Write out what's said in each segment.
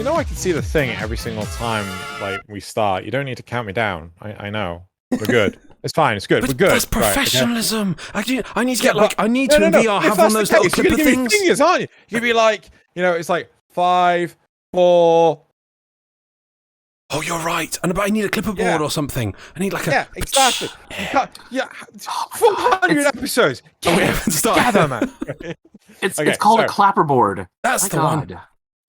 You know, I can see the thing every single time like we start. You don't need to count me down. I know. We're good. It's fine. It's good. But we're good. That's professionalism. Right, okay. I need to get I need to in VR have one of those little clipper you're things. Fingers, aren't you? You'd be like, it's like 5, 4. Oh, you're right. But I need a clipper board or something. I need like a... Yeah, exactly. 400 episodes. Oh, we haven't started. Gather, man. It's called a clapperboard. That's the one.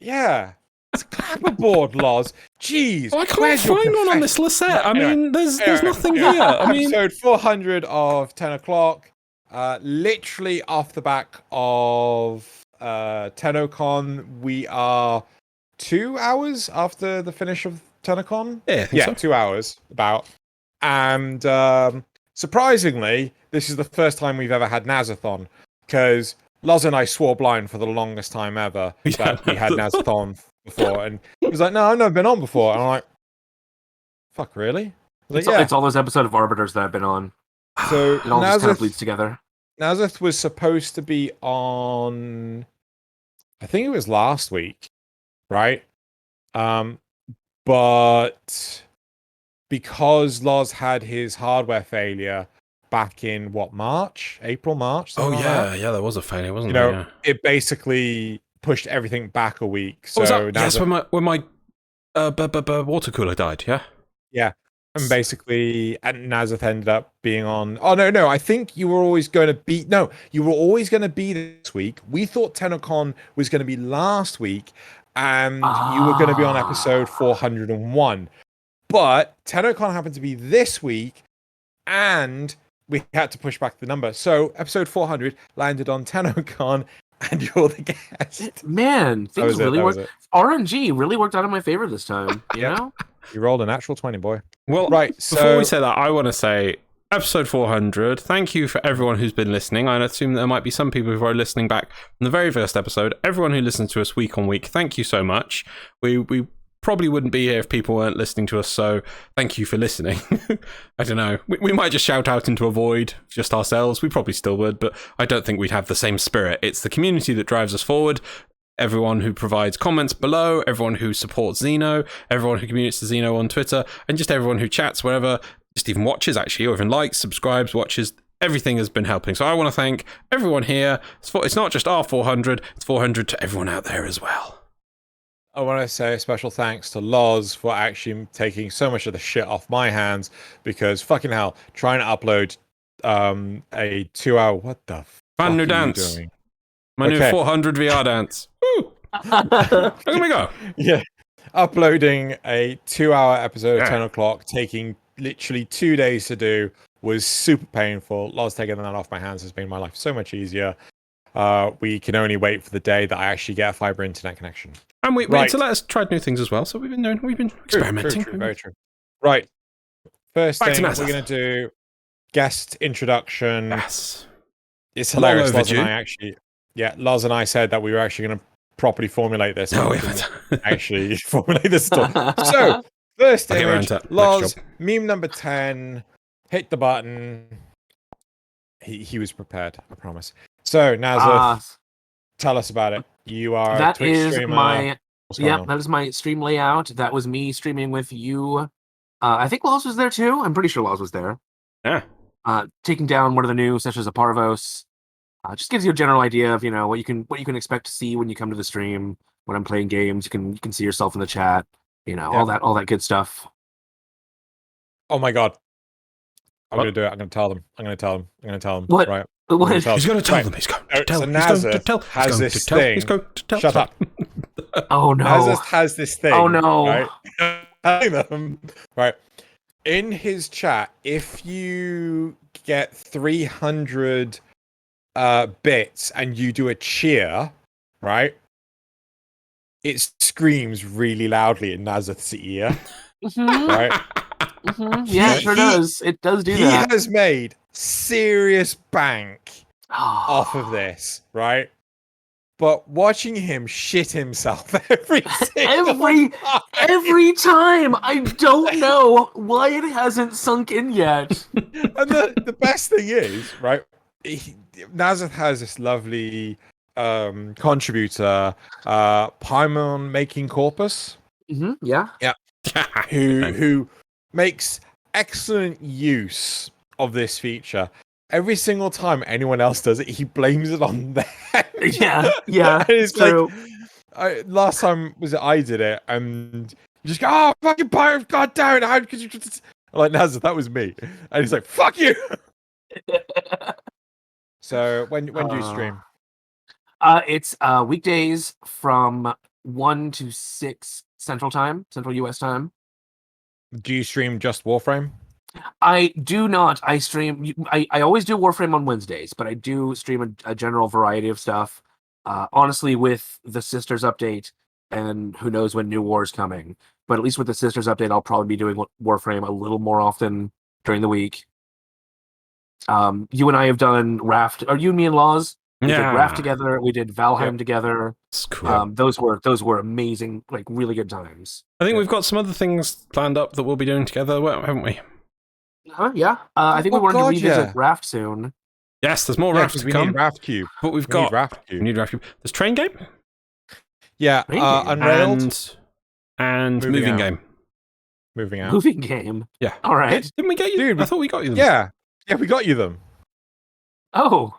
Yeah. It's a clapperboard, Loz. Jeez. Well, I can't find one on this Lisette. I mean, there's nothing here. Episode 400 of 10 o'clock. Literally off the back of TennoCon. We are 2 hours after the finish of TennoCon. Yeah, so. 2 hours about. And surprisingly, this is the first time we've ever had Nasuth on, because Loz and I swore blind for the longest time ever that we had Nasuth on before, and he was like, "No, I've never been on before." And I'm like, "Fuck, really?" It's all those episodes of Arbiters that I've been on. So it all just kind of bleeds together. Nasuth was supposed to be on, I think it was last week, right? But because Loz had his hardware failure back in April, March. Oh yeah, there was a failure, wasn't there? Yeah. It basically pushed everything back a week. So yes, when my water cooler died. Yeah, and basically, Nasuth ended up being on. Oh no! I think you were always going to be. No, you were always going to be this week. We thought TennoCon was going to be last week, and you were going to be on episode 401. But TennoCon happened to be this week, and we had to push back the number. So episode 400 landed on TennoCon, and you're the guest. Man, things really worked. RNG really worked out in my favor this time. You know? You rolled a natural 20, boy. Well, right. Before we say that, I want to say episode 400. Thank you for everyone who's been listening. I assume there might be some people who are listening back from the very first episode. Everyone who listens to us week on week, thank you so much. We probably wouldn't be here if people weren't listening to us, so thank you for listening. I don't know. We might just shout out into a void, just ourselves. We probably still would, but I don't think we'd have the same spirit. It's the community that drives us forward. Everyone who provides comments below, everyone who supports Xeno, everyone who communicates to Xeno on Twitter, and just everyone who chats, wherever, just even watches, actually, or even likes, subscribes, watches. Everything has been helping. So I want to thank everyone here. It's not just our 400, it's 400 to everyone out there as well. I want to say a special thanks to Loz for actually taking so much of the shit off my hands, because fucking hell, trying to upload a 2 hour, what the fuck new dance. Doing? My new 400 VR dance. Woo! Here we go. Yeah. Uploading a 2 hour episode at 10 o'clock, taking literally 2 days to do, was super painful. Loz taking that off my hands has made my life so much easier. We can only wait for the day that I actually get a fiber internet connection. And we need to let us try new things as well. So we've been experimenting. True, very true. Right. First thing we're going to do, guest introduction. Yes. It's hilarious. Loz and I said that we were actually going to properly formulate this. No, we haven't. Actually formulate this stuff. So, first image, Loz, meme number 10, hit the button. He was prepared, I promise. So, Nasuth, tell us about it. You are a Twitch streamer. That is my stream layout. That was me streaming with you. I think Loz was there too. I'm pretty sure Loz was there. Yeah. Taking down one of the new, such as a Parvos. Just gives you a general idea of what you can expect to see when you come to the stream. When I'm playing games, you can see yourself in the chat. All that good stuff. Oh my god. I'm going to do it. I'm going to tell them. What? Right. What? He's going to tell them. He's going to tell. So Nasuth has this thing. Shut up. Oh no. Nasuth has this thing. Oh no. Right. In his chat, if you get 300 bits and you do a cheer, right? It screams really loudly in Nasuth's ear. Right? Yeah, it sure does. It does do that. He has made serious bank off of this, right? But watching him shit himself every time, I don't know why it hasn't sunk in yet. And the best thing is, right? Nasuth has this lovely contributor, Paimon Making Corpus. Yeah. Who makes excellent use of this feature. Every single time anyone else does it, he blames it on them. Yeah. And it's true. like, last time was it I did it, and you just go, "Oh, fucking pirate, god damn it, how could you?" I'm like, Nasuth, that was me, and he's like, "Fuck you." So when do you stream? It's weekdays from 1 to 6 Central US time. Do you stream just Warframe? I do not. I stream. I always do Warframe on Wednesdays, but I do stream a general variety of stuff. Honestly, with the Sisters update, and who knows when New War is coming, but at least with the Sisters update, I'll probably be doing Warframe a little more often during the week. You and I have done Raft. Or you, me, and Laws. We did Raft together. We did Valheim together. That's cool. Those were amazing, like really good times. I think we've got some other things planned up that we'll be doing together, haven't we? Yeah. I think we wanted to revisit Raft soon. Yes, there's more Raft to come. Need Raft Cube. But we need Raft Cube. There's Train Game? Yeah, Unrailed. And Moving Game. Moving Game? Yeah. All right. Didn't we get you? Dude, I thought we got you them. Yeah, we got you them. Oh.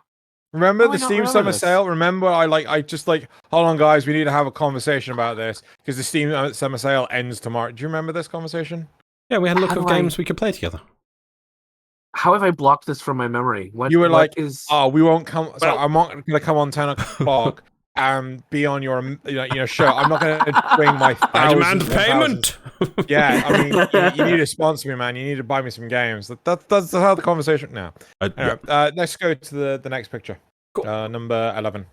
Remember the Steam Summer Sale? Remember, I just hold on, guys, we need to have a conversation about this because the Steam Summer Sale ends tomorrow. Do you remember this conversation? Yeah, we had a look at games we could play together. How have I blocked this from my memory? You were like, "Oh, we won't come. So I'm not going to come on 10 o'clock and be on your show. I'm not going to bring my I demand payment." Yeah, I mean, you need to sponsor me, man. You need to buy me some games. That's how the conversation now. Anyway, let's go to the next picture. Cool. Number 11.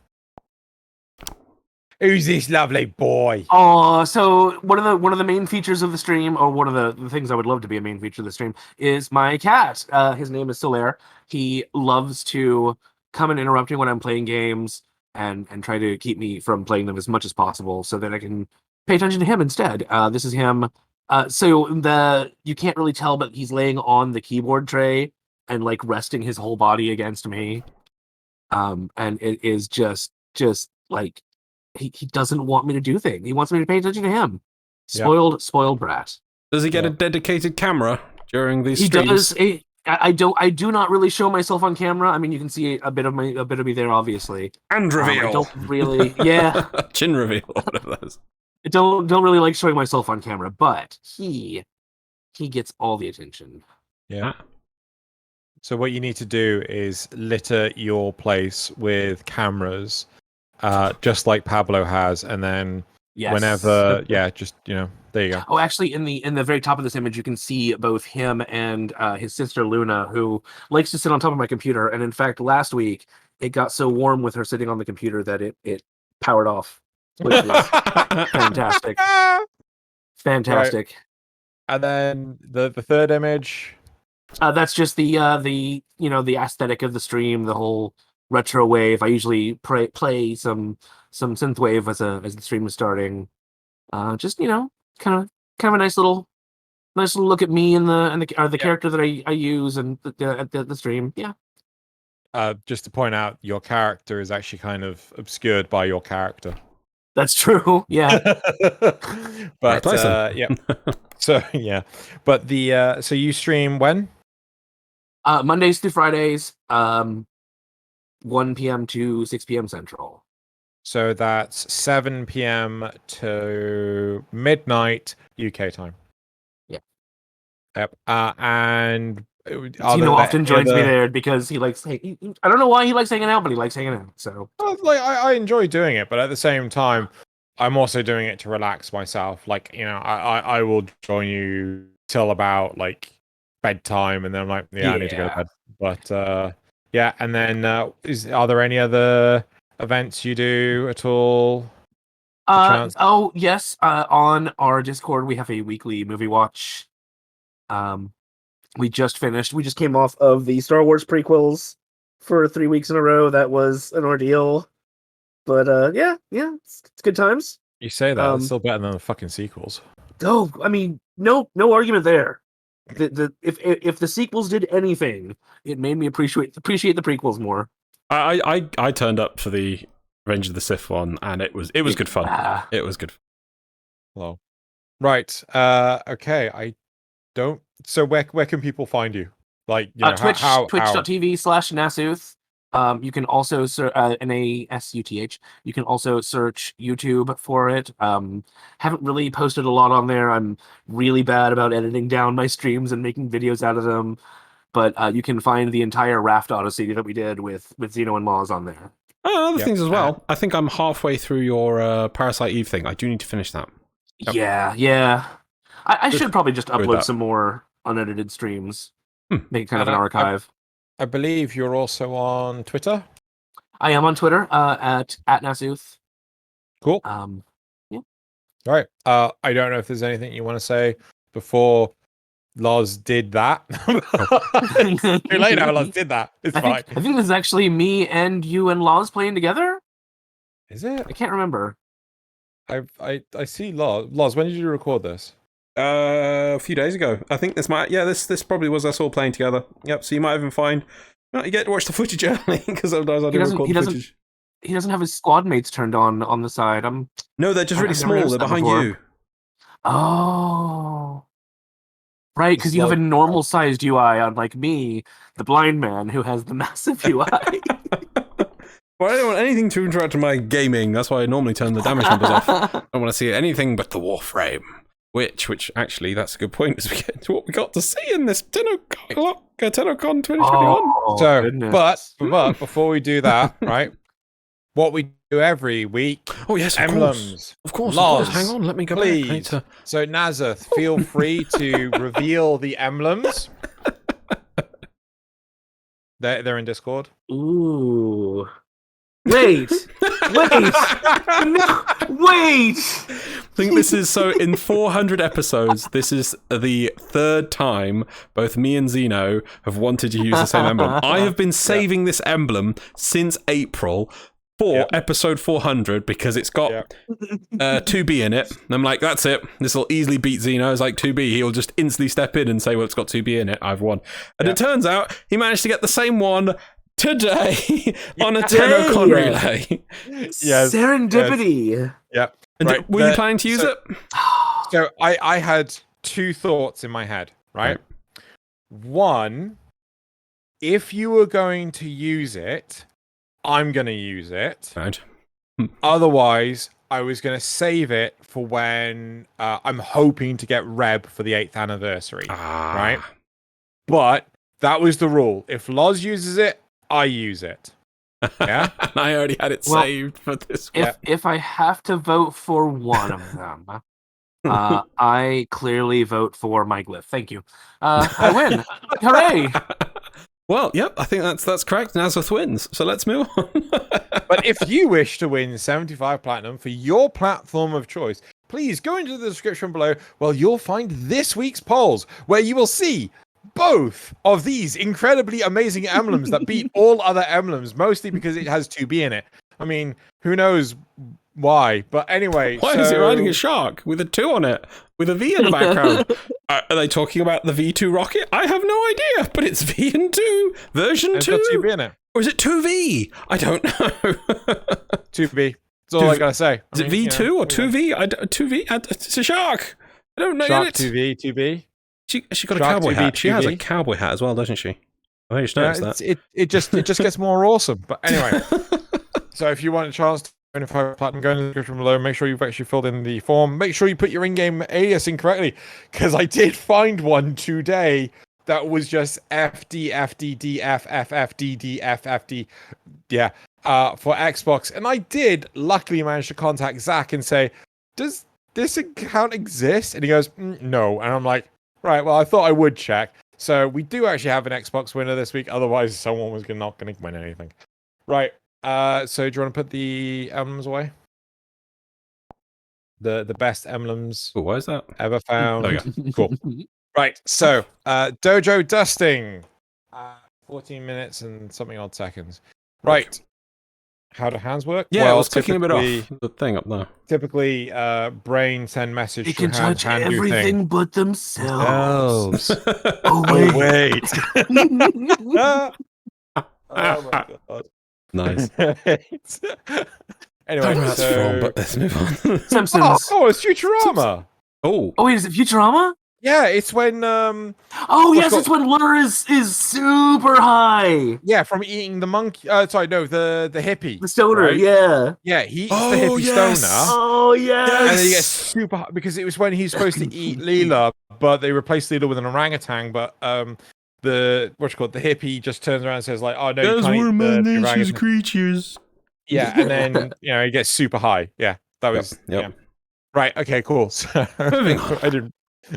Who's this lovely boy? Oh, so one of the main features of the stream, or one of the things I would love to be a main feature of the stream, is my cat. His name is Solaire. He loves to come and interrupt me when I'm playing games and try to keep me from playing them as much as possible so that I can pay attention to him instead. This is him. So you can't really tell, but he's laying on the keyboard tray and like resting his whole body against me. And it is just like he doesn't want me to do things. He wants me to pay attention to him. Spoiled brat. Does he get a dedicated camera during these streams? He does. I do not really show myself on camera. I mean, you can see a bit of me there, obviously. And reveal. I don't really, yeah. Chin reveal, whatever that is. I don't really like showing myself on camera, but he gets all the attention. Yeah. So what you need to do is litter your place with cameras, just like Pablo has, and then whenever, just there you go. Oh, actually, in the very top of this image, you can see both him and his sister Luna, who likes to sit on top of my computer. And in fact, last week it got so warm with her sitting on the computer that it powered off, which was fantastic. Fantastic. Right. And then the third image. That's just the aesthetic of the stream, the whole retro wave. I usually play some synthwave as the stream is starting. Just kind of a nice little look at me and the character that I use and the stream. Yeah. Just to point out, your character is actually kind of obscured by your character. That's true. Yeah. But yeah. So yeah. But so you stream when? Mondays through Fridays, 1 p.m. to 6 p.m. Central. So that's 7 p.m. to midnight UK time. Yeah. Yep. And Xeno often joins me there because he likes. I don't know why he likes hanging out, but he likes hanging out. So I enjoy doing it, but at the same time, I'm also doing it to relax myself. Like I will join you till about like bedtime, and then I'm like, I need to go to bed. But yeah, and then are there any other events you do at all? Oh yes, on our Discord we have a weekly movie watch. We just came off of the Star Wars prequels for 3 weeks in a row. That was an ordeal, but yeah, it's good times. You say that it's still better than the fucking sequels. Oh, I mean, no argument there. If the sequels did anything, it made me appreciate the prequels more. I turned up for the Revenge of the Sith one, and it was good fun. It was good. Hello. Right. Okay. I don't. So where can people find you? Like, you know, Twitch.tv/Nasuth. You can also Nasuth. You can also search YouTube for it. Haven't really posted a lot on there. I'm really bad about editing down my streams and making videos out of them. But you can find the entire Raft Odyssey that we did with Xeno and MDRLOz on there. Oh, other things as well. I think I'm halfway through your Parasite Eve thing. I do need to finish that. Yep. Yeah. I should probably just upload some more unedited streams. Make kind of an archive. I believe you're also on Twitter. I am on Twitter at Nasuth. Cool. Yeah. All right. I don't know if there's anything you want to say before Loz did that. Too late now. Loz did that. It's fine. I think this is actually me and you and Loz playing together. Is it? I can't remember. I see Loz. Loz, when did you record this? A few days ago. I think this probably was us all playing together. Yep. So you might even find you get to watch the footage early because otherwise I do record the footage. He doesn't have his squad mates turned on the side. No, they're just really small. They're behind you. Oh. Right, because you have a normal-sized UI, unlike me, the blind man, who has the massive UI. Well, I don't want anything to interrupt my gaming. That's why I normally turn the damage numbers off. I don't want to see anything but the Warframe. Which actually, that's a good point as we get to what we got to see in this TennoCon 2021. But before we do that, right? What we do every week. Oh yes, emblems. Of course. Loz, hang on, let me go please. back. So Nasuth, feel free to reveal the emblems. They're in Discord. Ooh. Wait. No, wait. I think this is so in 400 episodes, this is the third time both me and Xeno have wanted to use the same emblem. I have been saving this emblem since April for episode 400 because it's got 2B in it. And I'm like, that's it. This will easily beat Xeno. It's like 2B. He'll just instantly step in and say, well, it's got 2B in it. I've won. And it turns out he managed to get the same one today on a TennoCon relay. Yes. Serendipity. Yeah. And right. were you planning to use it? So I had two thoughts in my head, right? One, if you were going to use it, I'm going to use it. Right. Otherwise, I was going to save it for when I'm hoping to get Reb for the 8th anniversary, right? But that was the rule. If Loz uses it, I use it. Yeah? And I already had it saved for this one. If I have to vote for one of them, I clearly vote for my glyph. Thank you. I win. Hooray! Well, yep, I think that's correct. Nasuth wins. So let's move on. But if you wish to win 75 Platinum for your platform of choice, please go into the description below where you'll find this week's polls, where you will see both of these incredibly amazing emblems that beat all other emblems, mostly because it has 2B in it. I mean, who knows why? But anyway, why is it riding a shark with a 2 on it, with a V in the background? Are they talking about the V2 rocket? I have no idea, but it's V2 version 2. Got 2B in it. Or is it 2V? I don't know. 2B. That's all I gotta say. Is it V2 or 2V? 2V? It's a shark. I don't know. Shark 2V, 2B. She got a cowboy hat. She has a cowboy hat as well, doesn't she? I just noticed that. It just gets more awesome. But anyway, so if you want a chance to win a platinum, go in the description below. Make sure you've actually filled in the form. Make sure you put your in-game alias in correctly, because I did find one today that was just FDFDDFFFDDFFD. Yeah, for Xbox, and I did luckily manage to contact Zach and say, "Does this account exist?" And he goes, "No," and I'm like, right, well, I thought I would check. So we do actually have an Xbox winner this week. Otherwise, someone was not going to win anything. Right. So do you want to put the emblems away? The best emblems why is that? ever found. Oh, yeah. Cool. Right. So Dojo Dusting. 14 minutes and something odd seconds. Right. How do hands work? Yeah, well, I was clicking a bit off the thing up there. Typically, brain send message they to can touch everything but themselves. Oh, wait. Oh, my God. Nice. Anyway, That's so wrong, but let's move on. Simpsons. oh, it's Futurama. Oh, Oh, wait, is it Futurama? Yeah, it's when Oh, yes, it's when Lur is super high. yeah, from eating the monkey. Sorry, no, the hippie. The stoner, right? yeah. Yeah, he eats the Oh, hippie yes. stoner. Oh, yes. And then he gets super high because it was when he's supposed to eat Leela, but they replaced Leela with an orangutan. But the the hippie just turns around and says like, "Oh no, you those can't were eat the malicious orangutan." creatures. Yeah, and then he gets super high. Yeah, that was Yep. yeah. Right. Okay. Cool. So Moving on. I didn't.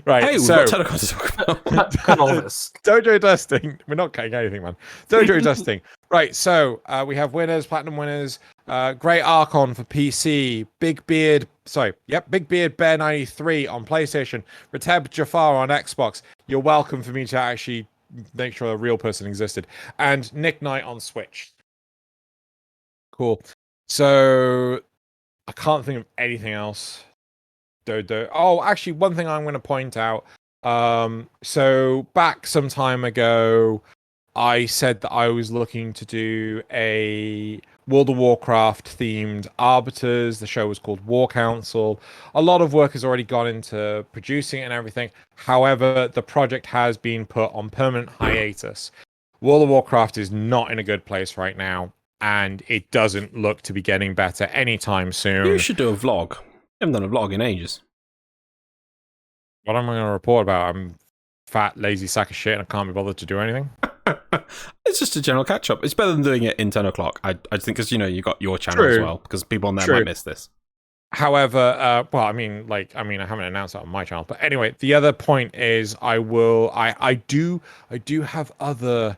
Right. Hey, we've so got Tenno to talk about. Cut all this. Dojo Dusting. We're not cutting anything, man. Dojo Dusting. Right. So we have winners, platinum winners. Great Archon for PC. Big Beard Bear 93 on PlayStation. Rateb Jafar on Xbox. You're welcome for me to actually make sure a real person existed. And Nick Knight on Switch. Cool. So I can't think of anything else. Oh, actually, one thing I'm going to point out. So back some time ago, I said that I was looking to do a World of Warcraft themed Arbiters. The show was called War Council. A lot of work has already gone into producing it and everything. However, the project has been put on permanent hiatus. World of Warcraft is not in a good place right now, and it doesn't look to be getting better anytime soon. You should do a vlog. I haven't done a vlog in ages. What am I going to report about? I'm fat, lazy sack of shit, and I can't be bothered to do anything. It's just a general catch up. It's better than doing it in 10 o'clock. I think because you got your channel as well, because people on there might miss this. However, I haven't announced that on my channel, but anyway, the other point is I do have other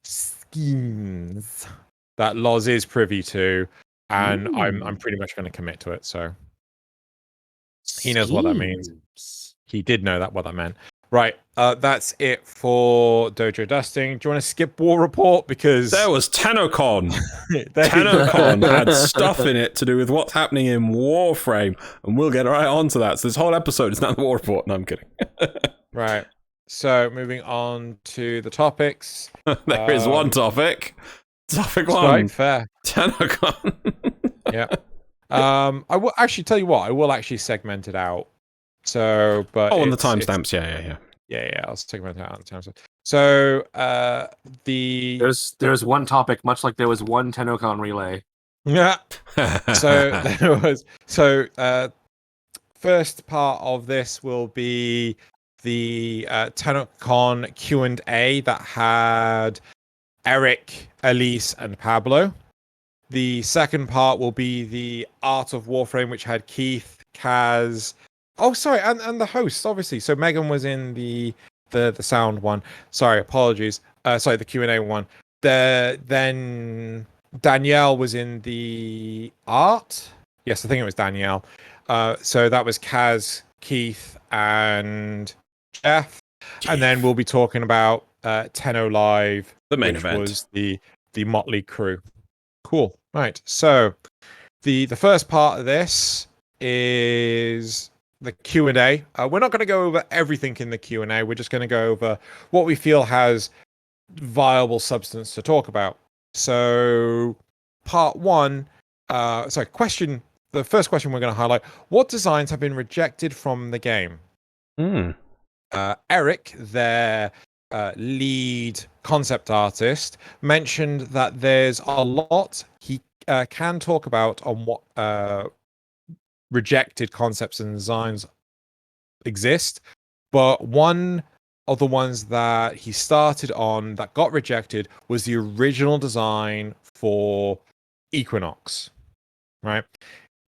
schemes that Loz is privy to, and I'm pretty much going to commit to it. So he knows what that means. He did know what that meant. Right, that's it for Dojo Dusting. Do you want to skip War Report? Because there was TennoCon. TennoCon had stuff in it to do with what's happening in Warframe, and we'll get right onto that. So this whole episode is now the War Report. No, I'm kidding. Right. So moving on to the topics. There is one topic. Topic one. Right, fair. TennoCon. Yeah. I will actually tell you what. I will actually segment it out. So, but on the timestamps, yeah. I'll segment it out on the timestamps. So, there's one topic, much like there was one TennoCon relay. Yeah. First part of this will be the TennoCon Q&A that had Eric, Elise, and Pablo. The second part will be the Art of Warframe, which had Keith, Kaz. Oh, sorry, and the hosts, obviously. So Megan was in the sound one. Sorry, apologies. Sorry, the Q&A one. Then Danielle was in the art. Yes, I think it was Danielle. So that was Kaz, Keith, and Jeff. And then we'll be talking about Tenno Live, the main which event. Was the Motley Crew. Cool. Right. So the first part of this is the Q&A. We're not going to go over everything in the Q&A. We're just going to go over what we feel has viable substance to talk about. So part one, question. The first question we're going to highlight: what designs have been rejected from the game? Eric, their lead concept artist, mentioned that there's a lot he can talk about on what rejected concepts and designs exist, but one of the ones that he started on that got rejected was the original design for Equinox, right?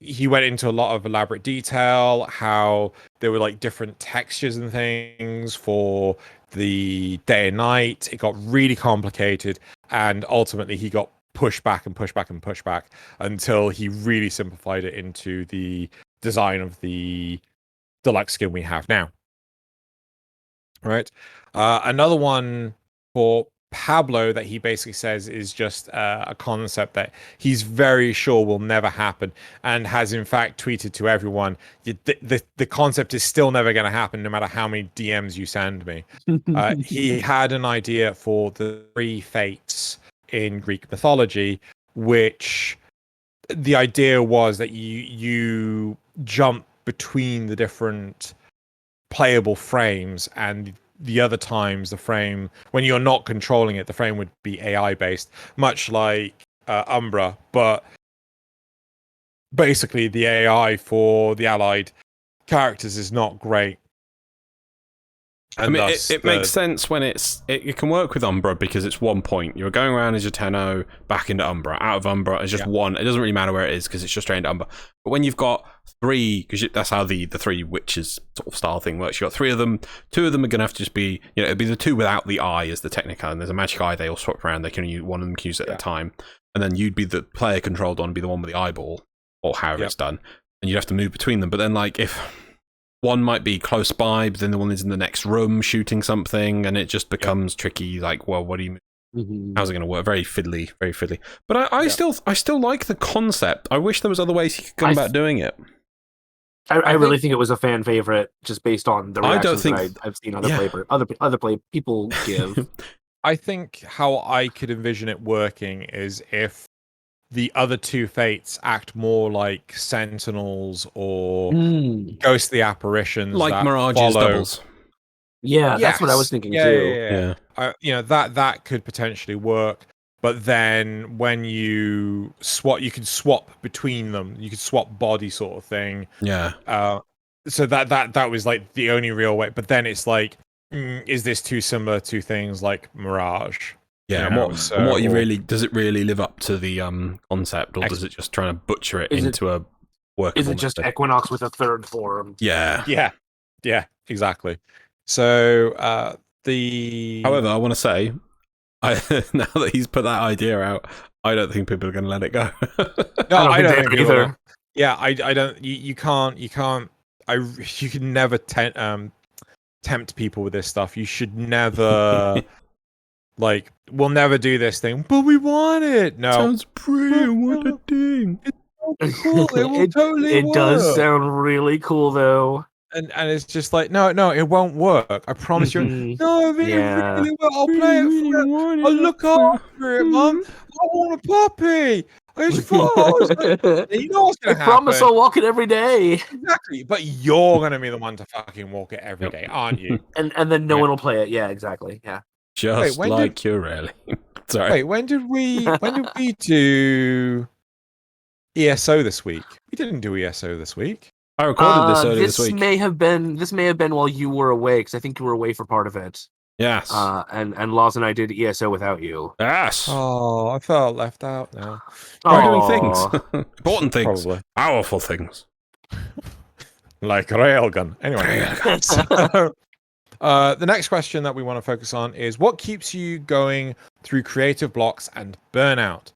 He went into a lot of elaborate detail, how there were like different textures and things for the day and night. It got really complicated, and ultimately he got pushed back until he really simplified it into the design of the deluxe skin we have now. Right. Another one for Pablo that he basically says is just a concept that he's very sure will never happen, and has in fact tweeted to everyone, the concept is still never going to happen no matter how many DMs you send me. He had an idea for the 3 fates in Greek mythology, which the idea was that you jump between the different playable frames, and the other times the frame, when you're not controlling it, the frame would be AI based, much like Umbra, but basically the AI for the allied characters is not great. And I mean, it makes sense when it can work with Umbra because it's 1 point. You're going around as your Tenno, back into Umbra, out of Umbra is just one. It doesn't really matter where it is because it's just straight into Umbra. But when you've got three, because that's how the three witches sort of style thing works. You've got three of them. Two of them are going to have to just be, it'll be the two without the eye as the technical, and there's a magic eye they all swap around. They can use one of them can use it at a time. And then you'd be the player controlled one, be the one with the eyeball, or however it's done. And you'd have to move between them. But then, like, if one might be close by, but then the one is in the next room shooting something, and it just becomes tricky. Like, well, what do you? How's it going to work? Very fiddly, very fiddly. But I still like the concept. I wish there was other ways you could go about doing it. I really think it was a fan favorite, just based on the reactions that I've seen other people give. I think how I could envision it working is if the other two fates act more like sentinels or ghostly apparitions, like Mirage's doubles. Yeah, that's what I was thinking too. Yeah. That could potentially work. But then when you can swap between them. You could swap body, sort of thing. Yeah. So that was like the only real way. But then it's like, is this too similar to things like Mirage? Yeah, and what you really, does it really live up to the concept, or does it just try to butcher it into a workable Is it just method? Equinox with a third form? Yeah, exactly. So however, I want to say, now that he's put that idea out, I don't think people are going to let it go. No, I don't think think either. Yeah, I don't. You can't. You can never tempt people with this stuff. You should never. Like, we'll never do this thing, but we want it. No, sounds pretty. What a thing! It's cool. It will totally work. It does work. sound really cool, though. And it's just like, no, it won't work. I promise you. No, it really will. I'll play it for it. I'll look after it, Mum. I want a puppy. It's fun. You know what's gonna happen. I promise I'll walk it every day. Exactly, but you're gonna be the one to fucking walk it every day, aren't you? And then no one will play it. Yeah, exactly. Yeah. Just like you're really. Sorry. Wait, when did we do ESO this week? We didn't do ESO this week. I recorded this earlier this week. This may have been while you were away, because I think you were away for part of it. Yes. And Loz and I did ESO without you. Yes. Oh, I felt left out now. We're doing things. Important things. Probably. Powerful things. Like railgun. Anyway. The next question that we want to focus on is, what keeps you going through creative blocks and burnout?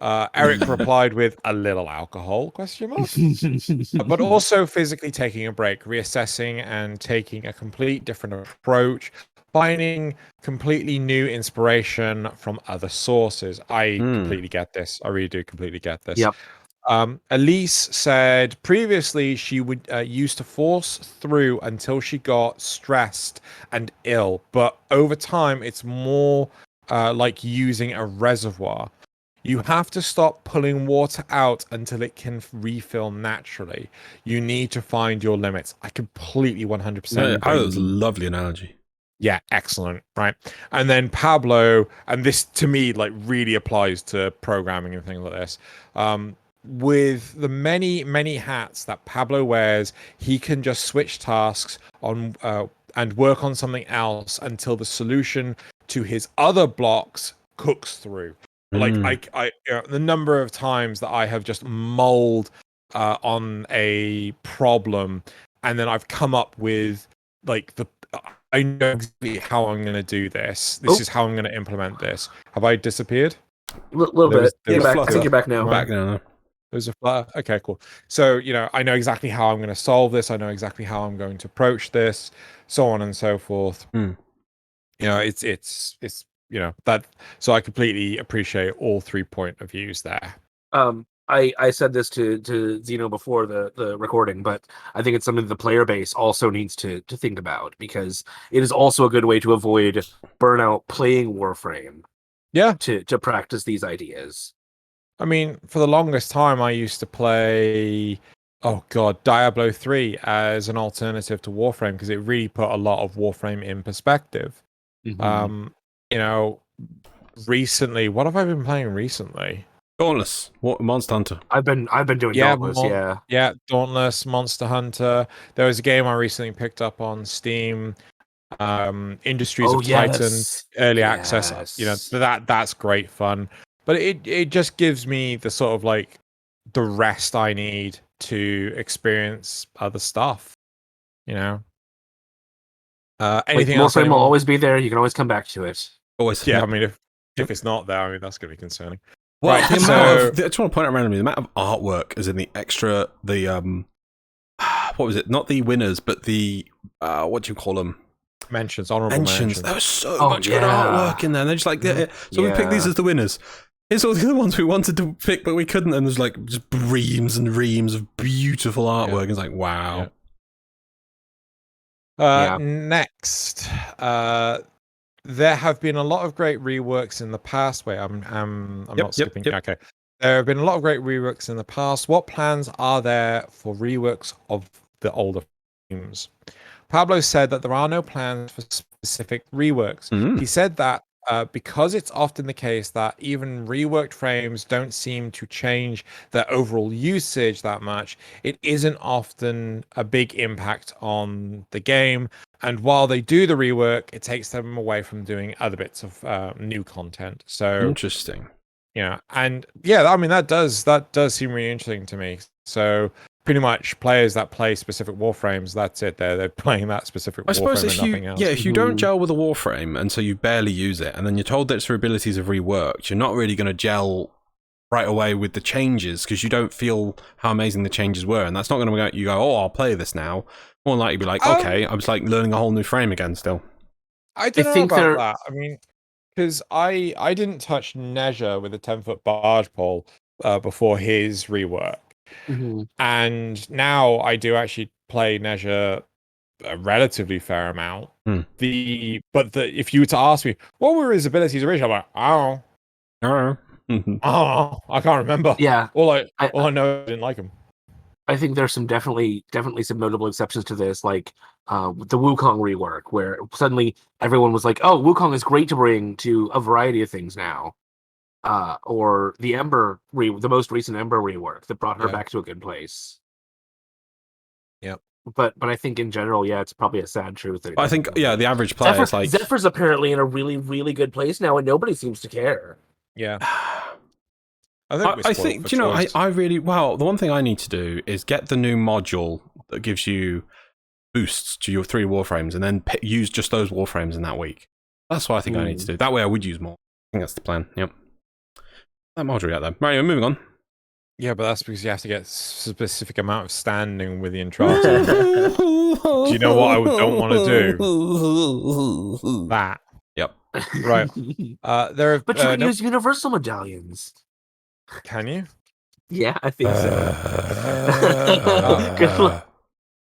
Eric replied with a little alcohol, ? But also physically taking a break, reassessing and taking a complete different approach, finding completely new inspiration from other sources. I completely get this. I really do completely get this. Yep. Elise said previously she would used to force through until she got stressed and ill, but over time it's more like using a reservoir. You have to stop pulling water out until it can refill naturally. You need to find your limits. I completely 100%. Yeah, that was a lovely analogy. Yeah, excellent, right? And then Pablo, and this to me like really applies to programming and things like this. With the many hats that Pablo wears, he can just switch tasks on and work on something else until the solution to his other blocks cooks through. Like I the number of times that I have just mulled on a problem, and then I've come up with like I know exactly how I'm going to do this. This is how I'm going to implement this. Have I disappeared? Little bit. I think you're back now. Back now. There's a flutter. Okay, cool. So I know exactly how I'm going to solve this. I know exactly how I'm going to approach this, so on and so forth. It's that. So I completely appreciate all 3 point of views there. I said this to Xeno before the recording, but I think it's something the player base also needs to think about, because it is also a good way to avoid burnout playing Warframe. Yeah. To practice these ideas. I mean, for the longest time, I used to play, oh god, Diablo 3 as an alternative to Warframe because it really put a lot of Warframe in perspective. Mhm. You know, recently, what have I been playing recently? Dauntless, what Monster Hunter. I've been doing Yeah, Dauntless, yeah. yeah, Dauntless, Monster Hunter. There was a game I recently picked up on Steam, Industries Oh of Titan, yes. early access. You know, Yes. that's great fun. But it just gives me the sort of like the rest I need to experience other stuff. You know, Like anything else Warframe will anyone? always be there. You can always come back to it. Always, Yeah, yeah. I mean, if Yep. it's not there, I mean that's going to be concerning. Well, Right, the amount so of I just want to point out randomly the amount of artwork is in the extra what was it? Not the winners, but the what do you call them? mentions, honorable Mentions. mentions. There was so Oh, much good yeah. artwork in there. And they're just like, Mhm. yeah, so we picked these Yeah. as the winners. Here's all the other ones we wanted to pick, but we couldn't. And there's like just reams and reams of beautiful artwork. Yeah. It's like, wow. Yeah. Next, there have been a lot of great reworks in the past. Wait, I'm Yep, not skipping. yep. Okay, there have been a lot of great reworks in the past. What plans are there for reworks of the older games? Pablo said that there are no plans for specific reworks. Mm. He said that because it's often the case that even reworked frames don't seem to change their overall usage that much, it isn't often a big impact on the game. And while they do the rework, it takes them away from doing other bits of new content. So, Interesting. yeah, and yeah, I mean that does seem really interesting to me. So pretty much players that play specific warframes, that's it. They're playing that specific I suppose warframe if and you, nothing else. yeah, if you don't Mhm. gel with a warframe and so you barely use it, and then you're told that its abilities have reworked, you're not really going to gel right away with the changes because you don't feel how amazing the changes were, and that's not going to go. You go, oh, I'll play this now. More likely be like, okay, I was like learning a whole new frame again. Still, I I don't know think about they're that. I mean, because I didn't touch Nezha with a 10-foot barge pole before his rework, Mhm. and now I do actually play Nezha a relatively fair amount. Hmm. If you were to ask me what were his abilities originally, I'm like, I don't know, I can't remember. Yeah. All I I know, I didn't like him. I think there's some definitely some notable exceptions to this, like the Wukong rework, where suddenly everyone was like, "Oh, Wukong is great to bring to a variety of things now." Or the the most recent Ember rework that brought her Yeah. back to a good place. Yep. But I think in general, yeah, it's probably a sad truth that it I think doesn't yeah, really- the average player is like, Zephyr's apparently in a really, really good place now, and nobody seems to care. Yeah. I think we're I spoiled think, for do you know, choice. I really, well, the one thing I need to do is get the new module that gives you boosts to your 3 warframes and then use just those warframes in that week. That's what I think I need to do. That way I would use more. I think that's the plan. Yep. That module out there. Right, moving on. Yeah, but that's because you have to get specific amount of standing with the Entratum. Do you know what I don't want to do? That. Yep. Right. There have, But you can no- use universal medallions. Can you? Yeah, I think so. Good luck.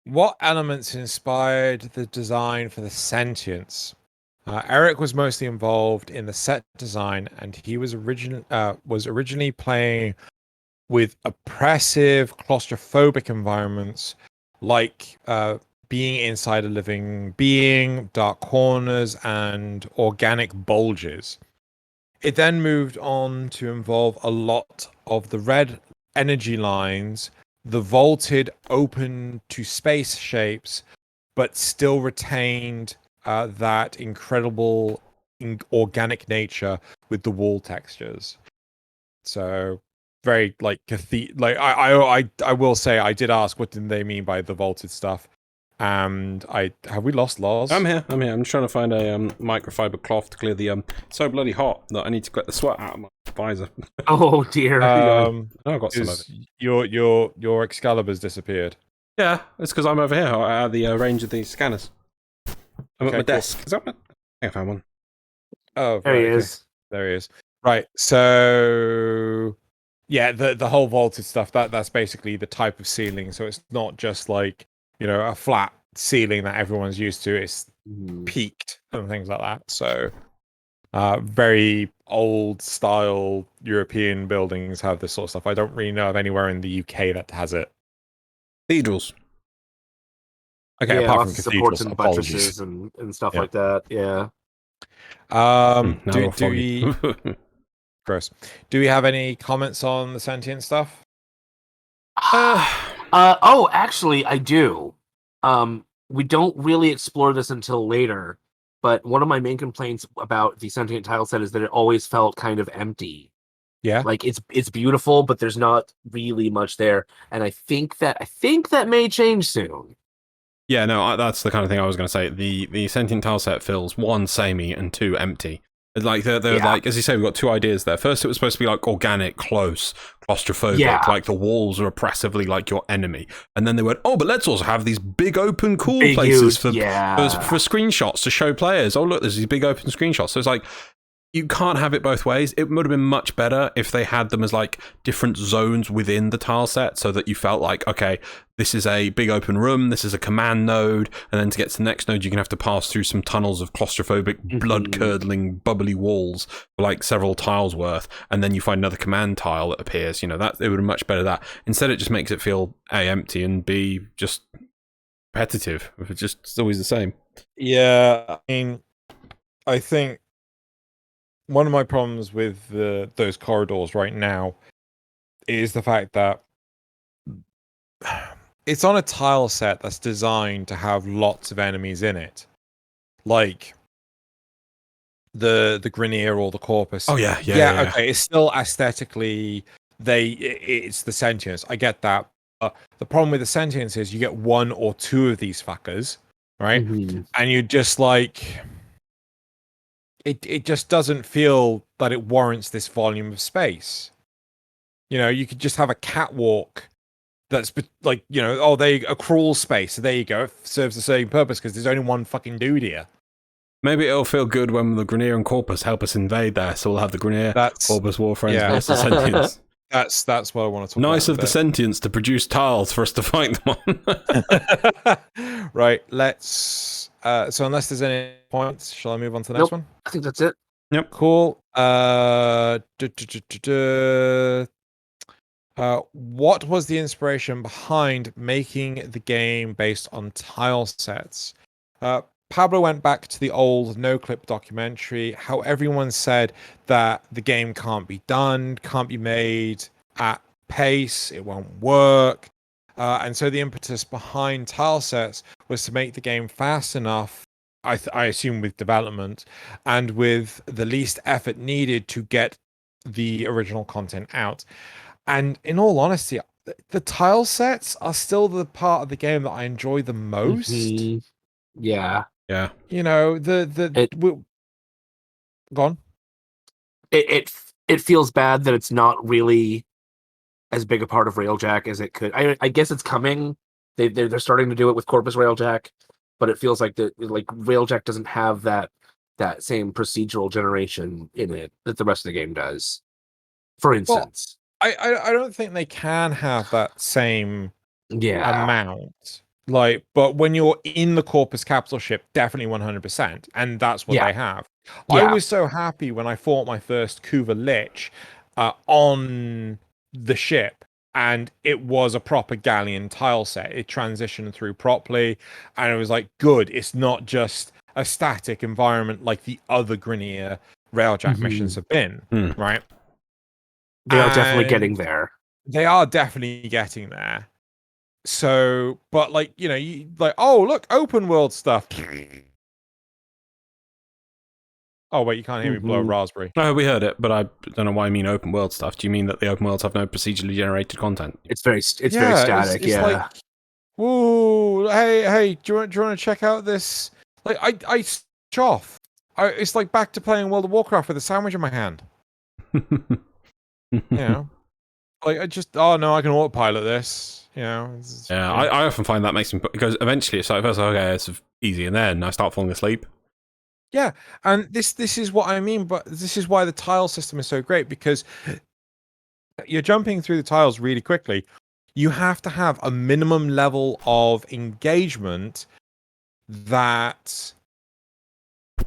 What elements inspired the design for the sentience? Eric was mostly involved in the set design, and he was originally playing with oppressive, claustrophobic environments like being inside a living being, dark corners, and organic bulges. It then moved on to involve a lot of the red energy lines, the vaulted, open to space shapes, but still retained that incredible organic nature with the wall textures. So very like like I will say I did ask what did they mean by the vaulted stuff, and have we lost Loz? I'm here. I'm just trying to find a microfiber cloth to clear the it's so bloody hot that I need to get the sweat out of my visor. Oh dear. I know I got some of Is it. your Excalibur's disappeared? Yeah, it's because I'm over here out of the range of these scanners. I'm at my Okay, cool. desk. Is that my... I think I found one. Oh, There right, he okay. is. There he is. Right. So yeah, the whole vaulted stuff, that's basically the type of ceiling. So it's not just like, a flat ceiling that everyone's used to. It's peaked and things like that. So Very old style European buildings have this sort of stuff. I don't really know of anywhere in the UK that has it. Cathedrals. Okay, Yeah, apart lots from of supports cathedrals, and apologies. buttresses and stuff Yeah. like that. Yeah. Now Do we're foggy. we gross? Do we have any comments on the sentient stuff? Oh, actually, I do. We don't really explore this until later, but one of my main complaints about the sentient tile set is that it always felt kind of empty. Yeah. Like it's beautiful, but there's not really much there, and I think that may change soon. Yeah, no, that's the kind of thing I was going to say. The sentient tile set feels one samey and two empty. Like they're Yeah. like, as you say, we've got two ideas there. First, it was supposed to be like organic, close, claustrophobic, Yeah. like the walls are oppressively like your enemy. And then they went, oh, but let's also have these big open cool Big, places huge, for screenshots to show players. Oh, look, there's these big open screenshots. So it's like, you can't have it both ways. It would have been much better if they had them as like different zones within the tile set so that you felt like, okay, this is a big open room, this is a command node, and then to get to the next node, you're going to have to pass through some tunnels of claustrophobic, blood-curdling, bubbly walls for like several tiles worth, and then you find another command tile that appears. You know, that it would have much better that. Instead, it just makes it feel A, empty, and B, just repetitive. It's always the same. Yeah, I mean, I think one of my problems with those corridors right now is the fact that it's on a tile set that's designed to have lots of enemies in it, like the Grineer or the Corpus. Oh yeah. Okay, it's still aesthetically it's the sentience. I get that. The problem with the sentience is you get one or two of these fuckers, right? And you just like it just doesn't feel that it warrants this volume of space. You know, you could just have a catwalk that's like, you know, a crawl space. So there you go. It serves the same purpose because there's only one fucking dude here. Maybe it'll feel good when the Grineer and Corpus help us invade there, so we'll have the Grineer Corpus Warframes versus Sentience. That's what I want to talk about. Nice of the Sentience to produce tiles for us to fight them on. Right, let's so unless there's any points, shall I move on to the next one? I think that's it. Yep. Cool. What was the inspiration behind making the game based on tile sets? Pablo went back to the old no-clip documentary, how everyone said that the game can't be done, can't be made at pace, it won't work. And so the impetus behind tile sets was to make the game fast enough, I assume with development, and with the least effort needed to get the original content out. And in all honesty, the tile sets are still the part of the game that I enjoy the most. Yeah. Yeah. You know, go on. It feels bad that it's not really as big a part of Railjack as it could. I guess it's coming. They're starting to do it with Corpus Railjack, but it feels like Railjack doesn't have that same procedural generation in it that the rest of the game does. For instance, I don't think they can have that same amount. Like, but when you're in the Corpus capital ship, definitely 100%, and that's what they have. I was so happy when I fought my first Kuva Lich on the ship, and it was a proper Galleon tile set. It transitioned through properly, and it was like, good. It's not just a static environment like the other Grineer Railjack missions have been, right? They are definitely getting there. They are definitely getting there. So, but like, you know, you like, oh, look, open world stuff. Oh, wait, you can't hear me blow a raspberry. No, we heard it, but I don't know why you mean open world stuff. Do you mean that the open worlds have no procedurally generated content? It's very static. It's like, whoa, hey, do you want to check out this? Like, I switch off. It's like back to playing World of Warcraft with a sandwich in my hand. You know, like oh no, I can autopilot this. You know, I often find that makes me, because eventually it's like, okay, it's easy, and then I start falling asleep. Yeah, and this is what I mean, but this is why the tile system is so great, because you're jumping through the tiles really quickly. You have to have a minimum level of engagement that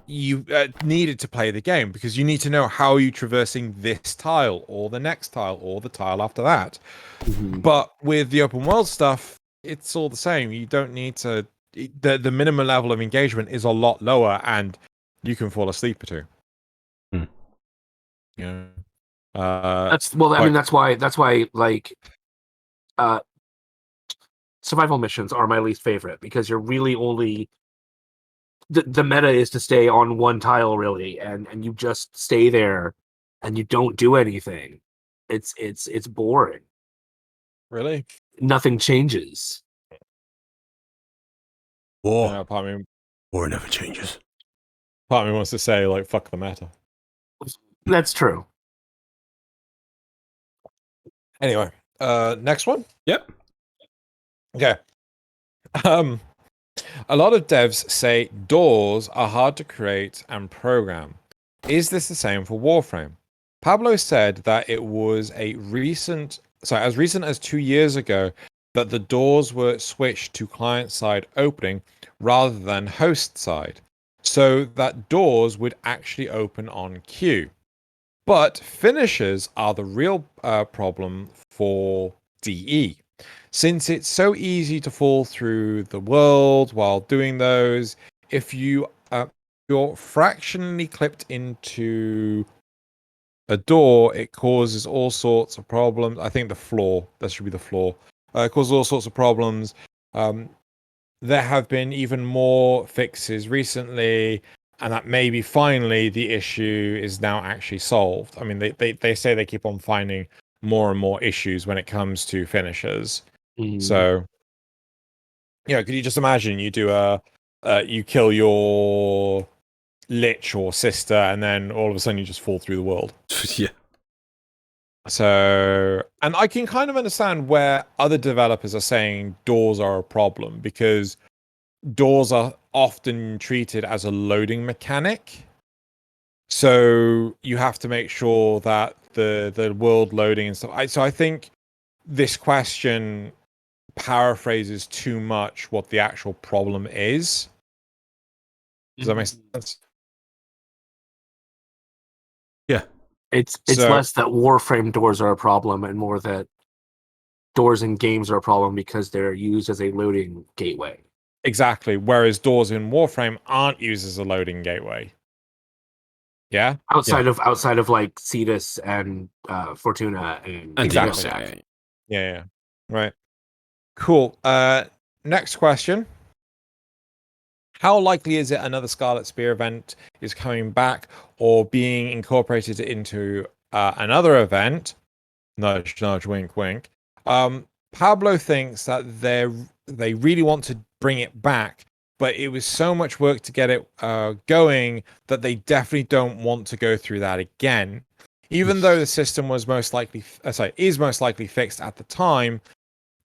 you needed to play the game because you need to know how are you traversing this tile or the next tile or the tile after that. But with the open world stuff, it's all the same. You don't need to. The minimum level of engagement is a lot lower, and you can fall asleep or two. Yeah. That's I mean, that's why like, survival missions are my least favorite because you're really only the meta is to stay on one tile really, and you just stay there, and you don't do anything. It's boring. Really? Nothing changes. War Part never changes. of me wants to say like fuck the meta. That's true. Anyway, next one. Yep. Okay. A lot of devs say doors are hard to create and program. Is this the same for Warframe? Pablo said that it was as recent as 2 years ago that the doors were switched to client-side opening rather than host-side, so that doors would actually open on queue. But finishers are the real problem for DE. Since it's so easy to fall through the world while doing those, if you're fractionally clipped into a door, it causes all sorts of problems. I think that should be the floor. It causes all sorts of problems. There have been even more fixes recently, and that maybe finally the issue is now actually solved. I mean, they say they keep on finding more and more issues when it comes to finishers. So, could you just imagine you do you kill your lich or sister, and then all of a sudden you just fall through the world? Yeah. So, and I can kind of understand where other developers are saying doors are a problem, because doors are often treated as a loading mechanic. So you have to make sure that the world loading and stuff. So I think this question paraphrases too much what the actual problem is. Does that make sense? Yeah. It's less that Warframe doors are a problem and more that doors in games are a problem because they're used as a loading gateway. Exactly. Whereas doors in Warframe aren't used as a loading gateway. Yeah. Outside of like Cetus and Fortuna and exactly. Yeah. Right. Cool. Next question. How likely is it another Scarlet Spear event is coming back or being incorporated into another event? Nudge, nudge, wink, wink. Pablo thinks that they really want to bring it back, but it was so much work to get it going that they definitely don't want to go through that again. Even though the system was most likely fixed at the time.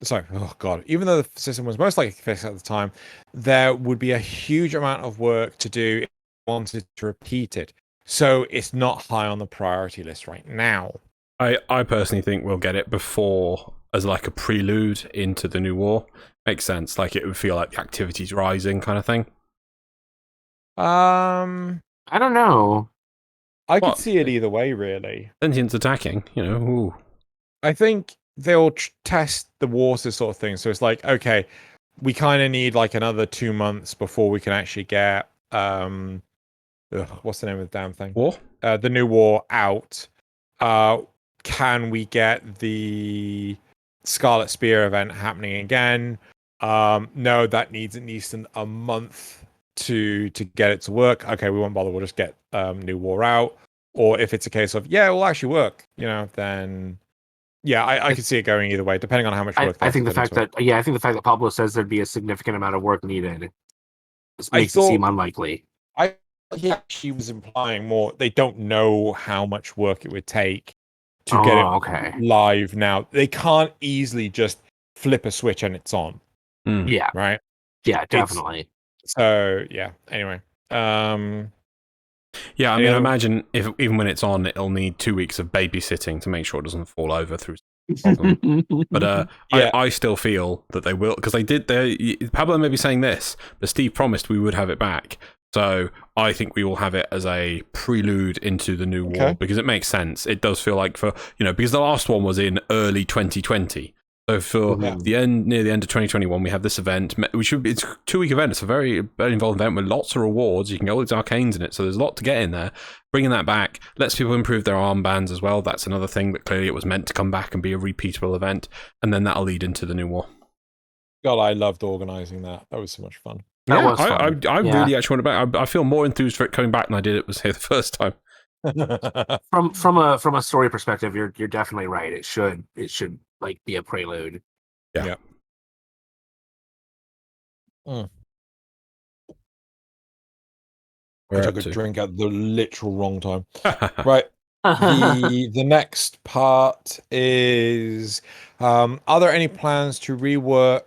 Even though the system was most likely fixed at the time, there would be a huge amount of work to do if you wanted to repeat it. So it's not high on the priority list right now. I personally think we'll get it before, as like a prelude into the new war. Makes sense. Like it would feel like the activity's rising kind of thing. I don't know. I could see it either way, really. Sentient's attacking, Ooh. I think they'll test the waters sort of thing. So it's like, okay, we kind of need like another 2 months before we can actually get what's the name of the damn thing? War? The new war out. Can we get the Scarlet Spear event happening again? No, that needs at least a month to get it to work. Okay, we won't bother. We'll just get new war out. Or if it's a case of it will actually work, then I could see it going either way, depending on how much work. I think the fact that Pablo says there'd be a significant amount of work needed makes it seem unlikely. He actually was implying more. They don't know how much work it would take to get it live now. They can't easily just flip a switch and it's on. Yeah. Right? Yeah, definitely. Anyway. Yeah, I mean, I imagine even when it's on, it'll need 2 weeks of babysitting to make sure it doesn't fall over through problem. But I still feel that they will, because Pablo may be saying this, but Steve promised we would have it back. So I think we will have it as a prelude into the new war because it makes sense. It does feel like because the last one was in early 2020. So for near the end of 2021, we have this event. It's a 2-week event. It's a very involved event with lots of rewards. You can get all these arcanes in it, so there's a lot to get in there. Bringing that back lets people improve their armbands as well. That's another thing that clearly it was meant to come back and be a repeatable event, and then that'll lead into the new war. God, I loved organising that. That was so much fun. That was fun. I really actually want it back. I feel more enthused for it coming back than I did it was here the first time. From a story perspective, you're definitely right. It should like be a prelude. Yeah. I took a drink at the literal wrong time. Right. The next part is are there any plans to rework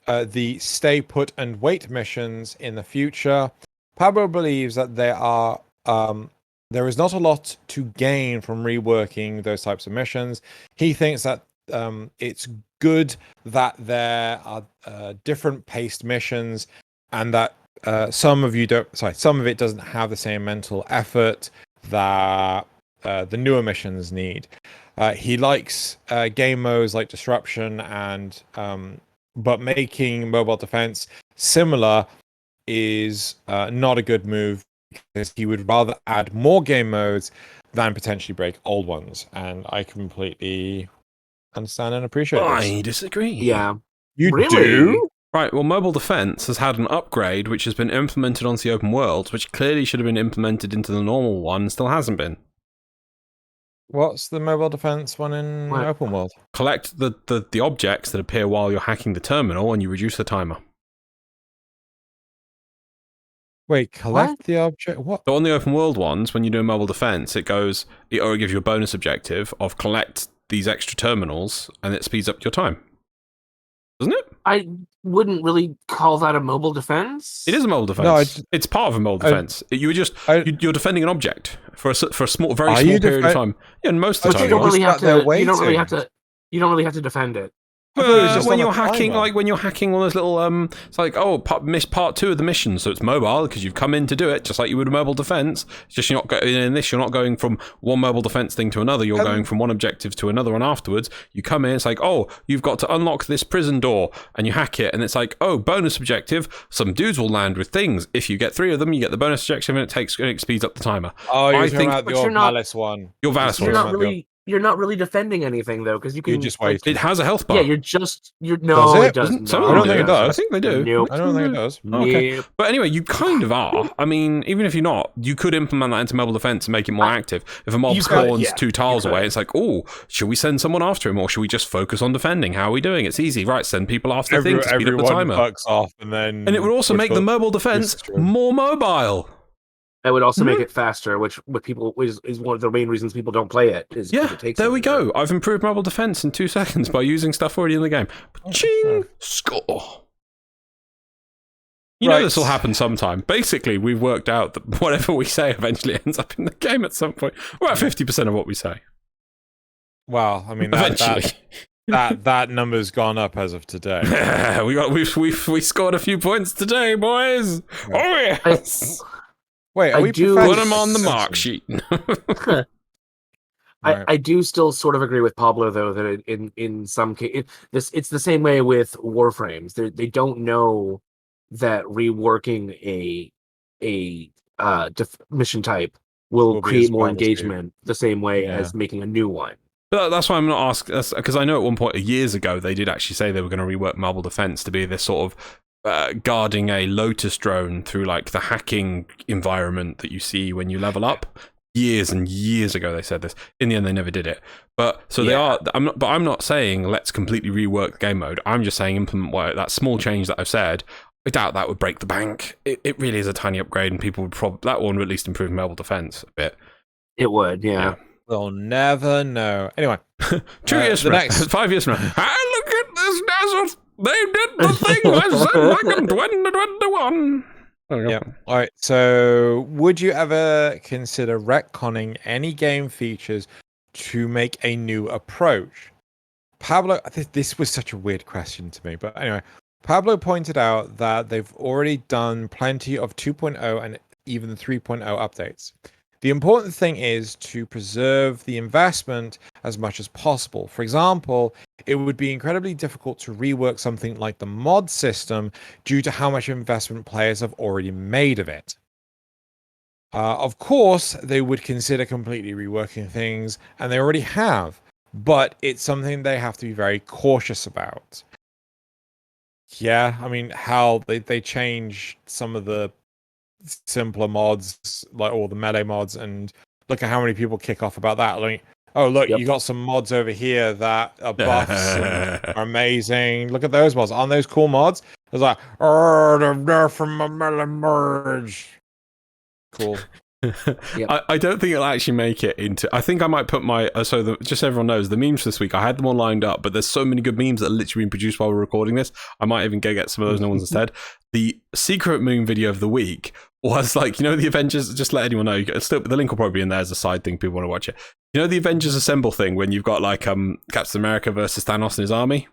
the stay put and wait missions in the future? Pablo believes that there is not a lot to gain from reworking those types of missions. He thinks that it's good that there are different paced missions, and that some of it doesn't have the same mental effort that the newer missions need. He likes game modes like Disruption and but making mobile defense similar is not a good move, because he would rather add more game modes than potentially break old ones. And I completely understand and appreciate this. I disagree. Yeah. You really? do? Right, well, mobile defense has had an upgrade which has been implemented onto the open world, which clearly should have been implemented into the normal one and still hasn't been. What's the mobile defense one in open world? Collect the objects that appear while you're hacking the terminal, and you reduce the timer. Wait, collect the object? What? So on the open world ones, when you do a mobile defense, it gives you a bonus objective of collect these extra terminals, and it speeds up your time. Doesn't it? I wouldn't really call that a mobile defense. It is a mobile defense. It's part of a mobile defense. You're defending an object for a very small period of time. Yeah, and most of the time you don't really have to defend it. When you're hacking, when you're hacking all those little, it's like, missed part 2 of the mission, so it's mobile because you've come in to do it, just like you would a mobile defense. It's just you're not going from one mobile defense thing to another. You're going from one objective to another one afterwards. You come in, it's like, you've got to unlock this prison door, and you hack it, and it's like, bonus objective. Some dudes will land with things. If you get 3 of them, you get the bonus objective, and it speeds up the timer. I think about your Valis one. Your Valis one. You're not really defending anything though, because you can just wait. It has a health bar. Yeah, no, it doesn't. I don't think it does. I think they do. Nope. I don't think it does. Okay. Nope. But anyway, you kind of are. I mean, even if you're not, you could implement that into mobile defense and make it more active. If a mob spawns 2 tiles away, it's like, should we send someone after him, or should we just focus on defending? How are we doing? It's easy, right? Send people after things to speed up the timer. Fucks off, and it would also make the mobile defense more mobile. That would also make it faster, which is one of the main reasons people don't play it. There we go. I've improved mobile defense in 2 seconds by using stuff already in the game. Ching! Score. You know this will happen sometime. Basically, we've worked out that whatever we say eventually ends up in the game at some point. We're at 50% of what we say. Well, I mean, eventually. That number's gone up as of today. we scored a few points today, boys. Oh yes. Wait, put them on the mark sheet. I do still sort of agree with Pablo, though, that in some case, it's the same way with Warframes. They don't know that reworking a mission type will create more engagement the same way as making a new one. But that's why I'm not asking, because I know at one point years ago they did actually say they were going to rework mobile defense to be this sort of guarding a Lotus drone through like the hacking environment that you see when you level up. Years and years ago they said this. In the end they never did it. But so they are. I'm not saying let's completely rework game mode. I'm just saying implement that small change that I've said. I doubt that would break the bank. It really is a tiny upgrade, and people would that one would at least improve mobile defense a bit. It would, yeah. We'll never know. Anyway, 2 years from now, 5 years from now. Look at this Nasuth. They did the thing I said back in 2021. Yeah. All right. So, would you ever consider retconning any game features to make a new approach? Pablo, this was such a weird question to me, but anyway, Pablo pointed out that they've already done plenty of 2.0 and even 3.0 updates. The important thing is to preserve the investment as much as possible. For example, it would be incredibly difficult to rework something like the mod system due to how much investment players have already made of it. Of course, they would consider completely reworking things, and they already have, but it's something they have to be very cautious about. Yeah, I mean, how they change some of the simpler mods, like all the melee mods, and look at how many people kick off about that. Like, oh, look, you got some mods over here that are buffs and are amazing. Look at those mods. Aren't those cool mods? It's like, oh, they're there from my melee merge. Cool. I don't think it'll actually make it into. I think I might put my just so everyone knows, the memes this week, I had them all lined up, but there's so many good memes that are literally being produced while we're recording this. I might even go get some of those new ones instead. The secret moon video of the week was like, the Avengers. Just let anyone know. Still, the link will probably be in there as a side thing. People want to watch it. The Avengers Assemble thing when you've got like Captain America versus Thanos and his army.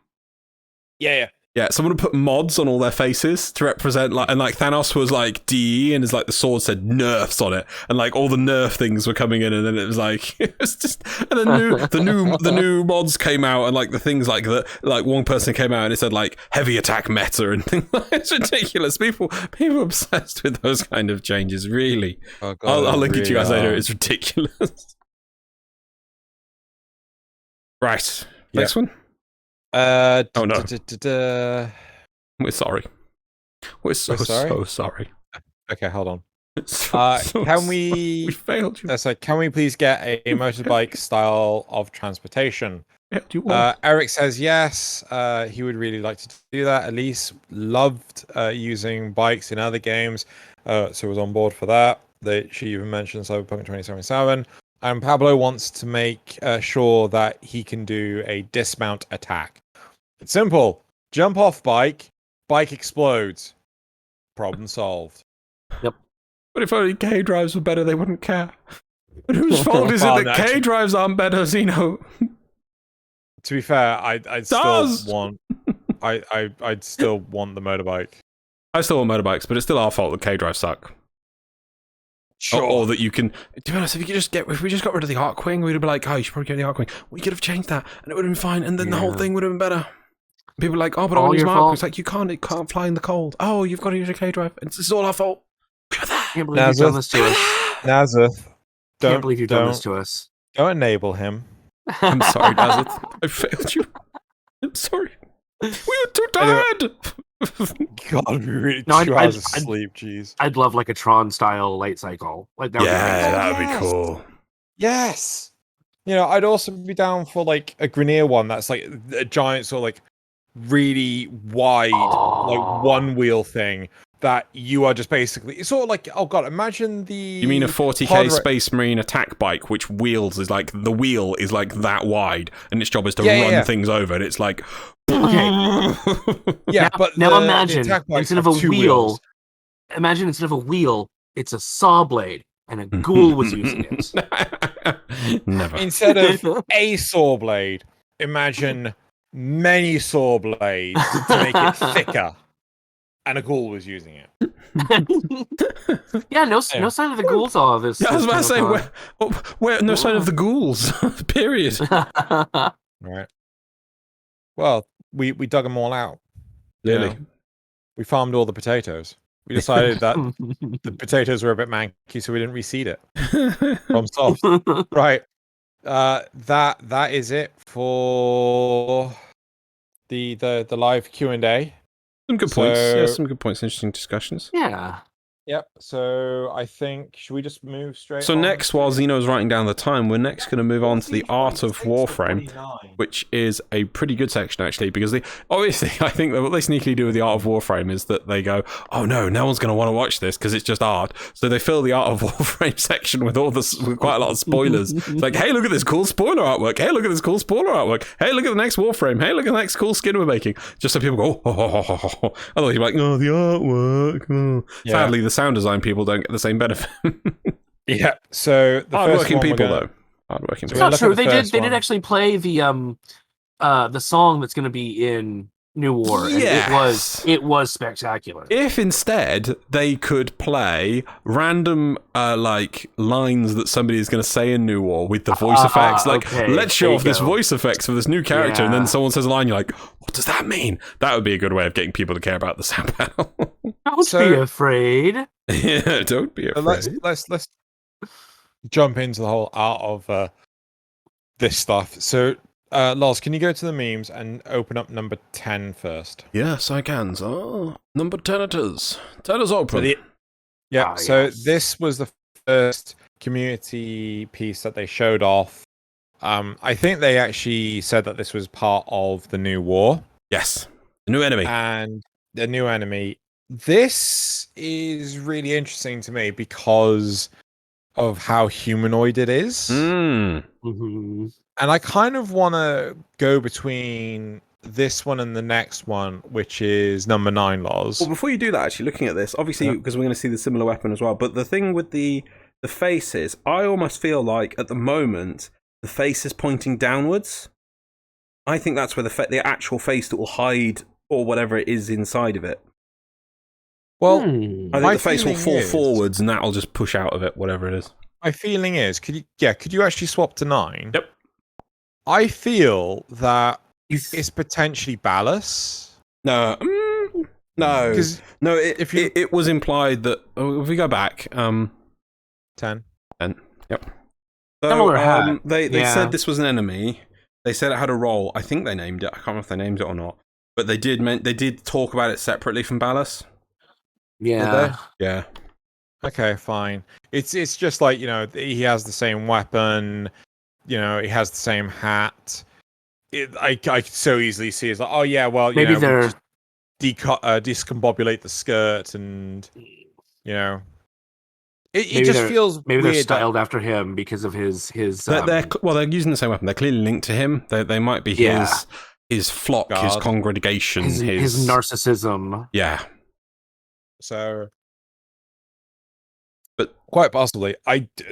Yeah, someone would put mods on all their faces to represent, and Thanos was like DE, and the sword said nerfs on it, and like all the nerf things were coming in, and then it was like it was just, and then the new mods came out, and like the things like that, like one person came out and it said like heavy attack meta and things like it's ridiculous. People are obsessed with those kind of changes. Really, oh God, I'll link it to you guys later. It's ridiculous. Right, next one. Oh no. We're sorry. We're so sorry. Okay, hold on. Can we failed you. So can we please get a motorbike style of transportation? Yeah, do you want? Eric says yes. He would really like to do that. Elise loved using bikes in other games, so was on board for that. She even mentioned Cyberpunk 2077. And Pablo wants to make sure that he can do a dismount attack. It's simple. Jump off bike explodes. Problem solved. Yep. But if only K drives were better, they wouldn't care. But whose fault is it that K drives aren't better, Xeno? To be fair, I'd still want the motorbike. I still want motorbikes, but it's still our fault that K drives suck. Sure. Or that you can. To be honest, if we just got rid of the Arcwing, we'd be like, oh, you should probably get the Arcwing. We could have changed that, and it would have been fine, and then the whole thing would have been better. People are like, oh, but I want to use my Arcwing. It's like, it can't fly in the cold. Oh, you've got to use a K drive. This is all our fault. I can't believe you've done this to us. Nasuth, can't believe you've done this to us. Don't enable him. I'm sorry, Nasuth. I failed you. I'm sorry. We were too tired. God, we really 2 hours of sleep. Jeez. I'd love like a Tron style light cycle. Like that. That'd be cool. Yes. I'd also be down for like a Grenier one that's like a giant sort of like really wide, like one wheel thing that you are just basically. It's sort of like, oh God, imagine the. You mean a 40k Space Marine attack bike, which wheels is like the wheel is like that wide, and its job is to run things over, and it's like. Okay. Yeah, but now imagine instead of a wheel, it's a saw blade, and a ghoul was using it. Never. Instead of a saw blade, imagine many saw blades to make it thicker, and a ghoul was using it. Yeah, no sign of the ghouls. All of this. Yeah, I was about to say, where no sign of the ghouls. Period. Right. Well, we dug them all out. Really? We farmed all the potatoes. We decided that the potatoes were a bit manky, so we didn't reseed it. From soft. Right. That is it for the live Q&A. Some good points. Yeah, some good points. Interesting discussions. Yeah. Yep. So I think, should we just move straight So on next, while Xeno's writing down the time, we're next going to move on to the Art of Warframe, which is a pretty good section, actually, because obviously, I think that what they sneakily do with the Art of Warframe is that they go, oh no one's going to want to watch this because it's just art. So they fill the Art of Warframe section with quite a lot of spoilers. It's like, hey, look at this cool spoiler artwork. Hey, look at this cool spoiler artwork. Hey, look at the next Warframe. Hey, look at the next cool skin we're making. Just so people go, oh. Otherwise, you're like, oh, the artwork. Oh. Yeah. Sadly, the sound design people don't get the same benefit. Yeah. So the hardworking people, though. Hardworking people. It's not true. They did actually play the song that's going to be in New War, and it was spectacular. If instead they could play random like lines that somebody is going to say in New War with the voice effects, like let's show off this voice effects for this new character, and then someone says a line, you're like, what does that mean? That would be a good way of getting people to care about the sound panel. Don't be afraid. Yeah, don't be afraid. Let's jump into the whole art of this stuff. So, Loz, can you go to the memes and open up number 10 first? Yes, I can. So, number 10 it is. 10 is open. So this was the first community piece that they showed off. I think they actually said that this was part of the new war. Yes, the new enemy. And the new enemy. This is really interesting to me because of how humanoid it is. Mm-hmm. And I kind of want to go between this one and the next one, which is number 9, Loz. Well, before you do that, actually, looking at this, obviously, because we're going to see the similar weapon as well, but the thing with the faces, I almost feel like, at the moment, the face is pointing downwards. I think that's where the actual face that will hide, or whatever it is inside of it. Well, I think the face will fall forwards, and that'll just push out of it, whatever it is. My feeling is, could you actually swap to 9? Yep. I feel that it's potentially Ballas. No. It was implied that if we go back, 10. Yep. So, Similar hat. They said this was an enemy. They said it had a role. I think they named it. I can't remember if they named it or not. But they did talk about it separately from Ballas. Yeah. Yeah. Okay, fine. It's just like, he has the same weapon. He has the same hat. I could so easily see it's like, oh yeah, well, maybe they're discombobulate the skirt, and it just feels maybe weird. They're styled after him because of his. They're using the same weapon. They're clearly linked to him. They might be his flock, his congregation, his narcissism. Yeah. So, but quite possibly,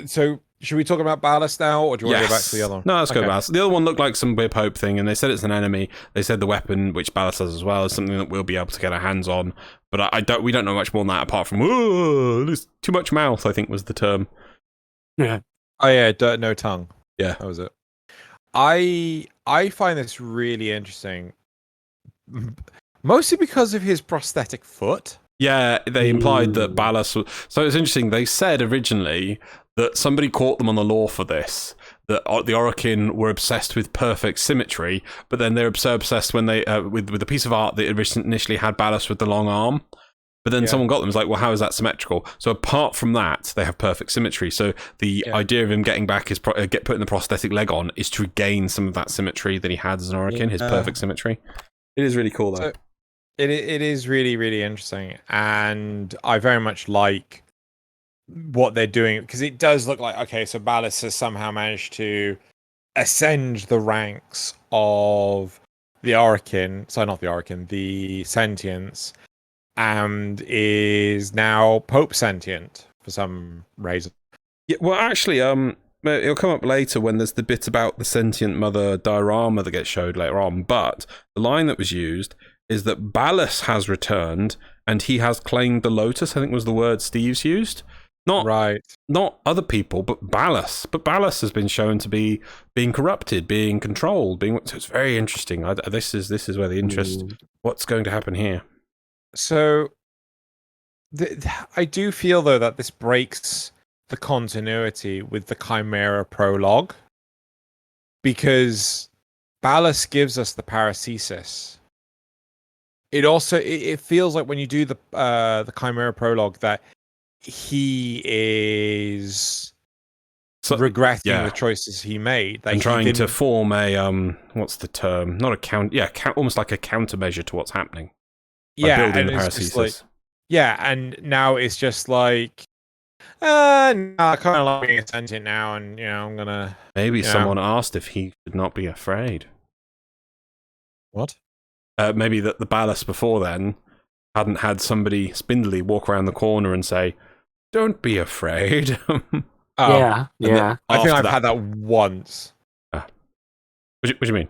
so. Should we talk about Ballas now, or do you want to go back to the other one? No, let's go Ballas. The other one looked like some Whip Hope thing, and they said it's an enemy. They said the weapon, which Ballas has as well, is something that we'll be able to get our hands on. But we don't know much more than that, apart from, there's too much mouth, I think was the term. Yeah. Oh yeah, no tongue. Yeah. That was it. I find this really interesting, mostly because of his prosthetic foot. Yeah, they implied that Ballas was... So it's interesting, they said originally that somebody caught them on the law for this, that the Orokin were obsessed with perfect symmetry, but then they're so obsessed when they with a piece of art that initially had Ballas with the long arm, but then someone got them, was like, well, how is that symmetrical? So apart from that, they have perfect symmetry. So the idea of him getting back putting the prosthetic leg on is to regain some of that symmetry that he had as an Orokin, his perfect symmetry. It is really cool, though. So, it is really, really interesting, and I very much like what they're doing, because it does look like, okay, so Ballas has somehow managed to ascend the ranks of the Orokin, the Sentients, and is now Pope Sentient for some reason. Yeah, well, actually, it'll come up later when there's the bit about the sentient mother diorama that gets showed later on, but the line that was used is that Ballas has returned, and he has claimed the Lotus, I think was the word Steve's used. Not other people, but Ballas. But Ballas has been shown to be being corrupted, being controlled, so it's very interesting. This is where the interest. What's going to happen here? So, I do feel though that this breaks the continuity with the Chimera prologue, because Ballas gives us the paracesis. It also it feels like when you do the Chimera prologue that he is regretting the choices he made, and trying to form a what's the term? Not a almost like a countermeasure to what's happening. Building the paracesis. And now it's just like, no, I kind of like being a sentient now, and I'm gonna. Maybe someone asked if he should not be afraid. What? Maybe that the Ballas before then hadn't had somebody spindly walk around the corner and say, "Don't be afraid." Yeah. I think I've had that once. What do you mean?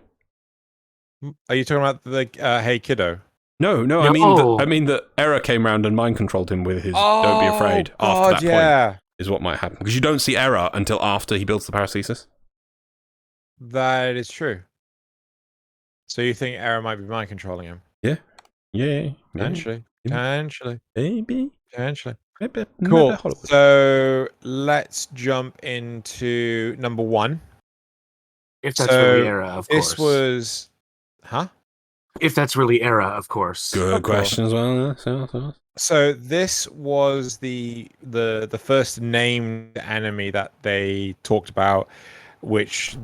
Are you talking about the Hey Kiddo? No, I mean that Error came round and mind controlled him with his "Don't be afraid." God, after that point is what might happen because you don't see Error until after he builds the paracesis. That is true. So you think Error might be mind controlling him? Yeah. Potentially. Maybe. Cool. So let's jump into number 1. If that's really Era, of course. This was, If that's really Era, of course. Good question as well. So this was the first named enemy that they talked about, which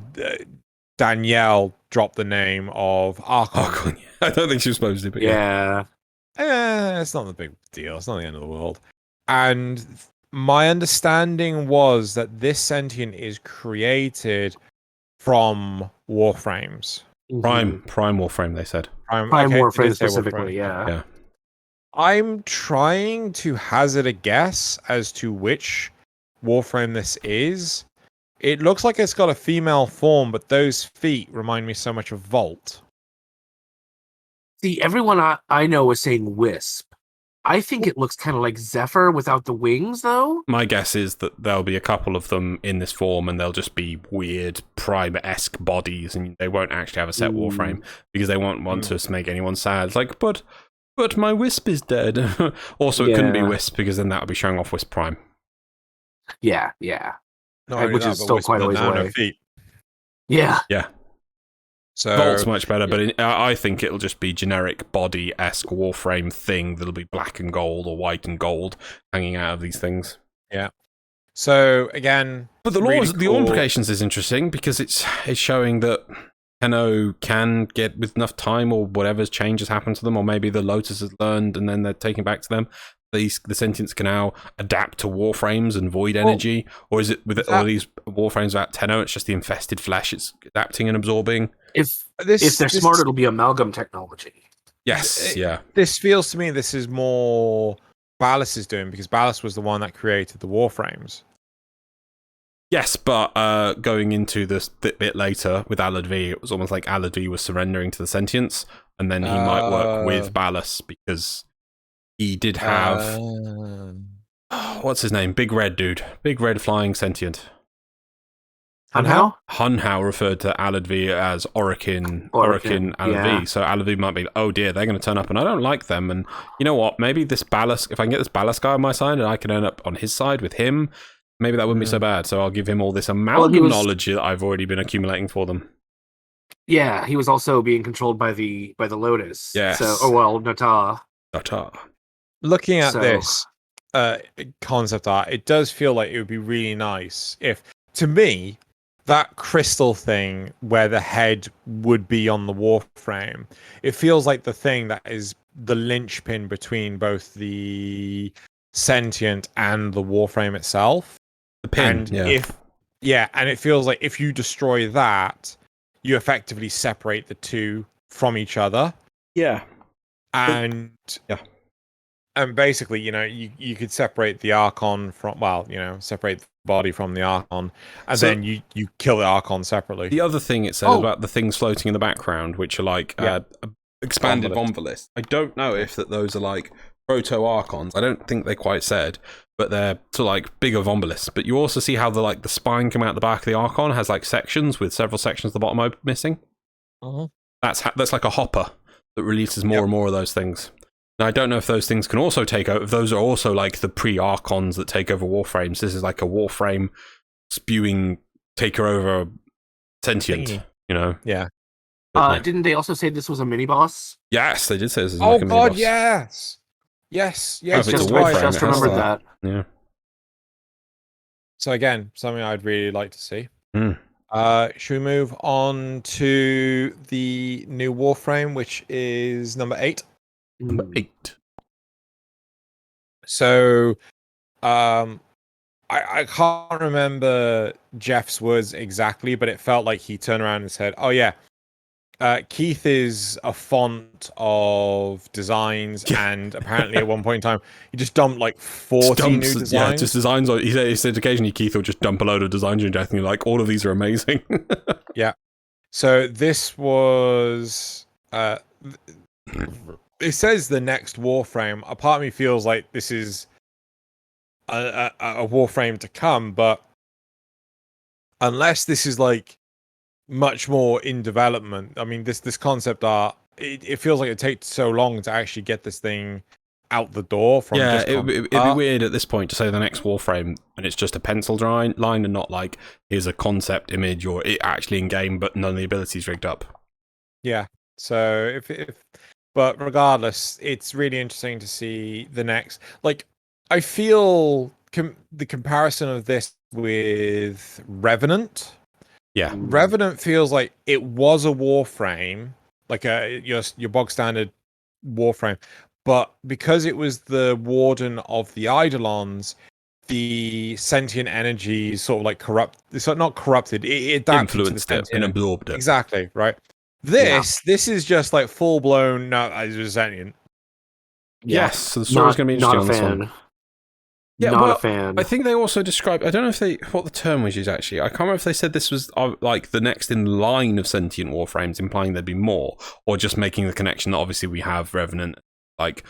Danielle dropped the name of Archon. I don't think she was supposed to, but yeah. It's not a big deal. It's not the end of the world. And my understanding was that this sentient is created from Warframes. Prime Warframe, they said. Prime Warframe specifically, yeah. I'm trying to hazard a guess as to which Warframe this is. It looks like it's got a female form, but those feet remind me so much of Volt. See, everyone I know is saying Wisp. I think it looks kind of like Zephyr without the wings, though. My guess is that there'll be a couple of them in this form, and they'll just be weird Prime-esque bodies, and they won't actually have a set Warframe because they won't want to make anyone sad. It's like, but my Wisp is dead. Also, it couldn't be Wisp because then that would be showing off Wisp Prime. Yeah. Which is still quite a ways away. Feet. Yeah. So Volt's much better, but I think it'll just be generic body-esque Warframe thing that'll be black and gold or white and gold hanging out of these things. Yeah. So again, but the law implications is interesting because it's showing that Tenno can get with enough time or whatever's changes happen to them, or maybe the Lotus has learned and then they're taken back to them. The sentients can now adapt to Warframes and void energy, or is it with all these Warframes about Tenno? It's just the infested flesh it's adapting and absorbing. If they're smart, it'll be amalgam technology. Yes, This feels to me this is more Ballas is doing because Ballas was the one that created the Warframes. Yes, but going into this bit later with Alad V, it was almost like Alad V was surrendering to the sentients, and then he might work with Ballas because he did have what's his name? Big red dude, big red flying sentient. Hunhao referred to Alad V as Orokin Alad V. So Alad V might be, oh dear, they're going to turn up and I don't like them. And you know what? Maybe this Ballas, if I can get this Ballas guy on my side and I can end up on his side with him, maybe that wouldn't be so bad. So I'll give him all this amalgam knowledge that I've already been accumulating for them. Yeah, he was also being controlled by the Lotus. Yes. So, Nata. Looking at this concept art, it does feel like it would be really nice if, to me, that crystal thing where the head would be on the Warframe, it feels like the thing that is the linchpin between both the sentient and the Warframe itself. The pin, and and it feels like if you destroy that, you effectively separate the two from each other. Yeah. And basically, you could separate the Archon from, separate the body from the Archon, and then you kill the Archon separately. The other thing it says about the things floating in the background, which are like expanded Vomvalis. I don't know if those are like proto-Archons. I don't think they quite said, but they're sort of like bigger Vomvalis. But you also see how the spine come out the back of the Archon has like sections with several sections at the bottom missing. That's like a hopper that releases more and more of those things. Now, I don't know if those things can also take over. If those are also like the pre-Archons that take over Warframes. This is like a Warframe spewing taker over sentient, Yeah. Didn't they also say this was a mini boss? Yes, they did say this was like a mini boss. Yes. Yes. I just remembered that. Yeah. So again, something I'd really like to see. Should we move on to the new Warframe, which is number 8? Number 8. So, I can't remember Jeff's words exactly, but it felt like he turned around and said, "Oh yeah, Keith is a font of designs," and apparently at one point in time, he just dumped like 40 new designs. Yeah, just designs. He said occasionally Keith will just dump a load of designs into Jeff, and you're like, all of these are amazing. Yeah. So this was uh, it says the next Warframe. A part of me feels like this is a Warframe to come, but unless this is like much more in development, I mean, this concept art, it feels like it takes so long to actually get this thing out the door from Yeah, just it'd be weird at this point to say the next Warframe and it's just a pencil line and not like here's a concept image or it actually in game, but none of the abilities rigged up. Yeah. So but regardless, it's really interesting to see the next. Like, I feel the comparison of this with Revenant. Yeah, Revenant feels like it was a Warframe, like your bog standard Warframe, but because it was the Warden of the Eidolons, the sentient energy sort of like it's not corrupted. It adapted influenced to the it and absorbed it. Exactly, right. This is just like full blown. No, it's just sentient. Yes, so the story's going to be interesting on this one. Yeah, not a fan. I think they also described. I don't know if what the term was used actually. I can't remember if they said this was like the next in line of sentient Warframes, implying there'd be more, or just making the connection that obviously we have Revenant, like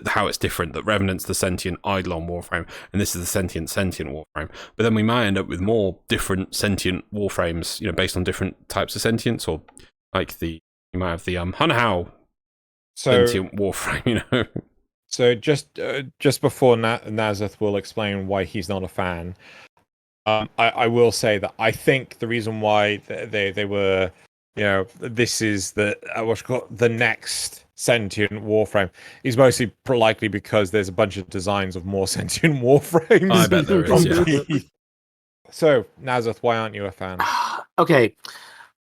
how it's different. That Revenant's the sentient Eidolon Warframe, and this is the sentient Warframe. But then we may end up with more different sentient Warframes, based on different types of sentience, or like you might have the Hunhow sentient Warframe, So just before Nasuth will explain why he's not a fan, I will say that I think the reason why they were, this is the next sentient Warframe is mostly likely because there's a bunch of designs of more sentient Warframes. I bet there is. Yeah. So Nasuth, why aren't you a fan? Okay.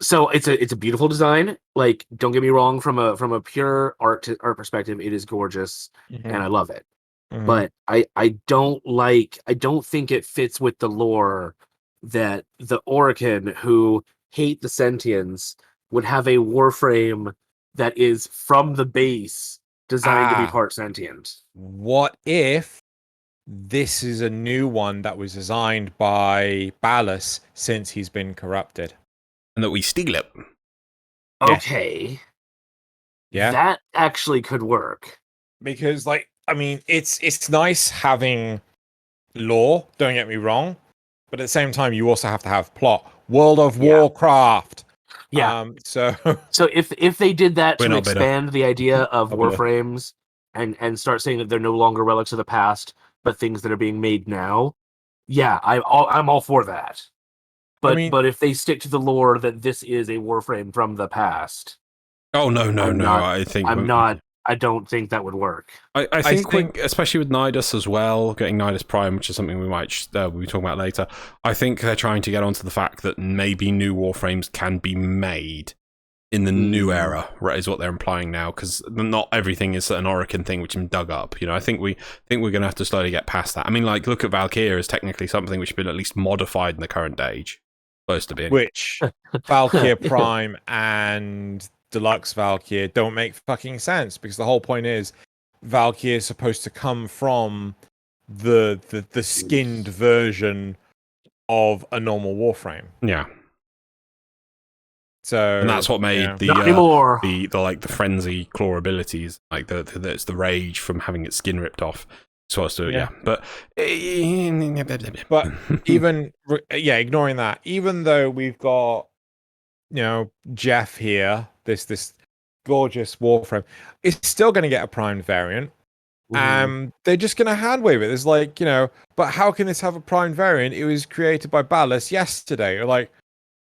So it's a beautiful design. Like, don't get me wrong, from a pure art perspective, it is gorgeous, and I love it. Mm-hmm. But I don't think it fits with the lore that the Orokin who hate the sentients would have a Warframe that is from the base designed to be part sentient. What if this is a new one that was designed by Ballas since he's been corrupted? And that we steal it. Okay. Yeah. That actually could work. Because, like, I mean, it's nice having lore, don't get me wrong, but at the same time, you also have to have plot. World of Warcraft. Yeah. So if they did that to expand the idea of Not Warframes and start saying that they're no longer relics of the past, but things that are being made now, yeah, I'm all for that. But if they stick to the lore that this is a Warframe from the past, oh no! I don't think that would work. I think especially with Nidus as well, getting Nidus Prime, which is something we might we'll be talking about later. I think they're trying to get onto the fact that maybe new Warframes can be made in the new era, right? Is what they're implying now, because not everything is an Orokin thing which is dug up. I think we're going to have to slowly get past that. I mean, like, look at Valkyria as technically something which has been at least modified in the current age. Supposed to be. Which Valkyria Prime and Deluxe Valkyria don't make fucking sense, because the whole point is Valkyria is supposed to come from the skinned version of a normal Warframe. Yeah. So and that's what made the like the frenzy claw abilities, like it's the rage from having its skin ripped off. Supposed to, but even ignoring that, even though we've got Jeff here, this gorgeous Warframe, it's still going to get a primed variant. They're just going to handwave it. It's like, but how can this have a primed variant? It was created by Ballas yesterday. You're like,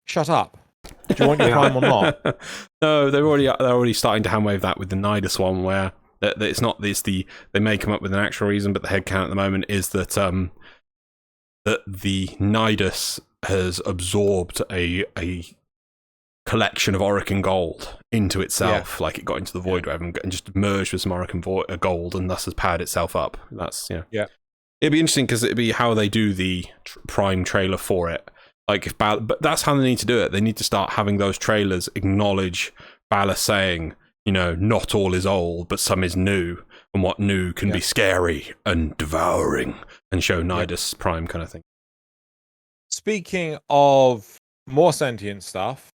shut up. Do you want your prime or not? No, they're already starting to handwave that with the Nidus one, where that it's not they may come up with an actual reason, but the headcanon at the moment is that that the Nidus has absorbed a collection of Orokin gold into itself, like it got into the Void Web and just merged with some Orokin gold, and thus has powered itself up. That's it'd be interesting because it'd be how they do the Prime trailer for it. Like but that's how they need to do it. They need to start having those trailers acknowledge Ballas saying, not all is old, but some is new, and what new can be scary and devouring, and show Nidus Prime kind of thing. Speaking of more sentient stuff,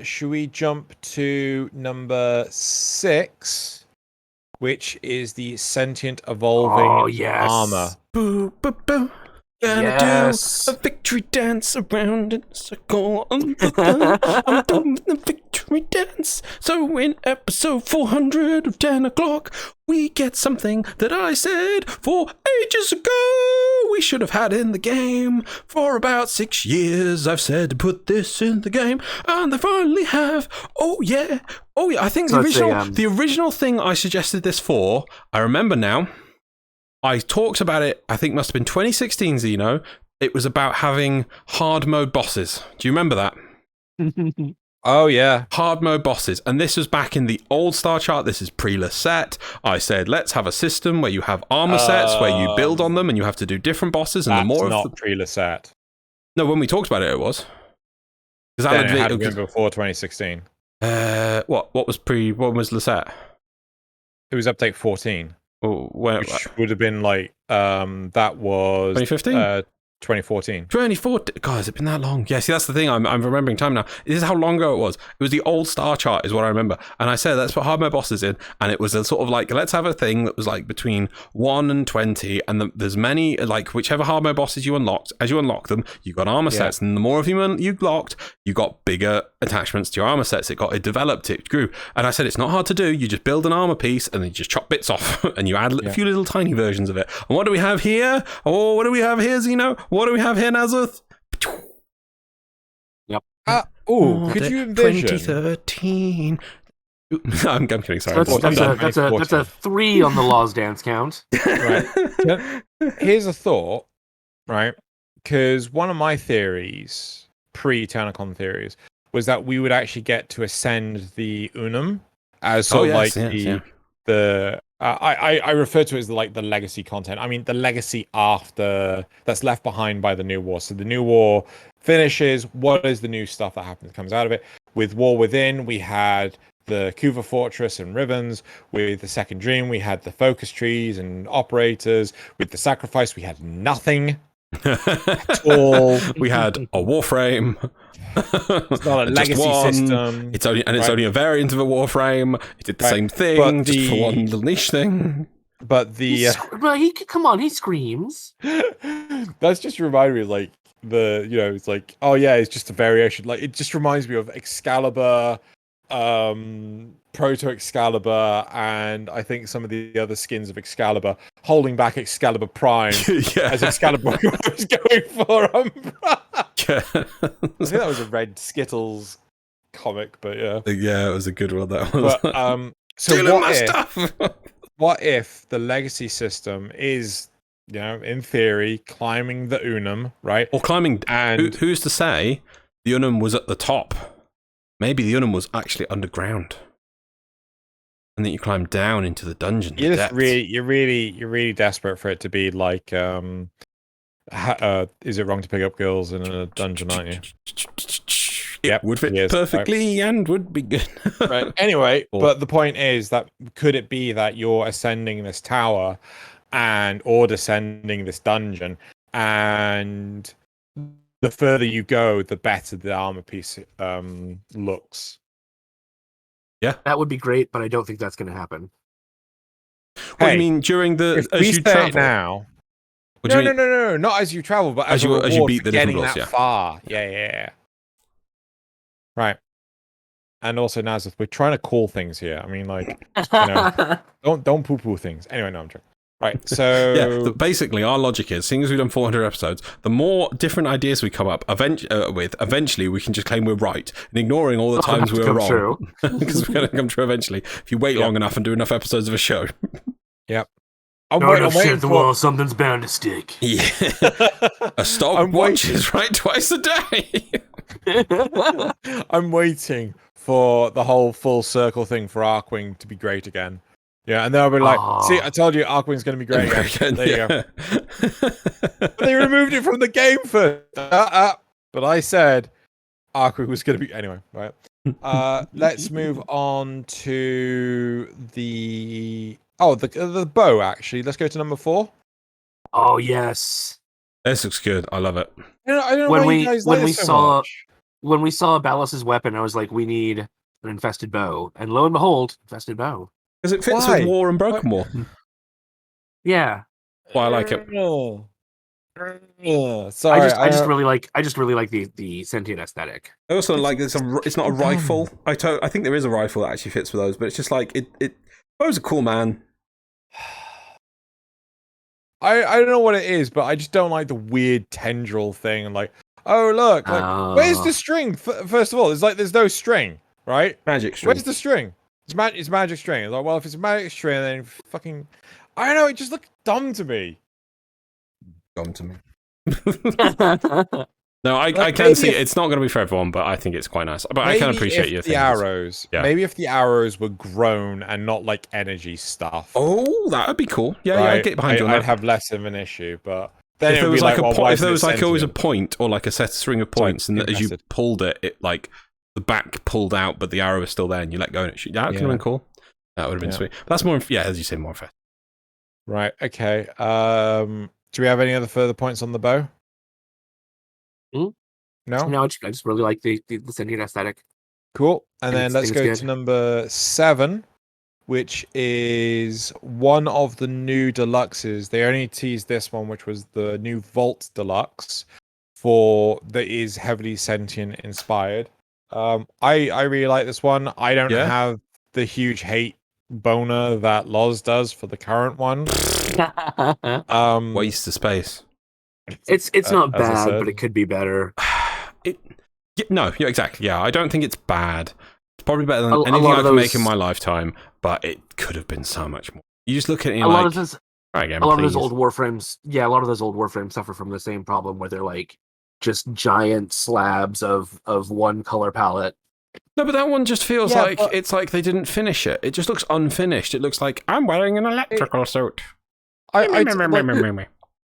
Should we jump to number 6, which is the sentient evolving armor? Boo, boo, boo. Gonna do a victory dance around in a circle. I'm doing the victory dance. So in episode 400 of 10 o'clock, we get something that I said 4 ages ago we should have had in the game. For about 6 years, I've said to put this in the game, and they finally have. Oh yeah. I think the original thing I suggested this for, I remember now. I talked about it, I think must have been 2016, Xeno. It was about having hard mode bosses. Do you remember that? Oh, yeah. Hard mode bosses. And this was back in the old star chart. This is pre-Lasette. I said, let's have a system where you have armor sets, where you build on them, and you have to do different bosses. And that's the more not of the pre-Lasette. No, when we talked about it, it was. Then it had been before 2016. What was Lasette? It was update 14. Which would have been like that was 2015? 2014. 2014. God, has it been that long? Yeah, see, that's the thing. I'm remembering time now. This is how long ago it was. It was the old star chart is what I remember. And I said, let's put hard mode bosses in. And it was a sort of like, let's have a thing that was like between 1 and 20. And there's many, like whichever hard mode bosses you unlocked, as you unlock them, you got armor sets. And the more of them you locked, you got bigger attachments to your armor sets. It developed, it grew. And I said, it's not hard to do. You just build an armor piece and then you just chop bits off and you add a few little tiny versions of it. And what do we have here? Oh, what do we have here, Xeno? What do we have here, Nasuth? Yep. Could you envision 2013? I'm kidding. Sorry. That's a 3 on the Loz dance count. Right. Here's a thought, right? Because one of my theories, pre-Tanacon theories, was that we would actually get to ascend the Unum as sort of I refer to it as the legacy content. I mean, the legacy after that's left behind by the new war. So the new war finishes. What is the new stuff that comes out of it? With War Within, we had the Kuva Fortress and Ribbons. With the Second Dream, we had the focus trees and operators. With the Sacrifice, we had nothing at all. We had a Warframe. It's not a legacy system. It's only a variant of a Warframe. It did the same thing, just for one little niche thing. But the come on, he screams. That's just reminded me of like it's like, oh yeah, it's just a variation. Like it just reminds me of Excalibur, Proto Excalibur, and I think some of the other skins of Excalibur, holding back Excalibur Prime as Excalibur was going for Umbra. I think that was a Red Skittles comic, but yeah. Yeah, it was a good one, that was. But, so what if the legacy system is, in theory, climbing the Unum, right? Or climbing, and who's to say the Unum was at the top? Maybe the Unum was actually underground. And then you climb down into the dungeon. You're really desperate for it to be like is it wrong to pick up girls in a dungeon, aren't you? Yep, would fit perfectly and would be good. Right. Anyway, but the point is that could it be that you're ascending this tower or descending this dungeon, and the further you go, the better the armor piece looks. Yeah, that would be great, but I don't think that's going to happen. What do you mean during the as you travel now? No, not as you travel, but as you beat the getting that far. Yeah. Right. And also, Nasuth, we're trying to call things here. I mean, like, don't poo-poo things. Anyway, no, I'm joking. Right, so basically, our logic is, seeing as we've done 400 episodes, the more different ideas we come up eventually we can just claim we're right, and ignoring all the times we were wrong, because we're going to come true eventually. If you wait long enough and do enough episodes of a show. Yep. I'm waiting for something's bound to stick. Yeah, a stopwatch is right twice a day. I'm waiting for the whole full circle thing for Arkwing to be great again. Yeah, and they'll be like, see, I told you Arkwing's going to be great again. There you go. But they removed it from the game first. But I said Arkwing was going to be... Anyway, right. Let's move on to the bow, actually. Let's go to number 4. Oh, yes. This looks good. I love it. I don't know why you guys like it so much. when we saw Ballas's weapon, I was like, we need an infested bow, and lo and behold, infested bow. Because it fits Why? with War and Broken War. Yeah. Well, I like it. Sorry, I just really like the sentient aesthetic. I also like it's not a rifle. I think there is a rifle that actually fits with those, but it's just like it was a cool, man. I don't know what it is, but I just don't like the weird tendril thing and like, oh look, like where's the string? First of all, it's like there's no string, right? Magic string. Where's the string? It's magic string. It's like, well, if it's a magic string, then fucking, I don't know. It just looks dumb to me. Dumb to me. No, I can see it's not going to be for everyone, but I think it's quite nice. But I can appreciate your the arrows. Yeah. Maybe if the arrows were grown and not like energy stuff. Oh, that would be cool. Yeah, right? Yeah, I'd get behind you on that. I'd have less of an issue, but then if there was like always a point or like a set string of points, and that as you pulled it, it like the back pulled out, but the arrow was still there, and you let go and it shoot. That could have been cool. That would have been sweet. But that's more, as you say, more fair. Right. Okay. Do we have any other further points on the bow? No, I just really like the sentient aesthetic. Cool. And then let's go to number 7, which is one of the new deluxes. They only teased this one, which was the new Vault Deluxe that is heavily sentient inspired. I really like this one. I don't have the huge hate boner that Loz does for the current one. Waste of space. It's not bad, but it could be better. No, exactly. Yeah, I don't think it's bad. It's probably better than anything I can make in my lifetime, but it could have been so much more. You just look at it and a lot of those old Warframes. Yeah, a lot of those old Warframes suffer from the same problem where they're like just giant slabs of one color palette. No, but that one just feels like it's like they didn't finish it. It just looks unfinished. It looks like I'm wearing an electrical suit.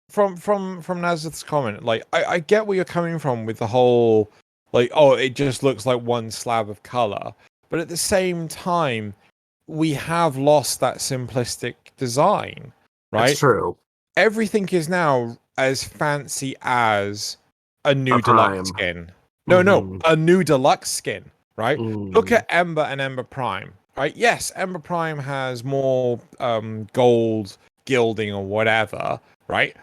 From Nasuth's comment, like I get where you're coming from with the whole like, oh, it just looks like one slab of color, but at the same time, we have lost that simplistic design, right? That's true. Everything is now as fancy as a new deluxe skin. No, a new deluxe skin, right? Look at Ember and Ember Prime, right? Yes, Ember Prime has more gold gilding or whatever, right?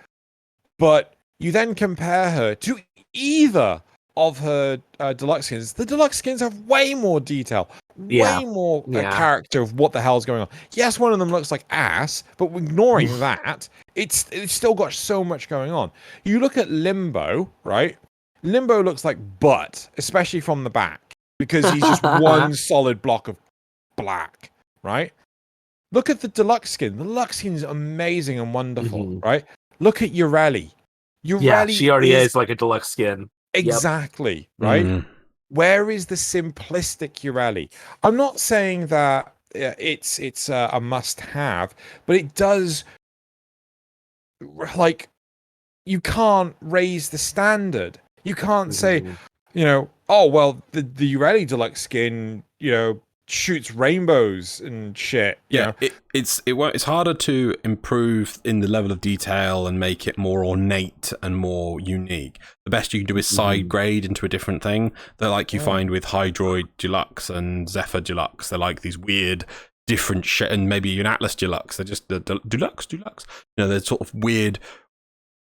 But you then compare her to either of her deluxe skins. The deluxe skins have way more detail, way more character of what the hell's going on. Yes, one of them looks like ass, but ignoring that, it's still got so much going on. You look at Limbo, right? Limbo looks like butt, especially from the back, because he's just one solid block of black, right? Look at the deluxe skin. The deluxe skin is amazing and wonderful, right? Look at Ureli. She already is like a deluxe skin. Exactly, right? Where is the simplistic Ureli? I'm not saying that it's a must-have, but it does, like, you can't raise the standard. You can't say, oh, well, the Ureli deluxe skin, shoots rainbows and shit. It's harder to improve in the level of detail and make it more ornate and more unique. The best you can do is side grade into a different thing. They're like you find with Hydroid Deluxe and Zephyr Deluxe. They're like these weird different shit, and maybe an Atlas Deluxe. They're just the Deluxe. They're sort of weird.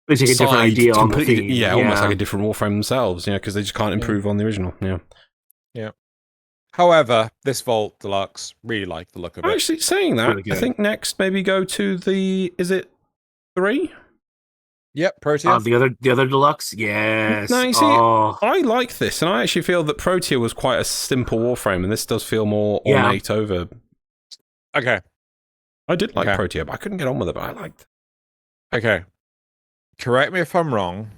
They take a different idea on the theme. Almost like a different Warframe themselves. Because they just can't improve on the original. Yeah. However, this Vault Deluxe, really like the look of it. Actually, saying that, really I think next maybe go to is it 3? Yep, Protea. The other Deluxe, yes. No, you see, I like this, and I actually feel that Protea was quite a simple Warframe, and this does feel more ornate over. Okay. I did like Protea, but I couldn't get on with it, but I liked it. Okay. Correct me if I'm wrong.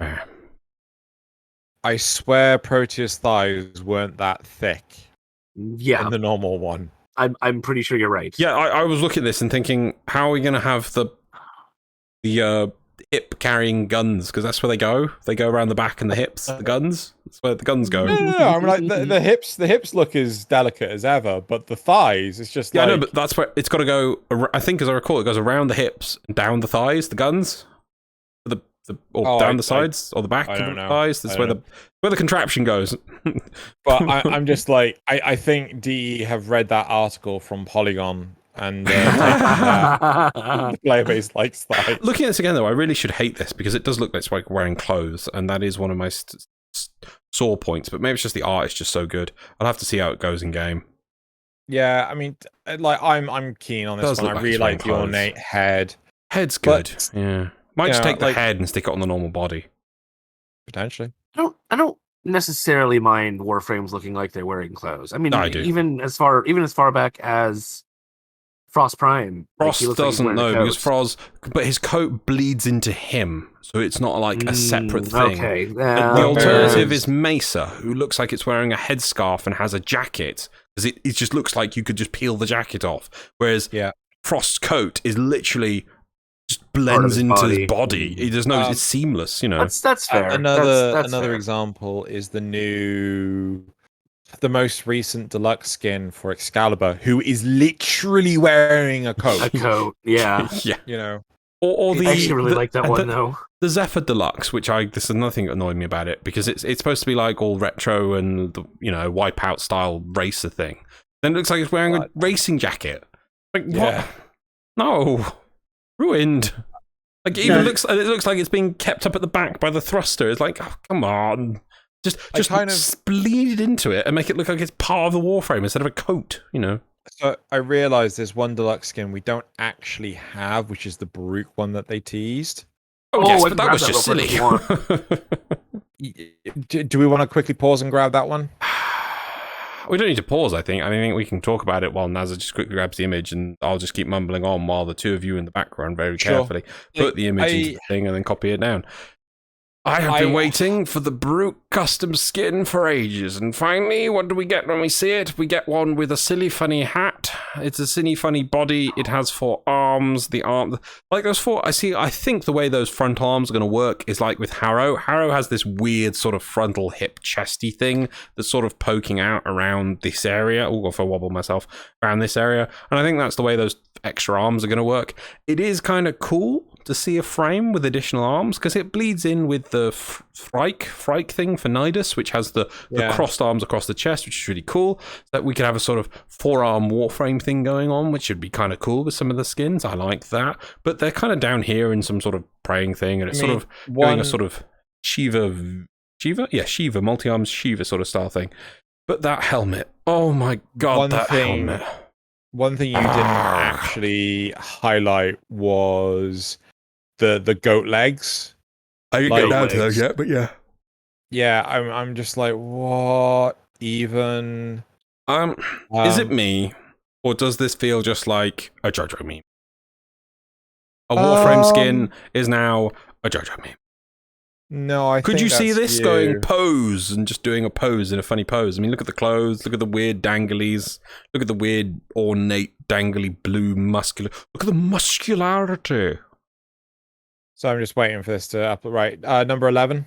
I swear Protea's thighs weren't that thick. Yeah, in the normal one. I'm pretty sure you're right. Yeah, I was looking at this and thinking, how are we going to have the hip carrying guns? Because that's where they go. They go around the back and the hips. The guns. That's where the guns go. No. I mean, like the hips look as delicate as ever, but the thighs, it's just no, but that's where it's got to go. I think, as I recall, it goes around the hips and down the thighs. The guns. down the sides or the back I of don't the know. thighs? That's where the contraption goes. But I'm just like, I think DE have read that article from Polygon and taken that. The player base likes that. Looking at this again, though, I really should hate this because it does look like it's like wearing clothes, and that is one of my sore points. But maybe it's just the art is just so good. I'll have to see how it goes in game. Yeah, I mean, like I'm keen on this one. I really like the ornate head. Head's good. Yeah, might just take the head and stick it on the normal body. Potentially. I don't necessarily mind Warframes looking like they're wearing clothes. I mean, I do. even as far back as Frost Prime. Frost doesn't know because but his coat bleeds into him, so it's not like a separate thing. Okay. The alternative is Mesa, who looks like it's wearing a headscarf and has a jacket, because it just looks like you could just peel the jacket off. Whereas Frost's coat is literally just blends into his body. He does no, it's seamless, you know. That's fair. Another example is the most recent deluxe skin for Excalibur, who is literally wearing a coat. A coat, yeah. Yeah. You know. Or I actually really like that one, though. The Zephyr Deluxe, which this is another thing that annoyed me about it, because it's supposed to be like all retro and, Wipeout style racer thing. Then it looks like it's wearing a racing jacket. Like, what? No. Ruined. Like, it looks like it's being kept up at the back by the thruster. It's like, oh, come on. Just kind of bleed into it and make it look like it's part of the Warframe instead of a coat, you know. So I realized there's one deluxe skin we don't actually have, which is the Baruch one that they teased. Oh yes, but that was just silly. Do we want to quickly pause and grab that one? We don't need to pause, I think. I think we can talk about it while Nazza just quickly grabs the image, and I'll just keep mumbling on while the two of you in the background very carefully put the image into the thing and then copy it down. I have been waiting for the Baruch custom skin for ages, and finally, what do we get when we see it? We get one with a silly, funny hat. It's a silly, funny body. It has 4 arms. The arm, like those 4. I think the way those front arms are going to work is like with Harrow. Harrow has this weird sort of frontal hip chesty thing that's sort of poking out around this area. Oh, if I wobble myself around this area, and I think that's the way those extra arms are going to work. It is kind of cool to see a frame with additional arms because it bleeds in with the Frike thing for Nidus, which has the crossed arms across the chest, which is really cool. So that we could have a sort of 4-arm Warframe thing going on, which should be kind of cool with some of the skins. I like that, but they're kind of down here in some sort of praying thing, and it's sort of doing a sort of Shiva, multi-arms Shiva sort of style thing. But that helmet, oh my god, helmet. One thing you didn't actually highlight was the goat legs. I didn't get down to those yet, but yeah. Yeah, I'm just like, what even? Is it me, or does this feel just like a JoJo meme? A Warframe skin is now a JoJo meme. No, I could you see this going pose and just doing a pose in a funny pose? I mean, look at the clothes, look at the weird danglies, look at the weird ornate dangly blue muscular. Look at the muscularity. So I'm just waiting for this to up. Right, number 11.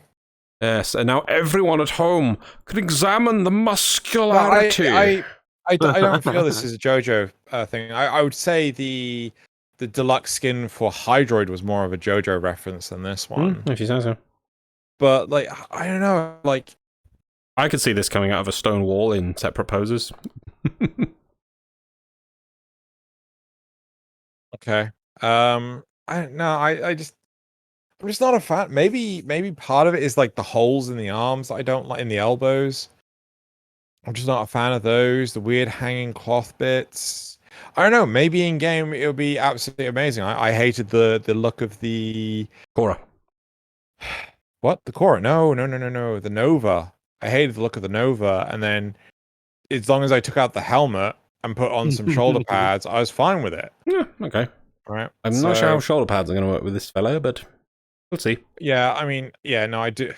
Yes, and now everyone at home can examine the muscularity. I don't feel this is a JoJo thing. I would say the deluxe skin for Hydroid was more of a JoJo reference than this one. If you say so. But like, I don't know. Like, I could see this coming out of a stone wall in separate poses. Okay. I'm just not a fan. Maybe part of it is like the holes in the arms that I don't like, in the elbows. I'm just not a fan of those. The weird hanging cloth bits. I don't know. Maybe in game it'll be absolutely amazing. I hated the look of the Korra. What? The Korra? No. The Nova. I hated the look of the Nova, and then as long as I took out the helmet and put on some shoulder pads, I was fine with it. Yeah, okay. Right. I'm not sure how shoulder pads are going to work with this fellow, but we'll see. Yeah, I mean, I do.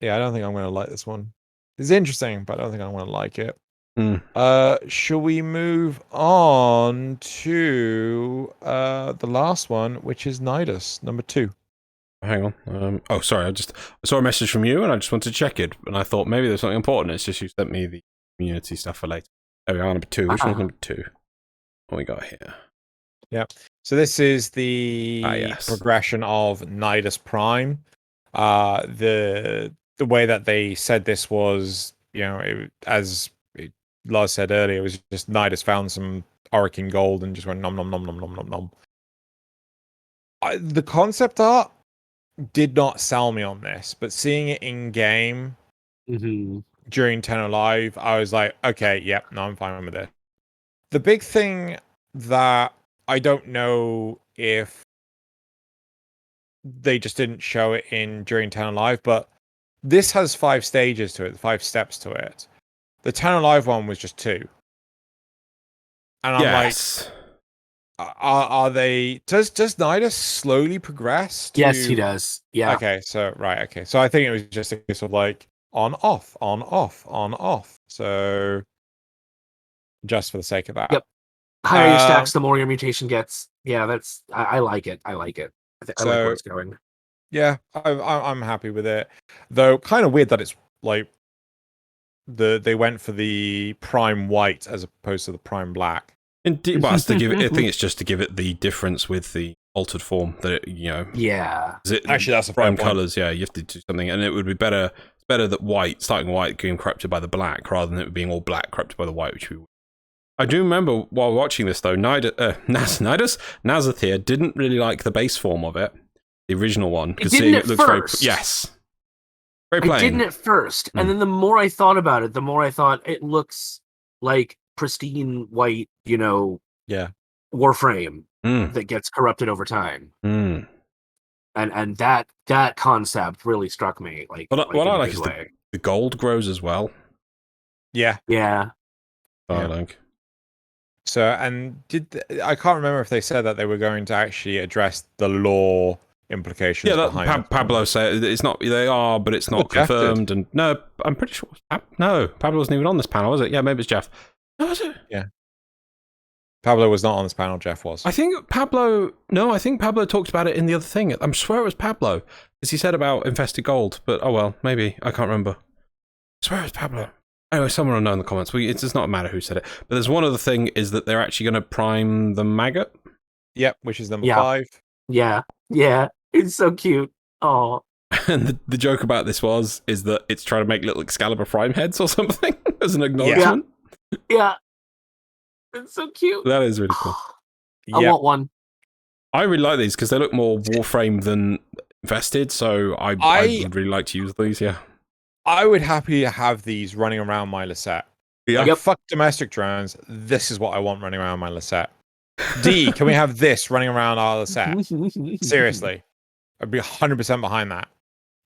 Yeah, I don't think I'm going to like this one. It's interesting, but I don't think I'm going to like it. Shall we move on to the last one, which is Nidus, number 2? Hang on. Oh, sorry. I saw a message from you, and I just wanted to check it. And I thought maybe there's something important. It's just you sent me the community stuff for later. There we are, number 2. Which one's number 2? What we got here? So this is the yes. progression of Nidus Prime. The way that they said this was, as Lars said earlier, it was just Nidus found some Orokin gold and just went nom nom nom nom nom nom nom. The concept art did not sell me on this, but seeing it in game during Tenno Live, I was like, okay, yep, no, I'm fine with it. The big thing that I don't know if they just didn't show it during Tenno Live, but this has 5 stages to it, 5 steps to it. The Tenno Live one was just 2. And I'm Yes. like, are they? Does Nidus slowly progress? Yes, he does. Yeah. Okay, so okay. So I think it was just a case of like on off, on off, on off. So just for the sake of that. Yep. Higher your stacks, the more your mutation gets. Yeah, that's I like it. I like it. I like where it's going. Yeah, I'm happy with it. Though kind of weird that it's like they went for the prime white as opposed to the prime black. Indeed, well, to give it, I think it's just to give it the difference with the altered form that it, Yeah. Actually, that's a prime point. colors. Yeah, you have to do something, and it would be better. It's better that white, starting white, being corrupted by the black, rather than it being all black corrupted by the white, which we. I do remember while watching this though, Nasuth here didn't really like the base form of it, the original one, because it looks first. very very plain. I didn't at first, and then the more I thought about it, the more I thought it looks like pristine white, Warframe that gets corrupted over time. And that concept really struck me. What I like is the gold grows as well. Yeah. I think. So, and I can't remember if they said that they were going to actually address the lore implications. Yeah, Pablo said it's not. They are, but it's not confirmed. And no, I'm pretty sure. No, Pablo wasn't even on this panel, was it? Yeah, maybe it's Jeff. No, was it? Yeah. Pablo was not on this panel. Jeff was. I think Pablo talked about it in the other thing. I'm sure it was Pablo, because he said about infested gold. But oh well, maybe I can't remember. I swear it was Pablo. Anyway, someone will know in the comments. It does not matter who said it. But there's one other thing is that they're actually going to prime the maggot. Yep, which is number 5. Yeah, it's so cute. Oh. And the joke about this is that it's trying to make little Excalibur prime heads or something as an acknowledgement. Yeah. It's so cute. That is really cool. I want one. I really like these because they look more Warframe than Infested, so I would really like to use these, yeah. I would happily have these running around my Lisette. Yeah. Fuck domestic drones. This is what I want running around my Lisette. D, can we have this running around our Lisette? Seriously. I'd be 100% behind that.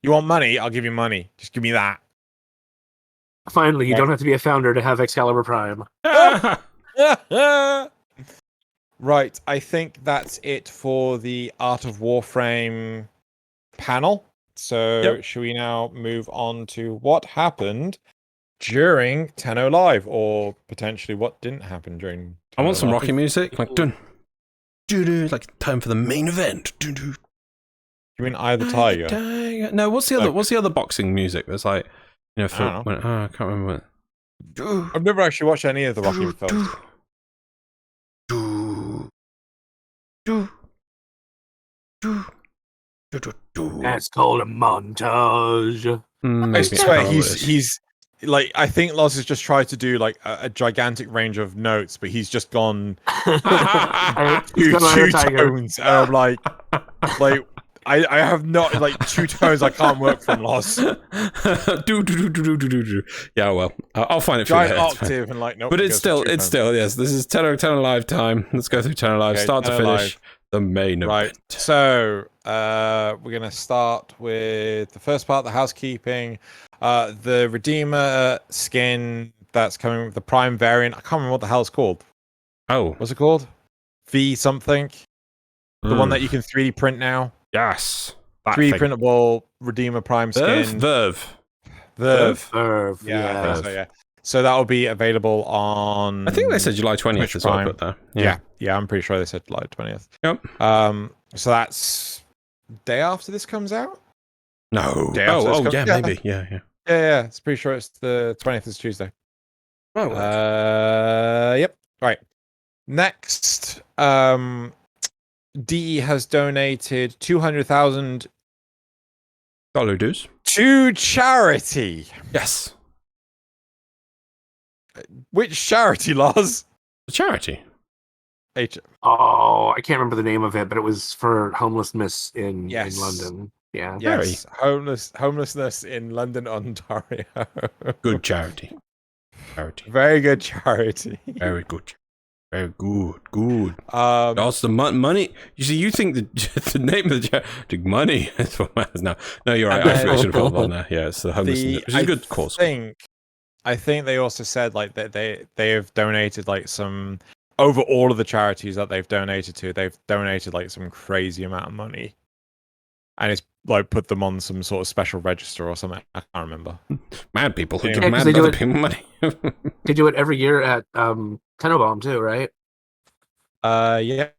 You want money? I'll give you money. Just give me that. Finally, you don't have to be a founder to have Excalibur Prime. Right, I think that's it for the Art of Warframe panel. So should we now move on to what happened during Tenno Live, or potentially what didn't happen during Tenno I want some Live? rocky music, like dun, like time for the main event. Dun, dun. You mean Eye of the Tiger? No, what's the other boxing music? There's like, I can't remember. I've never actually watched any of the Rocky films. That's called a montage. I swear he's like, I think Loz has just tried to do like a gigantic range of notes, but he's just gone two tones. And I'm like I have not like 2 tones I can't work from, Loz. Yeah, well, I'll find it for you. Giant octave and like no. But it's still yes. This is Tenno Live time. Let's go through Tenno Live, start to finish. The main event. So we're gonna start with the first part, the housekeeping. The Redeemer skin that's coming with the Prime variant. I can't remember what the hell it's called. Oh, what's it called? V something. The one that you can 3D print now. Yes. 3D printable Redeemer Prime skin. Verve. Yeah, yeah. I think so, yeah. So that will be available on. I think they said July 20th as well, but there. Yeah, I'm pretty sure they said July 20th. Yep. So that's day after this comes out. No. Maybe. Yeah. It's pretty sure it's the 20th is Tuesday. Oh. Yep. Right. Next, DE has donated $200,000 dues to charity. Yes, Which charity, Loz? the charity. Oh, I can't remember the name of it, but it was for homelessness in London. Yeah. Yes, homelessness in London, Ontario. Good charity. Very good charity. Very good. Very good. Um, Also, the money. You see, you think the name of the charity, money is what matters now. No, you're right. I should have got on there. Yeah, it's the homelessness, which is a good cause. I think they also said like that they have donated like some over all of the charities that they've donated to. They've donated like some crazy amount of money, and it's like put them on some sort of special register or something. I can't remember. Mad people who Yeah, give 'cause mad they do other it- people money. They do it every year at Tenno too, right? Yeah. I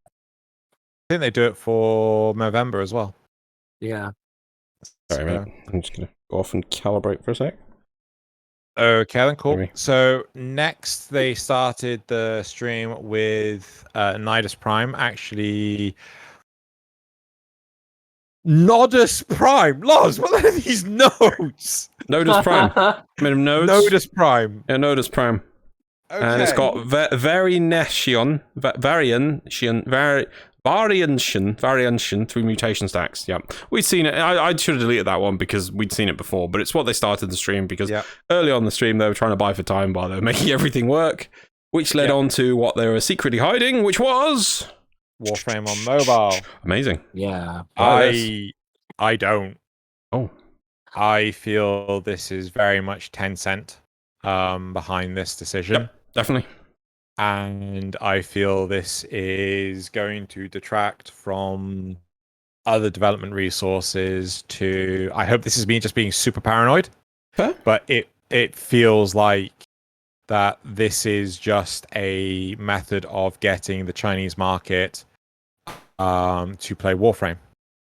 think they do it for November as well. Yeah. Sorry, mate. I'm just gonna go off and calibrate for a sec. Okay, then cool. Maybe. So next they started the stream with Nidus Prime. Actually, Nodus Prime. Loz, what are these notes? Nodus Prime. Made him nodes. Nodus Prime. Yeah, Nodus Prime. Okay. And it's got variation through mutation stacks. Yeah, we'd seen it. I should have deleted that one because we'd seen it before, but it's what they started the stream because early on the stream they were trying to buy for time while they were making everything work, which led on to what they were secretly hiding, which was Warframe on mobile. Amazing. Yeah. I don't. Oh. I feel this is very much Tencent behind this decision. Yep, definitely. And I feel this is going to detract from other development resources to... I hope this is me just being super paranoid. Huh? But it feels like that this is just a method of getting the Chinese market to play Warframe.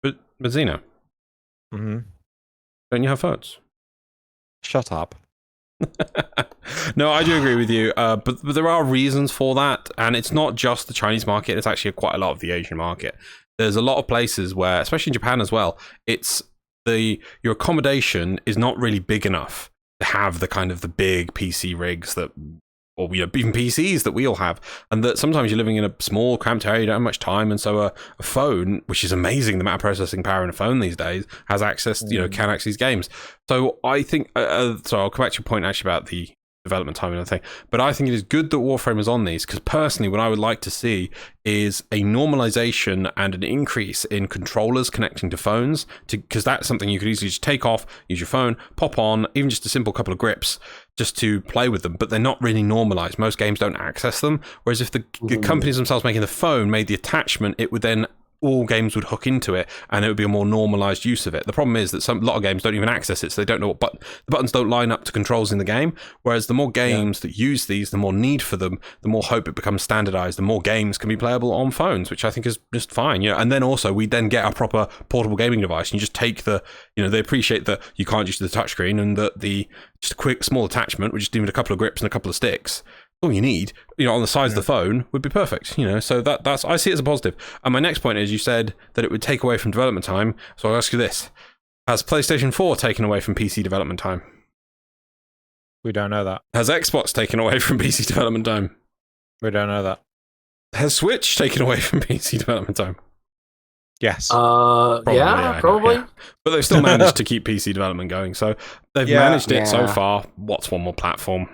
But Xeno, don't you have phones? Shut up. No, I do agree with you, but there are reasons for that, and it's not just the Chinese market, it's actually quite a lot of the Asian market. There's a lot of places where, especially in Japan as well, it's your accommodation is not really big enough to have the kind of the big PC rigs that, or even PCs that we all have, and that sometimes you're living in a small cramped area, you don't have much time, and so a phone, which is amazing, the amount of processing power in a phone these days, has access, can access these games. So I think, so I'll come back to your point actually about the development time and everything, but I think it is good that Warframe is on these, because personally what I would like to see is a normalization and an increase in controllers connecting to phones, because that's something you could easily just take off, use your phone, pop on, even just a simple couple of grips just to play with them, but they're not really normalized. Most games don't access them, whereas if the companies themselves making the phone made the attachment, it would then all games would hook into it, and it would be a more normalized use of it. The problem is that a lot of games don't even access it, so they don't know what the buttons don't line up to controls in the game. Whereas the more games that use these, the more need for them, the more hope it becomes standardized. The more games can be playable on phones, which I think is just fine. And then also we then get a proper portable gaming device, and you just take they appreciate that you can't use the touchscreen, and that just a quick small attachment, we just need a couple of grips and a couple of sticks. All you need, on the size of the phone would be perfect, so that's, I see it as a positive. And my next point is, you said that it would take away from development time, so I'll ask you this. Has PlayStation 4 taken away from PC development time? We don't know that. Has Xbox taken away from PC development time? We don't know that. Has Switch taken away from PC development time? Yes. Probably. Yeah. But they've still managed to keep PC development going, so they've managed it so far. What's one more platform?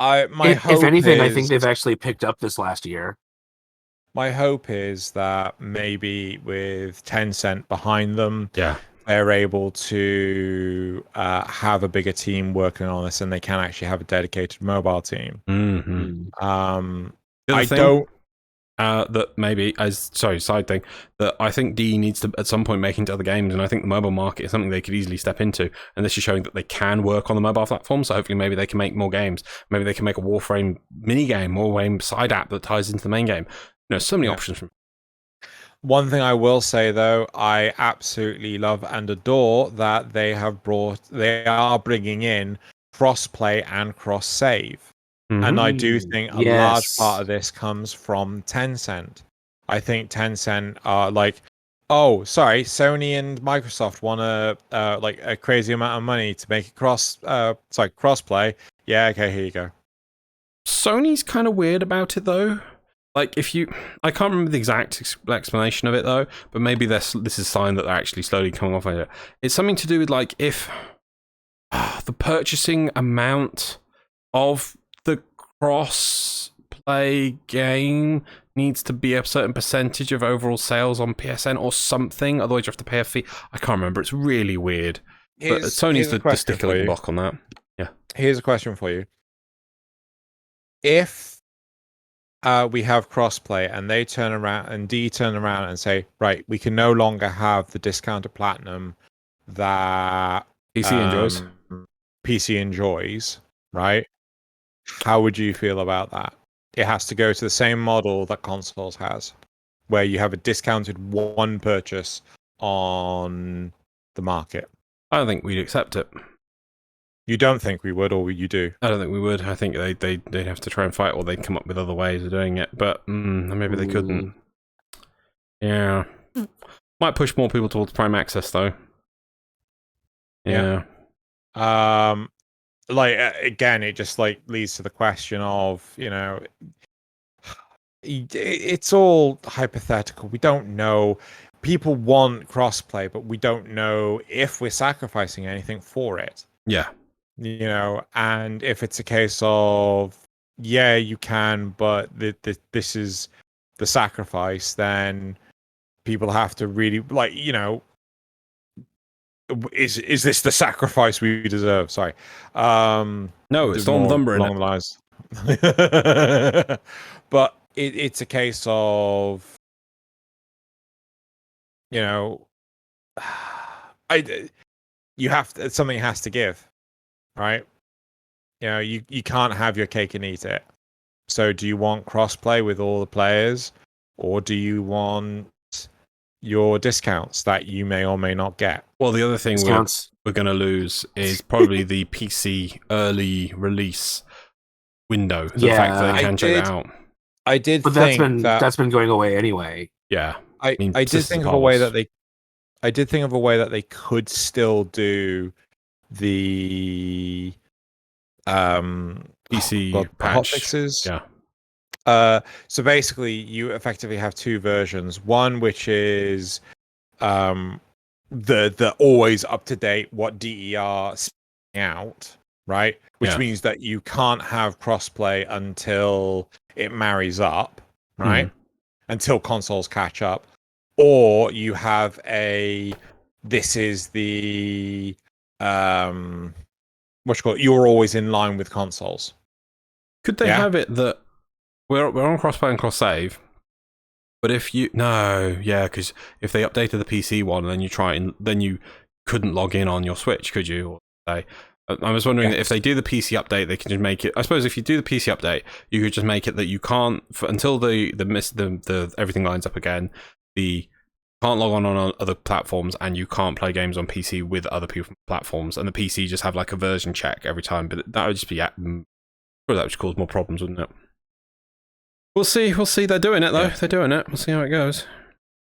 If anything, I think they've actually picked up this last year. My hope is that maybe with Tencent behind them, they're able to have a bigger team working on this, and they can actually have a dedicated mobile team. That maybe side thing that I think D needs to at some point make into other games, and I think the mobile market is something they could easily step into, and this is showing that they can work on the mobile platform, so hopefully maybe they can make more games. Maybe they can make a Warframe mini game, Warframe side app that ties into the main game. So many options. One thing I will say though, I absolutely love and adore that they are bringing in cross-play and cross-save. And I do think a large Yes. part of this comes from Tencent. I think Tencent are like, oh, sorry, Sony and Microsoft want like a crazy amount of money to make it crossplay. Yeah, okay, here you go. Sony's kind of weird about it though. Like I can't remember the exact explanation of it though, but maybe this is a sign that they're actually slowly coming off of it. It's something to do with like if the purchasing amount of the cross-play game needs to be a certain percentage of overall sales on PSN or something, otherwise you have to pay a fee. I can't remember. It's really weird. But Sony's the stickling block on that. Yeah. Here's a question for you. If we have crossplay and they turn around and say, right, we can no longer have the discounted platinum that PC enjoys, right? How would you feel about that? It has to go to the same model that consoles has, where you have a discounted one purchase on the market. I don't think we'd accept it. You don't think we would, or you do? I don't think we would. I think they'd have to try and fight, or they'd come up with other ways of doing it. But maybe they couldn't. Yeah, might push more people towards Prime Access, though. Yeah. Like again, it just like leads to the question of, you know, it's all hypothetical. We don't know. People want crossplay, but we don't know if we're sacrificing anything for it. Yeah. You know, and if it's a case of, yeah, you can, but this is the sacrifice, then people have to really, like, you know, is this the sacrifice we deserve? Sorry. No, it's Storm Thumber in it. But it's a case of, you know, something has to give. Right? You know, you can't have your cake and eat it. So do you want crossplay with all the players, or do you want your discounts that you may or may not get? Well, the other thing we're going to lose is probably the PC early release window. The fact that they can check it out. I did, but that's been going away anyway. Yeah, I did think of a way that they could still do the PC patch hotfixes. Yeah. So basically, you effectively have two versions. One which is the always up to date what DER spitting out, right? Which means that you can't have crossplay until it marries up, right? Until consoles catch up, or you have this is the you're always in line with consoles. Could they have it that we're on crossplay and cross save, but if you because if they updated the PC one and then you couldn't log in on your Switch, could you? I was wondering if they do the PC update, they can just make it. I suppose if you do the PC update, you could just make it that you can't until the everything lines up again. Can't log on other platforms, and you can't play games on PC with other people platforms, and the PC just have like a version check every time. But that would just be that would cause more problems, wouldn't it? We'll see. They're doing it though. They're doing it. We'll see how it goes.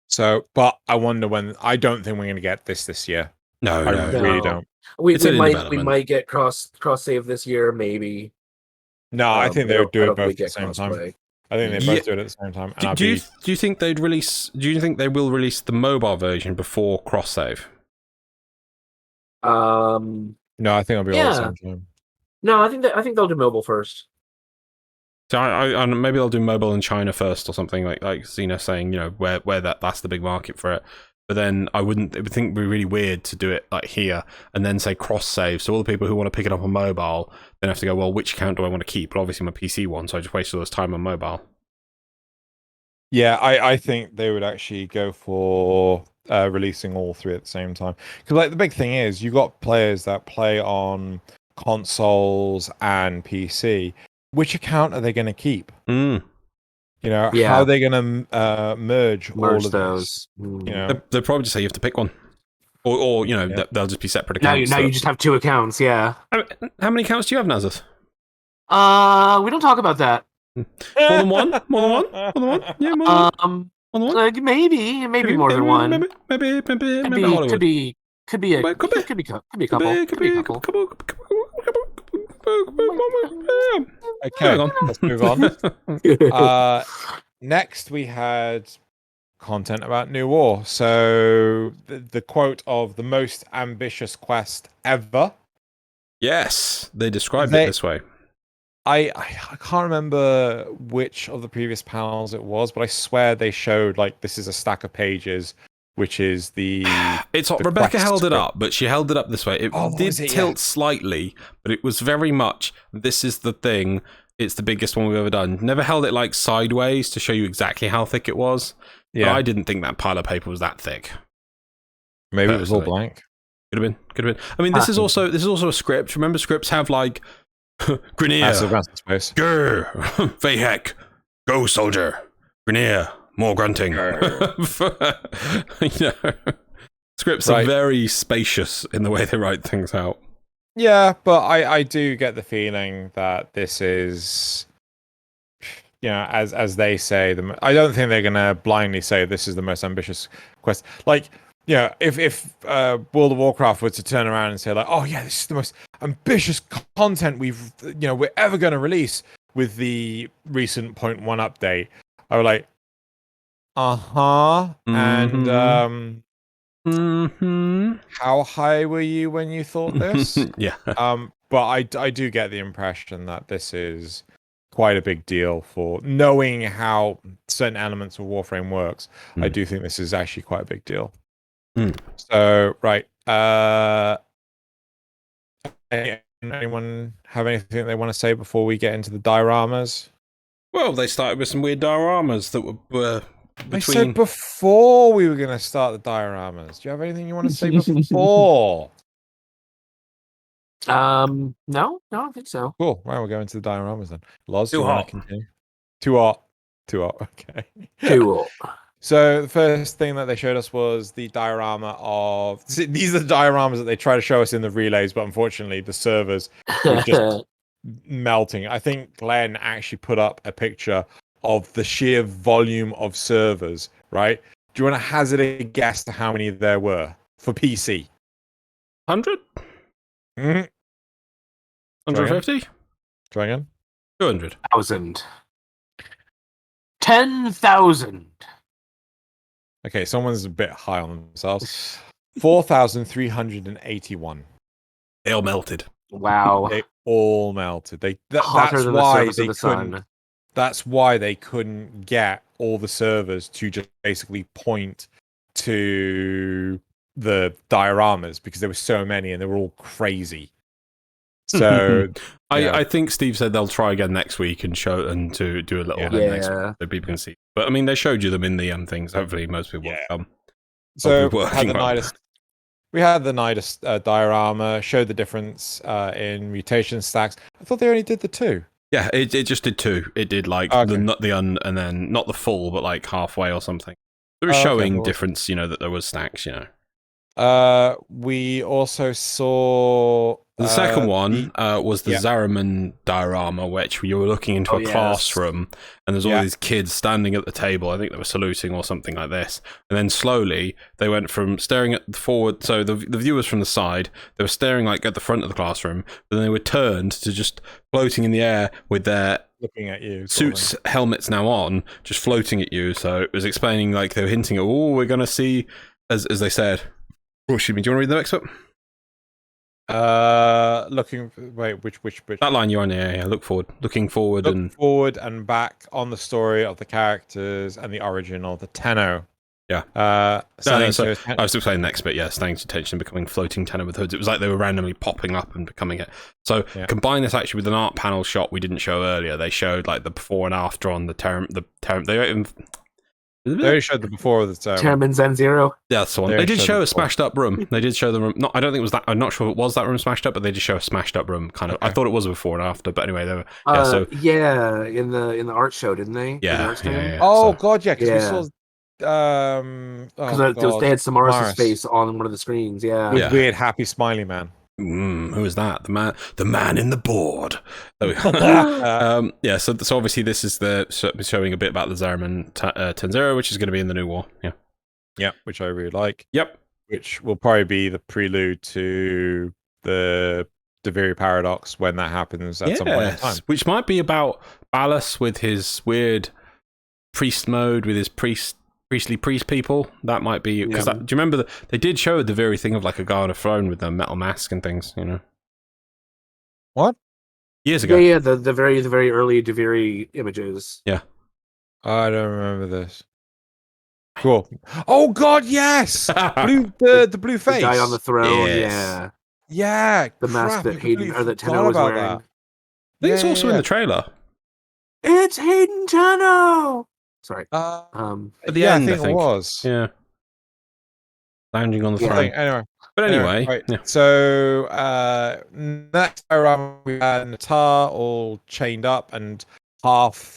So, but I wonder when. I don't think we're going to get this year. No, I really don't. We might get cross save this year, maybe. No, I think they would do it both at the same time. I think they both do it at the same time. And do you think they'd release? Do you think they will release the mobile version before cross save? No, I think it'll be all the same time. No, I think they'll do mobile first. So I maybe they'll do mobile in China first or something like Xeno saying, you know, where that's the big market for it. But then it would think it'd be really weird to do it like here and then say cross save. So all the people who want to pick it up on mobile then have to go, well, which account do I want to keep? But obviously my PC one, so I just wasted all this time on mobile. Yeah, I think they would actually go for releasing all three at the same time. Because like the big thing is you've got players that play on consoles and PC. Which account are they going to keep? You know, how are they going to merge all of those? You know, they'll probably just say you have to pick one, or you know, they'll just be separate accounts. Now you just have two accounts. Yeah. How many accounts do you have, Nasuth? We don't talk about that. More than one? More than one? More than one? Yeah, more than one. More than one? Maybe more than one. Maybe Hollywood. Could be a couple. Okay, let's move on. Next, we had content about New War. So the quote of the most ambitious quest ever. Yes, they described it this way. I can't remember which of the previous panels it was, but I swear they showed like this is a stack of pages, which is the. It's Rebecca held it up, but she held it up this way. It did tilt slightly, but it was very much. This is the thing. It's the biggest one we've ever done. Never held it like sideways to show you exactly how thick it was. Yeah, but I didn't think that pile of paper was that thick. Maybe it was all blank. Could have been. I mean, this is also a script. Remember, scripts have like. Grenier, grr, Vahek, go soldier, Grenier, more grunting. Scripts are very spacious in the way they write things out. Yeah, but I do get the feeling that this is, as they say, I don't think they're gonna blindly say this is the most ambitious quest. Like, if World of Warcraft were to turn around and say like, oh yeah, this is the most ambitious content we're ever going to release with the recent 0.1 update, I was like, and how high were you when you thought this? Yeah. But I do get the impression that this is quite a big deal for knowing how certain elements of Warframe works. I do think this is actually quite a big deal. So, right. Anyone have anything they want to say before we get into the dioramas? Well, they started with some weird dioramas that were between... I said before we were going to start the dioramas. Do you have anything you want to say before? No, I don't think so. Cool. Right, we'll go into the dioramas then. Loz, Too hot. Too hot. Okay. Too hot. So the first thing that they showed us was the diorama of... These are the dioramas that they try to show us in the relays, but unfortunately the servers were just melting. I think Glenn actually put up a picture of the sheer volume of servers, right? Do you want to hazard a guess to how many there were for PC? 100? 150? Try again? 200. 1,000. 10,000. Okay, someone's a bit high on themselves. 4,381. They all melted. Wow. They all melted. That's why they couldn't get all the servers to just basically point to the dioramas because there were so many and they were all crazy. So I think Steve said they'll try again next week and show and to do a little bit next week so people can see. But I mean, they showed you them in the things. Hopefully, most people will come. So we had the Nidus diorama, showed the difference in mutation stacks. I thought they only did the 2. Yeah, it just did 2. It did like and then not the full, but like halfway or something. It was showing difference, that there was stacks, We also saw the second one was the Zariman diorama, which you were looking into a classroom, and there's all these kids standing at the table. I think they were saluting or something like this. And then slowly they went from staring at the forward, so the viewers from the side, they were staring like at the front of the classroom, but then they were turned to just floating in the air with their looking at you, suits, helmets now on, just floating at you. So it was explaining like they were hinting at, we're going to see, as they said. Oh, excuse me. Do you want to read the next bit? Which that line you're on, look forward, looking forward, forward and back on the story of the characters and the origin of the Tenno. I was explaining the next bit. Staying to attention and becoming floating Tenno with hoods. It was like they were randomly popping up and becoming it. So combine this actually with an art panel shot we didn't show earlier. They showed like the before and after on the term. They already showed the before of the Chairman Zen Zero. Yeah, that's the one. They did show a smashed up room. They did show the room. I don't think it was that. I'm not sure if it was that room smashed up, but they did show a smashed up room. Kind of. I thought it was a before and after, but anyway, they were. In the art show, didn't they? God, yeah. Because we saw. Because they had Samaras' face on one of the screens. With weird happy smiley man. Who is that? The man in the board. There we go. Yeah, so obviously this is showing a bit about the Zariman Tenzero, which is going to be in the new war. Yeah, which I really like. Yep. Which will probably be the prelude to the Deviri paradox when that happens at some point in time. Which might be about Ballas with his weird priest mode with his priestly priest people. That might be because do you remember that they did show the very thing of like a guy on a throne with a metal mask and things, you know? What? Years ago. Yeah, the very early Deviri images. Yeah. I don't remember this. Cool. Oh God, yes. The blue face. The guy on the throne. Yes. Yeah. Yeah. The mask that Hayden or that Tenno was wearing. I think it's also in the trailer. It's Hayden Tenno. Sorry. At the end, I think it was. Yeah. Lounging on the throne. Anyway. But anyway. Right. Yeah. So next around we had Natar all chained up and half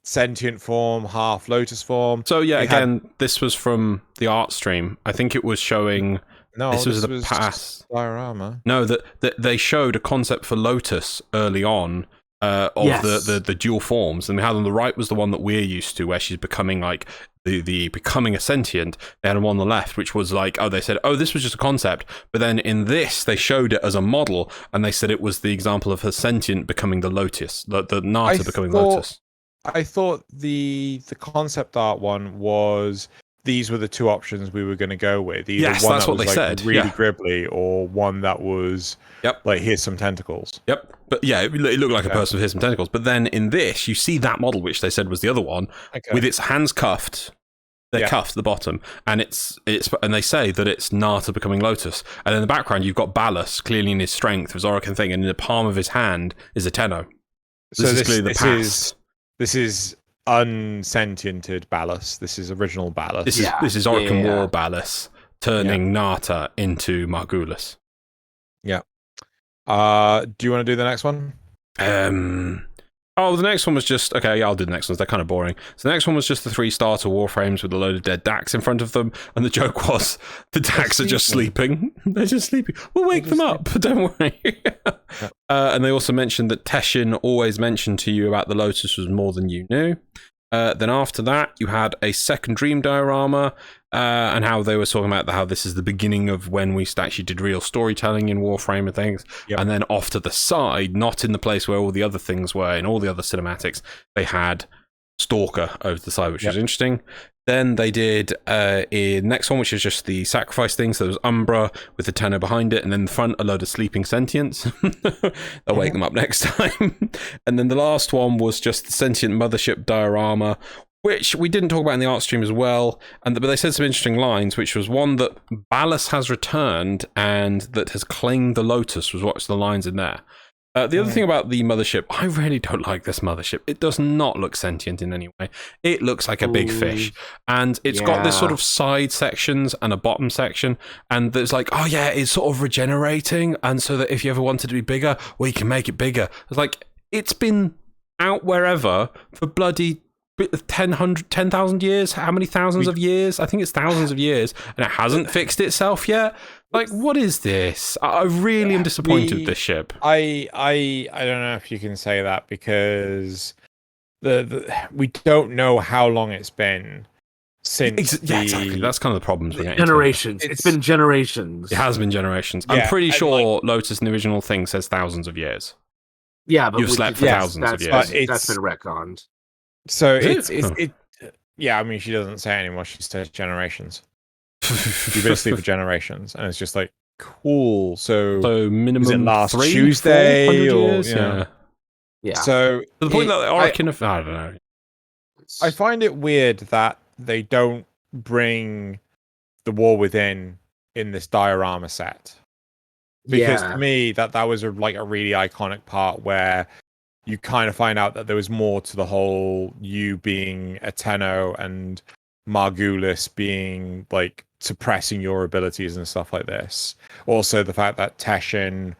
sentient form, half lotus form. So yeah, this was from the art stream. I think it was showing. No, this was the past diorama. No, that they showed a concept for Lotus early on of the dual forms, and we had on the right was the one that we're used to, where she's becoming like the becoming a sentient. They had one on the left, which was like, they said, this was just a concept, but then in this they showed it as a model, and they said it was the example of her sentient becoming the Lotus, the Nata becoming Lotus. I thought the concept art one was these were the two options we were going to go with. Either yes, one that's that what was they like said. Really gribbly, or one that was like here's some tentacles. Yep. But yeah, it looked like a person with here's some tentacles. But then in this, you see that model, which they said was the other one, with its hands cuffed. They're cuffed at the bottom, and and they say that it's Nata becoming Lotus. And in the background, you've got Ballas clearly in his strength, his Orokin thing, and in the palm of his hand is a Tenno. This is clearly the past. This is unsentiented Ballas. This is original Ballas. This is Orokin War Ballas turning Nata into Margulis. Yeah. Do you want to do the next one? The next one was just I'll do the next ones. They're kind of boring. So the next one was just the 3 starter warframes with a load of dead Dax in front of them, and the joke was the Dax are just sleeping. They're just sleeping. We'll wake them up. Don't worry. And they also mentioned that Teshin always mentioned to you about the Lotus was more than you knew. Then after that, you had a second dream diorama, and how they were talking about how this is the beginning of when we actually did real storytelling in Warframe and things. And then off to the side, not in the place where all the other things were, in all the other cinematics, they had Stalker over to the side, which was interesting. Then they did next one, which is just the sacrifice thing. So there was Umbra with the Tenno behind it, and then in the front, a load of sleeping sentients. They'll wake them up next time. And then the last one was just the sentient mothership diorama, which we didn't talk about in the art stream as well. But they said some interesting lines, which was one that Ballas has returned and that has claimed the Lotus, was what's the lines in there. The other thing about the mothership, I really don't like this mothership. It does not look sentient in any way. It looks like a big fish. And it's got this sort of side sections and a bottom section. And there's like, it's sort of regenerating. And so that if you ever wanted to be bigger, well, you can make it bigger. It's like, it's been out wherever for bloody 10,000 years. How many thousands of years? I think it's thousands of years. And it hasn't fixed itself yet. Like, what is this? I really am disappointed with this ship. I don't know if you can say that because we don't know how long it's been since exactly. That's kind of the problems we're getting. Generations. It's been generations. It has been generations. I'm pretty sure Lotus in the original thing says thousands of years. Yeah, but you've slept for thousands of years. That's been retconned. So I mean, she doesn't say anymore. She says generations. You've been asleep for generations, and it's just like cool. So minimum is it last Tuesday or yeah. So to the point that I don't know. I find it weird that they don't bring the War Within in this diorama set, because to me that was a really iconic part where you kind of find out that there was more to the whole you being a Tenno and Margulis being like suppressing your abilities and stuff like this. Also the fact that Teshin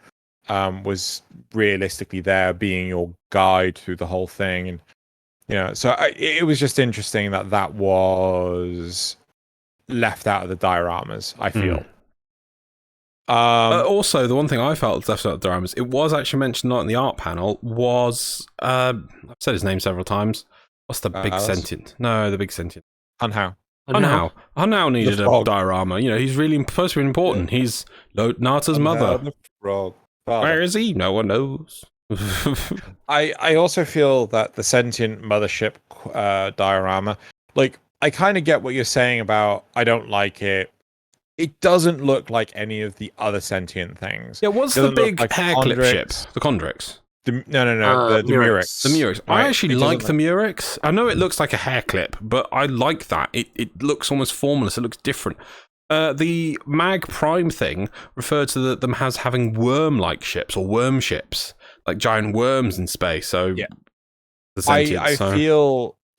was realistically there being your guide through the whole thing, and so it was just interesting that was left out of the dioramas, I feel. Also, the one thing I felt left out of the dioramas, it was actually mentioned not in the art panel, was I've said his name several times. What's the big sentient? No, the big sentient. Hunhow. Hunhow needed a diorama. You know, he's really supposed to be important. He's Nata's mother. The frog. Where is he? No one knows. I also feel that the sentient mothership diorama, like, I kind of get what you're saying about I don't like it. It doesn't look like any of the other sentient things. Yeah, what's the big like hair clip ship? The Chondrix. The Murex. The Murex. Right? I actually like the Murex. I know it looks like a hair clip, but I like that. It looks almost formless. It looks different. The Mag Prime thing referred to them as having worm-like ships or worm ships, like giant worms in space. So yeah, the sentience,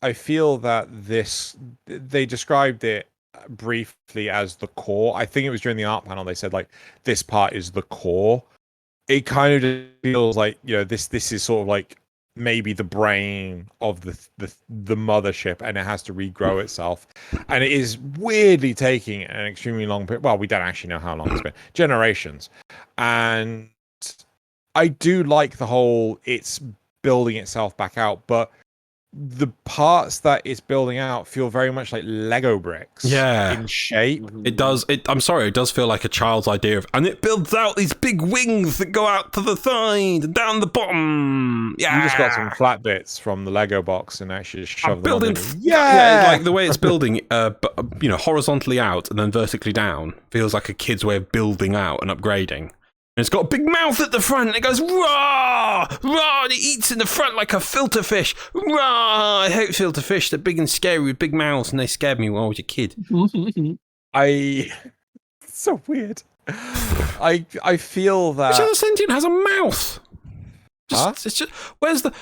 I feel that they described it briefly as the core. I think it was during the art panel they said like this part is the core. It kind of feels like, you know, this is sort of like maybe the brain of the mothership, and it has to regrow itself, and it is weirdly taking an extremely long period. Well, we don't actually know how long it's been, generations. And I do like the whole it's building itself back out, but the parts that it's building out feel very much like Lego bricks. Yeah. In shape. It does. I'm sorry, it does feel like a child's idea of, and it builds out these big wings that go out to the side and down the bottom. Yeah. You just got some flat bits from the Lego box and actually just shove them on. Yeah. Like the way it's building, you know, horizontally out and then vertically down feels like a kid's way of building out and upgrading. And it's got a big mouth at the front, and it goes, rah, rah, and it eats in the front like a filter fish. Rah, I hate filter fish. They're big and scary with big mouths, and they scared me when I was a kid. It's so weird. I feel that... Which other sentient has a mouth? It's just, where's the...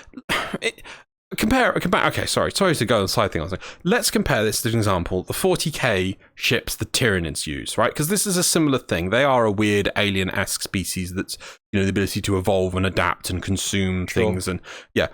Compare. Okay, sorry to go on the side thing. I was like, let's compare this to an example. The 40k ships the Tyranids use, right? Because this is a similar thing. They are a weird alien-esque species that's, you know, the ability to evolve and adapt and consume things. And yeah,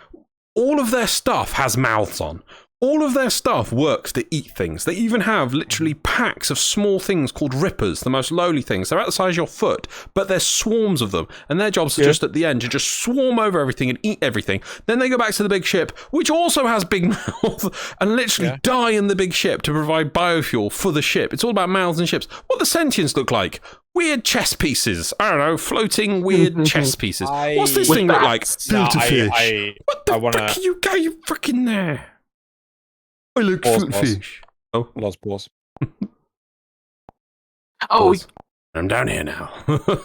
all of their stuff has mouths on. All of their stuff works to eat things. They even have literally packs of small things called rippers, the most lowly things. They're about the size of your foot, but there's swarms of them. And their jobs are just at the end to just swarm over everything and eat everything. Then they go back to the big ship, which also has big mouths, and literally die in the big ship to provide biofuel for the ship. It's all about mouths and ships. What the sentients look like? Weird chess pieces. I don't know, floating weird chess pieces. What's this thing look like? Filter fish. What the fuck are you guys freaking there? I look fish. Oh, lost pause. Pause. I'm down here now.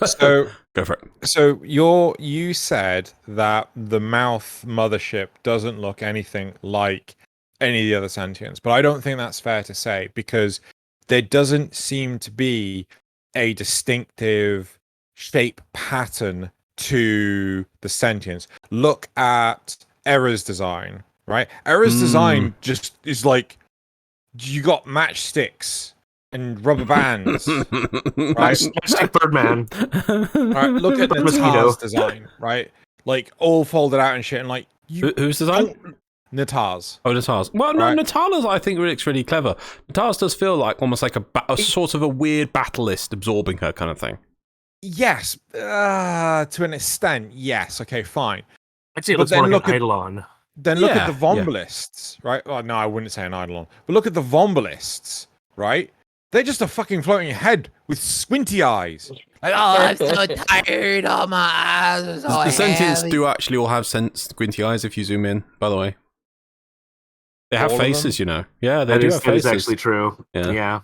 So go for it. So you said that the mouth mothership doesn't look anything like any of the other sentients, but I don't think that's fair to say, because there doesn't seem to be a distinctive shape pattern to the sentients. Look at Era's design. Right, Era's design just is like you got matchsticks and rubber bands. Right, Matchstick Birdman. Right, look at Natar's design. Right, like all folded out and shit, and like whose design? Natar's. Oh, Natar's. Well, no, right. Natar's I think looks really clever. Natar's does feel like almost like a sort of a weird battlist absorbing her kind of thing. Yes, to an extent. Yes. Okay, fine. I'd say it looks more like an Eidolon. Then look at the Vombalists, right? Oh, no, I wouldn't say an Eidolon. But look at the Vombalists, right? They're just a fucking floating head with squinty eyes. Like, oh, I'm so tired. Oh, my eyes are so The sentients do actually all have squinty eyes if you zoom in, by the way. They have faces, you know. Yeah, they do have faces. That is actually true. Yeah.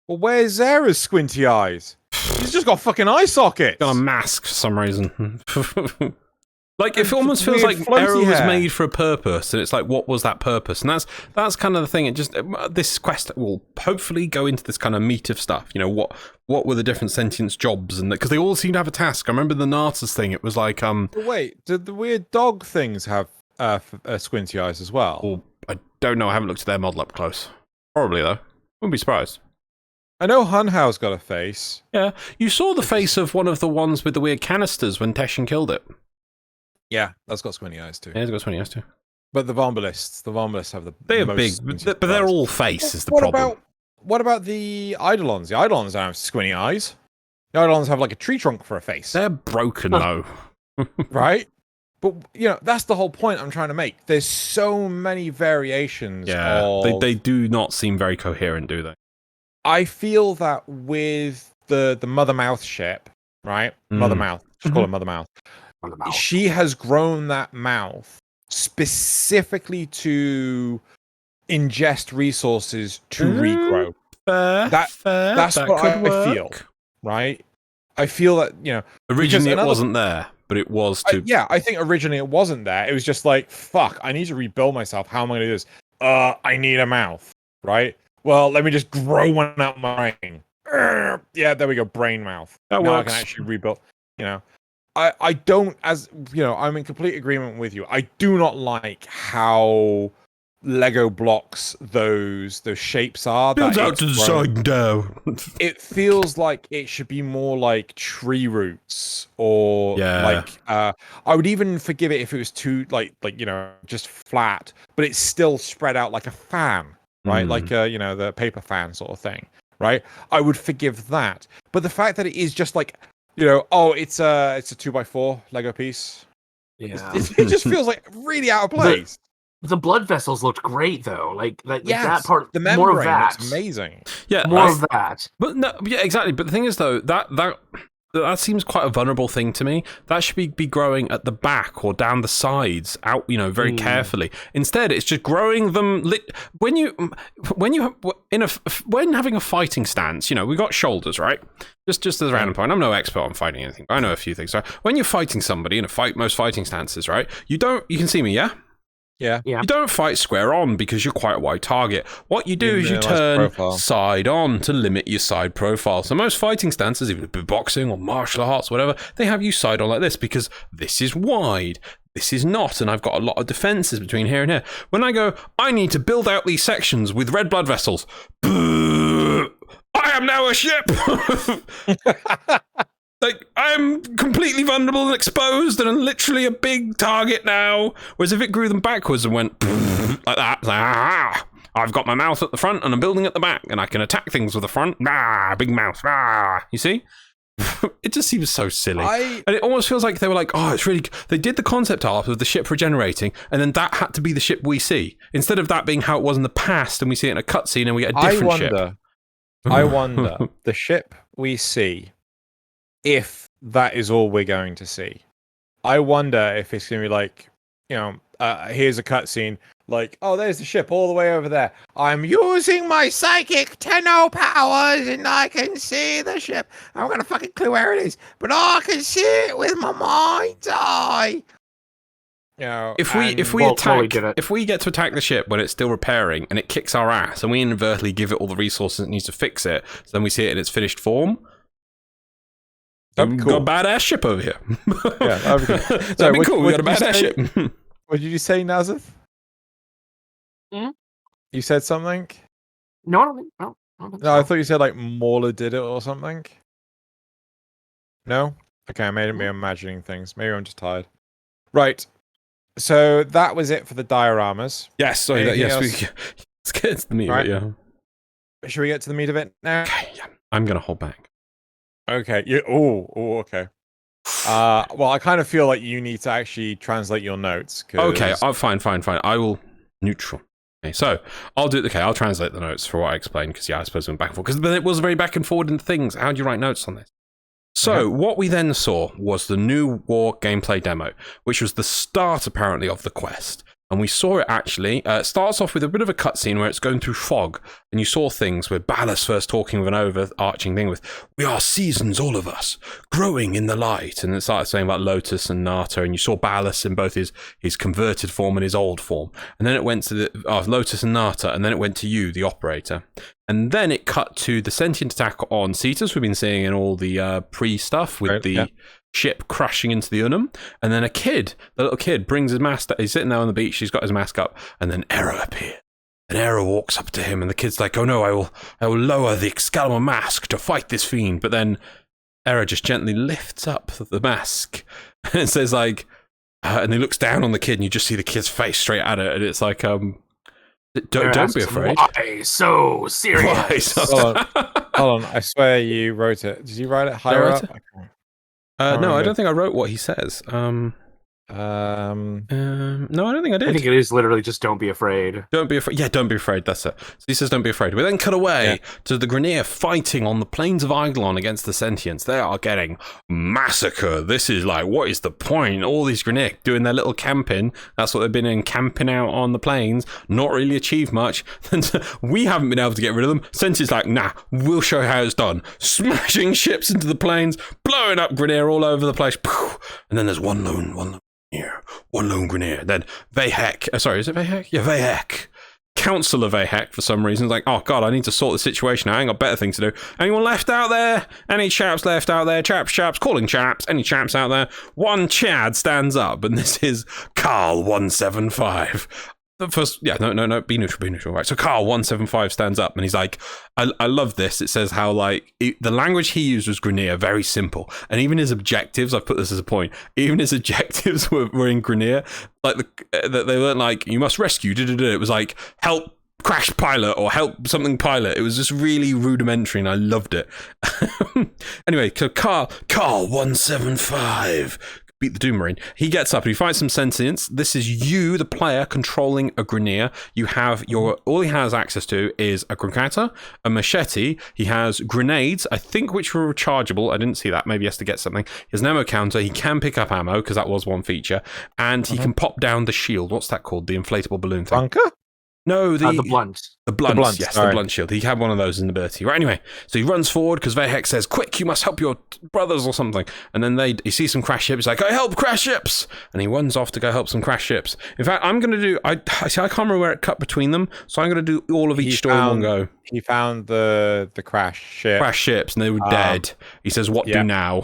Well, where's Zara's squinty eyes? She's just got fucking eye sockets. Got a mask for some reason. Like, it almost feels like Era was made for a purpose, and it's like, what was that purpose? And that's kind of the thing. It just, this quest will hopefully go into this kind of meat of stuff. You know, what were the different sentients' jobs? And because they all seem to have a task. I remember the Natas thing. It was like, But wait, did the weird dog things have squinty eyes as well? Well, I don't know. I haven't looked at their model up close. Probably though. Wouldn't be surprised. I know Hunhow's got a face. Yeah, you saw the face of one of the ones with the weird canisters when Teshin killed it. Yeah, that's got squinty eyes too. Yeah, it's got squinty eyes too. But the Vombalists have the They are big, but they're all face is the problem. What about the Eidolons? The Eidolons don't have squinty eyes. Eidolons have like a tree trunk for a face. They're broken though. Right? But that's the whole point I'm trying to make. There's so many variations. Yeah, they do not seem very coherent, do they? I feel that with the Mother Mouth ship, right? Mother Mouth. Just call it Mother Mouth. She has grown that mouth specifically to ingest resources to regrow. That's what I feel, right? I feel that, originally it wasn't there, but it was to... I think originally it wasn't there. It was just like, fuck, I need to rebuild myself. How am I going to do this? I need a mouth, right? Well, let me just grow one out my brain. Yeah, there we go, brain mouth. That now works. I can actually rebuild, I don't, I'm in complete agreement with you. I do not like how Lego blocks those shapes are. Build out to the side now. It feels like it should be more like tree roots, or I would even forgive it if it was too just flat, but it's still spread out like a fan, right? Like the paper fan sort of thing, right? I would forgive that, but the fact that it is just like it's a 2x4 Lego piece. Yeah, it just feels like really out of place. The blood vessels looked great though. That part, the membrane more of that. looks amazing. Yeah, more of that. But no, yeah, exactly. But the thing is though, that seems quite a vulnerable thing to me. That should be growing at the back or down the sides, out, very carefully. Instead, it's just growing them. When having a fighting stance, we got shoulders, right? Just as a random point. I'm no expert on fighting anything, but I know a few things. Right? When you're fighting somebody in most fighting stances, right? You can see me, yeah. Yeah. You don't fight square on because you're quite a wide target. What you do is you turn side on to limit your side profile. So most fighting stances, even boxing or martial arts, whatever, they have you side on like this because this is wide. This is not, and I've got a lot of defenses between here and here. When I go, I need to build out these sections with red blood vessels. I am now a ship! I'm completely vulnerable and exposed, and I'm literally a big target now. Whereas if it grew them backwards and went like that, I've got my mouth at the front and I'm building at the back, and I can attack things with the front. Big mouth. You see? It just seems so silly. And it almost feels like they were like, it's really... They did the concept art of the ship regenerating, and then that had to be the ship we see. Instead of that being how it was in the past, and we see it in a cutscene and we get a different ship. I wonder, the ship we see... if that is all we're going to see. I wonder if it's going to be like, here's a cutscene, like, there's the ship all the way over there. I'm using my psychic Tenno powers and I can see the ship. I'm going to fucking clue where it is, but I can see it with my mind's eye. If we get to attack the ship when it's still repairing and it kicks our ass and we inadvertently give it all the resources it needs to fix it, so then we see it in its finished form, that'd be cool. Got a badass ship over here. Yeah, that'd be cool. That'd be cool. We got a badass ship. What did you say, Nasuth? You said something? No, I don't think so. No, I thought you said like Mauler did it or something. No? Okay, I made me imagining things. Maybe I'm just tired. Right. So that was it for the dioramas. Yes, sorry. Let's get to the meat of it, yeah. Should we get to the meat of it now? Okay, yeah. I'm going to hold back. Okay. Okay. Well, I kind of feel like you need to actually translate your notes. Okay, fine. I will neutral. Okay, so I'll do it. Okay, I'll translate the notes for what I explained because I suppose we went back and forth because it was very back and forward in things. How do you write notes on this? So what we then saw was the new war gameplay demo, which was the start apparently of the quest. And we saw it actually. It starts off with a bit of a cutscene where it's going through fog. And you saw things with Ballas first talking with an overarching thing with, we are seasons, all of us, growing in the light. And it started saying about Lotus and Nata. And you saw Ballas in both his converted form and his old form. And then it went to Lotus and Nata. And then it went to you, the operator. And then it cut to the sentient attack on Cetus we've been seeing in all the pre-stuff with ship crashing into the Unum, and then the little kid brings his mask. He's sitting there on the beach. He's got his mask up, and then Era appears. And Era walks up to him, and the kid's like, "Oh no, I will lower the Excalibur mask to fight this fiend." But then Era just gently lifts up the mask, and it says like, and he looks down on the kid, and you just see the kid's face straight at it, and it's like, Don't be afraid. Why so serious? Why so- Hold on, I swear you wrote it. Did you write it higher write up? it? No, I remember. don't think I wrote what he says. No, I don't think I did. I think it is literally just don't be afraid. Don't be afraid. Yeah, don't be afraid. That's it. So he says, don't be afraid. We then cut away to the Grineer fighting on the plains of Eidolon against the Sentients. They are getting massacred. This is like, what is the point? All these Grineer doing their little camping. That's what they've been in, camping out on the plains. Not really achieved much. We haven't been able to get rid of them. Sentients like, nah, we'll show you how it's done. Smashing ships into the plains, blowing up Grineer all over the place. And then there's one lone Grineer. Then Vahek. Sorry, is it Vahek? Yeah, Vahek. Councillor Vahek, for some reason, is like, oh god, I need to sort the situation out. I ain't got better things to do. Anyone left out there? Any chaps left out there? Chaps, calling chaps. Any chaps out there? One Chad stands up, and this is Kahl 175. The first, yeah, no, be neutral. Right, so Kahl 175 stands up and he's like, I love this. It says how, like, the language he used was Grineer, very simple. And even his objectives, I've put this as a point, even his objectives were in Grineer. Like, they weren't like, you must rescue, It was like, help crash pilot or help something pilot. It was just really rudimentary and I loved it. Anyway, so Kahl 175. Beat the Doom Marine. He gets up and he fights some sentients. This is you, the player, controlling a Grineer. You have all he has access to is a Grancatter, a machete. He has grenades, I think, which were rechargeable. I didn't see that. Maybe he has to get something. He has an ammo counter. He can pick up ammo because that was one feature, and he can pop down the shield. What's that called? The inflatable balloon thing. Bunker? No, the blunt. The blunt, yes, sorry. the blunt shield. He had one of those in the ability. Right, anyway, so he runs forward because Vahek says, quick, you must help your brothers or something. And then he sees some crash ships. He's like, I help crash ships! And he runs off to go help some crash ships. In fact, I'm going to do, I can't remember where it cut between them, so I'm going to do all of each story in one go. He found the crash ship. Crash ships, and they were dead. He says, what do now?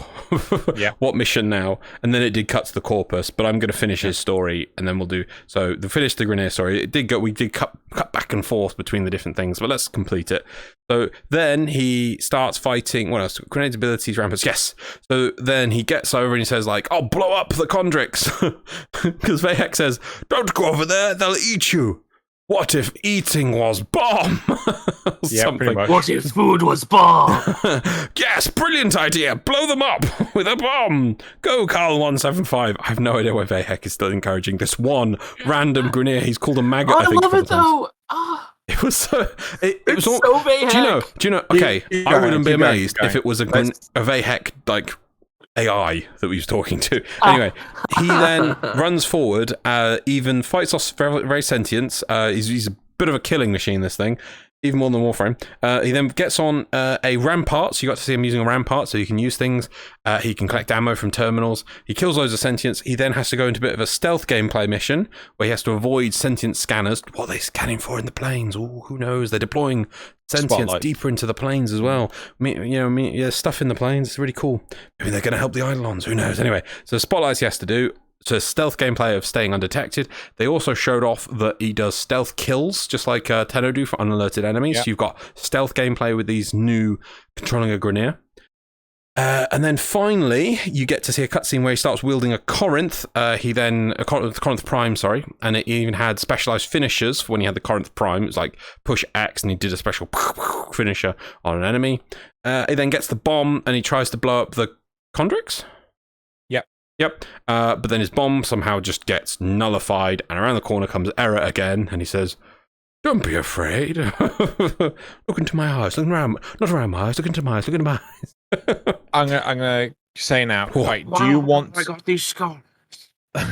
What mission now? And then it did cut to the corpus, but I'm going to finish his story, and then we'll do, so the finish the Grineer story. We did cut back and forth between the different things, but let's complete it. So then he starts fighting, what else? Grenade abilities, ramparts, yes. So then he gets over and he says, like, I'll blow up the Condrix. Because Vahek says, don't go over there, they'll eat you. What if eating was bomb? Yeah, pretty much. What if food was bomb? Yes, brilliant idea. Blow them up with a bomb. Go, Kahl 175. I have no idea why Vahek is still encouraging this one random Grineer. He's called a maggot. Oh, I think, love it though. It was so. It was so Vahek. Do you know? Okay, I wouldn't be amazed keep going. if it was a Vahek like AI that we was talking to. Anyway, he then runs forward, even fights off very, very sentients. He's a bit of a killing machine, this thing, even more than Warframe. He then gets on a rampart, so you got to see him using a rampart, so you can use things. He can collect ammo from terminals. He kills loads of sentients. He then has to go into a bit of a stealth gameplay mission where he has to avoid sentient scanners. What are they scanning for in the planes? Ooh, who knows? They're deploying sentients Spotlight. deeper into the planes as well. There's stuff in the planes. It's really cool. Maybe they're going to help the Eidolons. Who knows? Anyway, so spotlights he has to do. So stealth gameplay of staying undetected. They also showed off that he does stealth kills, just like Tenno do for unalerted enemies. Yep. So you've got stealth gameplay with these new controlling a Grineer. And then finally, you get to see a cutscene where he starts wielding a Corinth. Corinth Prime, sorry. And it even had specialized finishers for when he had the Corinth Prime. It was like push X, and he did a special finisher on an enemy. He then gets the bomb, and he tries to blow up the Condrix. Yep. But then his bomb somehow just gets nullified, and around the corner comes Error again, and he says, don't be afraid. Look into my eyes. Look around. Not around my eyes. Look into my eyes. Look into my eyes. I'm gonna say now. Right, Wow, do you want? I got these scars.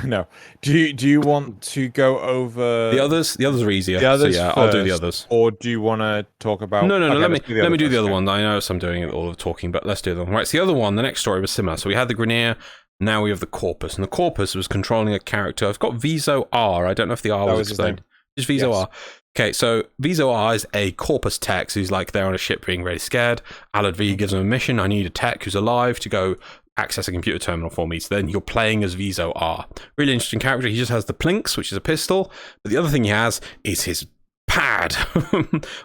No. Do you want to go over The others are easier. The others so yeah, I'll do the first, others. or do you want to talk about? No. Okay, Let me do the other first, one. I know I'm doing all the talking, but let's do them. Right. So the other one, the next story was similar. So we had the Grineer. Now we have the Corpus, and the Corpus was controlling a character. I've got Viso R. I don't know if the R was explained. Just Viso R. Okay, so Viso R is a Corpus tech who's like there on a ship being really scared. Alad V gives him a mission. I need a tech who's alive to go access a computer terminal for me. So then you're playing as Viso R. Really interesting character. He just has the Plinks, which is a pistol. But the other thing he has is his pad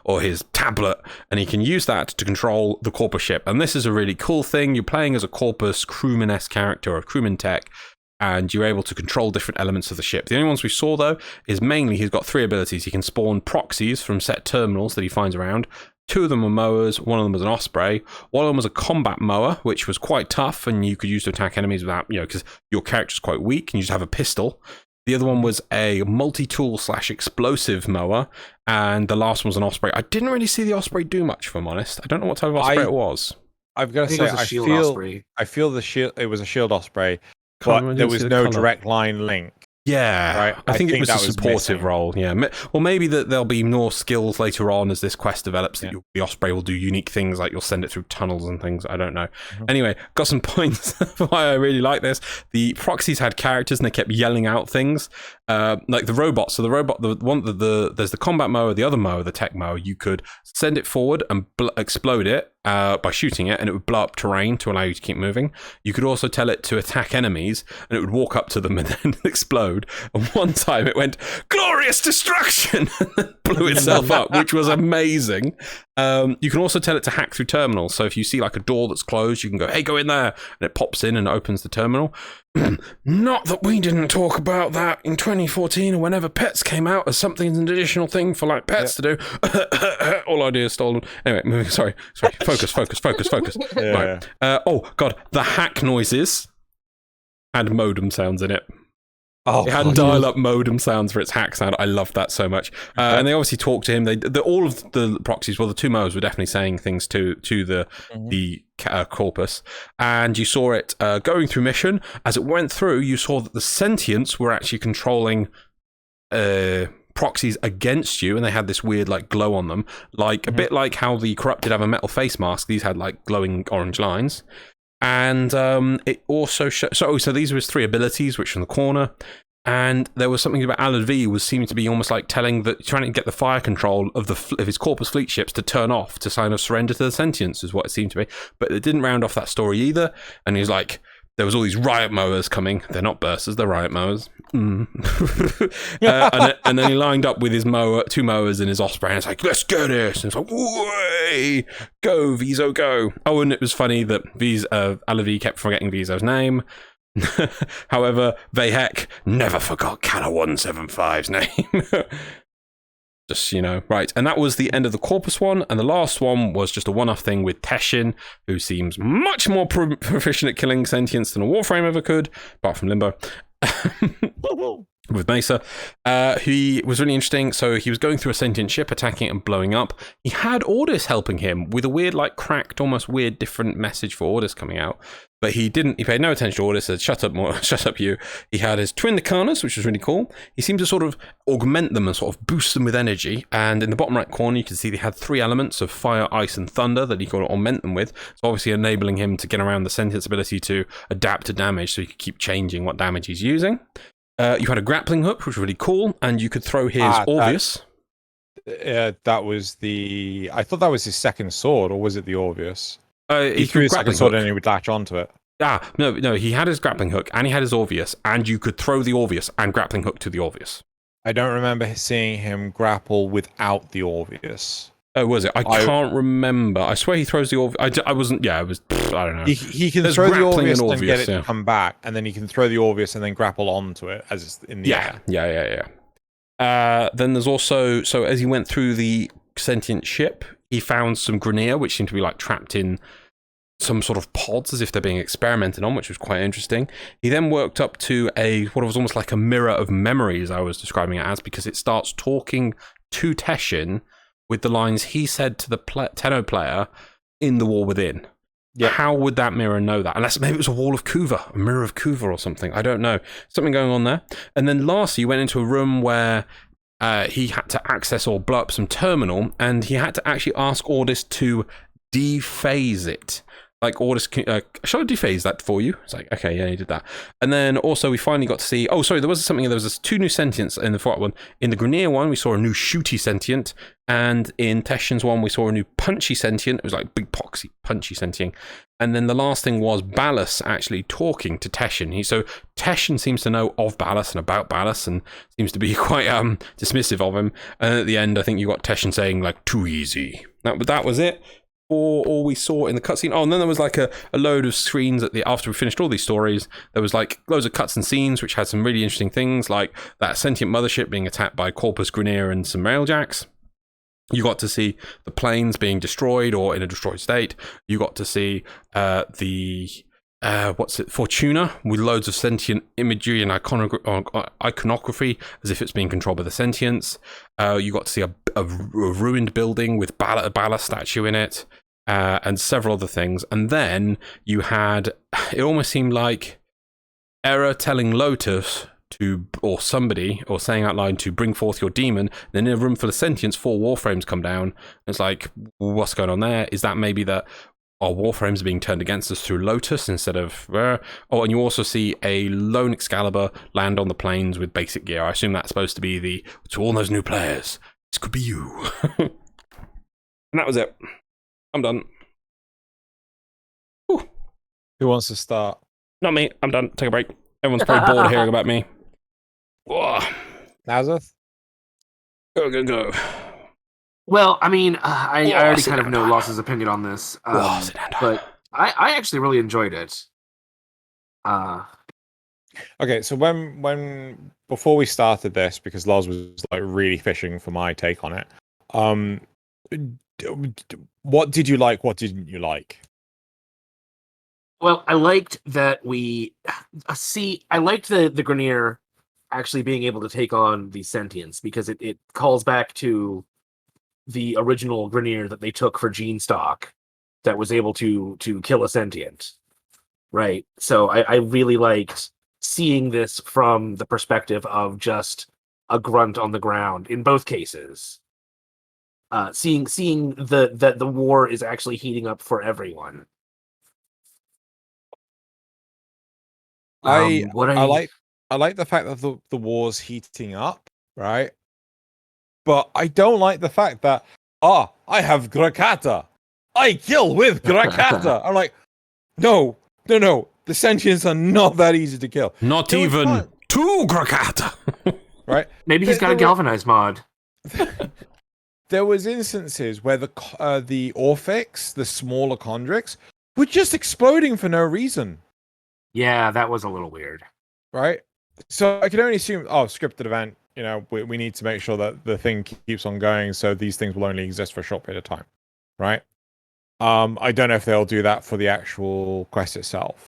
or his tablet, and he can use that to control the Corpus ship. And this is a really cool thing. You're playing as a Corpus crewman-esque character or a crewman tech. and you're able to control different elements of the ship. The only ones we saw, though, is mainly he's got 3 abilities. He can spawn proxies from set terminals that he finds around. 2 of them were mowers, 1 of them was an osprey, 1 of them was a combat mower, which was quite tough, and you could use to attack enemies without, because your character's quite weak, and you just have a pistol. The other one was a multi-tool / explosive mower, and the last one was an osprey. I didn't really see the osprey do much, if I'm honest. I don't know what type of osprey it was. I've got to say, I feel the shield. It was a shield osprey, but there was no direct line link. Yeah, right. I think it was a supportive role. Yeah, well, maybe that there'll be more skills later on as this quest develops. That the osprey will do unique things, like you'll send it through tunnels and things. I don't know. Anyway, got some points why I really like this. The proxies had characters and they kept yelling out things, like the robot. So the robot, there's the combat mower, the other mower, the tech mower. You could send it forward and explode it by shooting it, and it would blow up terrain to allow you to keep moving. You could also tell it to attack enemies, and it would walk up to them and then explode. And one time it went, "Glorious destruction!" and blew itself up, which was amazing. You can also tell it to hack through terminals. So if you see like a door that's closed, you can go, "Hey, go in there," and it pops in and opens the terminal. Not that we didn't talk about that in 2014 or whenever pets came out as something, an additional thing for like pets to do. All ideas stolen. Anyway, moving. Sorry. Focus. Right. Oh god, the hack noises had modem sounds in it. Oh, it had dial-up modem sounds for its hack sound. I loved that so much. And they obviously talked to him. All of the proxies, well, the 2 mowers were definitely saying things to the corpus. And you saw it going through mission. As it went through, you saw that the sentients were actually controlling proxies against you, and they had this weird like glow on them, like a bit like how the corrupted have a metal face mask. These had like glowing orange lines. And it also so these were his 3 abilities, which were in the corner. And there was something about Al-V was seeming to be almost like trying to get the fire control of his Corpus fleet ships to turn off to sign of surrender to the sentients, is what it seemed to be. But it didn't round off that story either. And he was like, there was all these riot mowers coming. They're not bursters, they're riot mowers. And then he lined up with his 2 mowers and his osprey, and it's like, "Let's go this." And it's like, "Way, go, Vizo, go." Oh, and it was funny that Al-V kept forgetting Vizo's name. However, Vahek never forgot Kahl 175's name. Just, right. And that was the end of the Corpus one. And the last one was just a one-off thing with Teshin, who seems much more proficient at killing sentients than a Warframe ever could, apart from Limbo. With Mesa. He was really interesting. So he was going through a sentient ship, attacking it and blowing up. He had Ordis helping him with a weird, like cracked, almost weird, different message for Ordis coming out. But he paid no attention to Ordis, said, "Shut up you." He had his twin Nakanas, which was really cool. He seemed to sort of augment them and sort of boost them with energy. And in the bottom right corner, you can see they had 3 elements of fire, ice, and thunder that he could augment them with. So obviously enabling him to get around the sentient's ability to adapt to damage, so he could keep changing what damage he's using. You had a grappling hook, which was really cool, and you could throw his Orvius. That was I thought that was his second sword, or was it the Orvius? He threw his second sword and he would latch onto it. No, he had his grappling hook, and he had his Orvius, and you could throw the Orvius and grappling hook to the Orvius. I don't remember seeing him grapple without the Orvius. Oh, was it? I can't remember. I swear he throws the Orvius. I wasn't. Yeah, it was. I don't know. He can throw the Orvius and get it to come back, and then he can throw the Orvius and then grapple onto it as it's in the air. Yeah. Then there's also, so as he went through the sentient ship, he found some Grineer, which seemed to be like trapped in some sort of pods as if they're being experimented on, which was quite interesting. He then worked up to what was almost like a mirror of memories, I was describing it as, because it starts talking to Teshin with the lines he said to the Tenno player in The War Within. Yeah. How would that mirror know that? Unless maybe it was a wall of Kuva, a mirror of Kuva or something. I don't know. Something going on there. And then lastly, he went into a room where he had to access or blow up some terminal, and he had to actually ask Ordis to dephase it. Like, Ordis, shall I dephase that for you? It's like, okay, yeah, he did that. And then also we finally got to see, there was 2 new sentients in the Fort one. In the Grineer one, we saw a new shooty sentient, and in Teshin's one, we saw a new punchy sentient. It was like big poxy, punchy sentient. And then the last thing was Ballas actually talking to Teshin. So Teshin seems to know of Ballas and about Ballas, and seems to be quite dismissive of him. And at the end, I think you got Teshin saying, like, "Too easy." That was it. all we saw in the cutscene. Oh, and then there was like a load of screens after we finished all these stories. There was like loads of cuts and scenes which had some really interesting things, like that sentient mothership being attacked by Corpus Grineer and some railjacks. You got to see the planes being destroyed or in a destroyed state. You got to see Fortuna with loads of sentient imagery and iconography as if it's being controlled by the sentients. You got to see a ruined building with a Bala statue in it, and several other things. And then you had, it almost seemed like Era telling Lotus or somebody, or saying out loud to bring forth your demon. Then in a room full of sentients, 4 warframes come down. It's like, what's going on there? Is that maybe that our warframes are being turned against us through Lotus instead of... Oh, and you also see a lone Excalibur land on the plains with basic gear. I assume that's supposed to be to all those new players, this could be you. And that was it. I'm done. Whew. Who wants to start? Not me. I'm done. Take a break. Everyone's probably bored of hearing about me. Whoa. Nasuth? Go. Well, I mean, I already kind of know Loz's opinion on this, but I actually really enjoyed it. Okay, so before we started this, because Loz was like really fishing for my take on it, what did you like? What didn't you like? Well, I liked that I liked the Grineer actually being able to take on the sentience, because it calls back to the original Grineer that they took for Gene Stock that was able to kill a sentient. Right. So I really liked seeing this from the perspective of just a grunt on the ground in both cases. Seeing that the war is actually heating up for everyone. I like the fact that the war's heating up, right? But I don't like the fact that I have Grakata. I kill with Grakata. I'm like, no. The sentients are not that easy to kill. Not even 2 Grakata. Right? Maybe he's got a galvanized mod. There was instances where the Orphics, the smaller Chondrix, were just exploding for no reason. Yeah, that was a little weird. Right? So I can only assume, scripted event, we need to make sure that the thing keeps on going, so these things will only exist for a short period of time. Right? I don't know if they'll do that for the actual quest itself.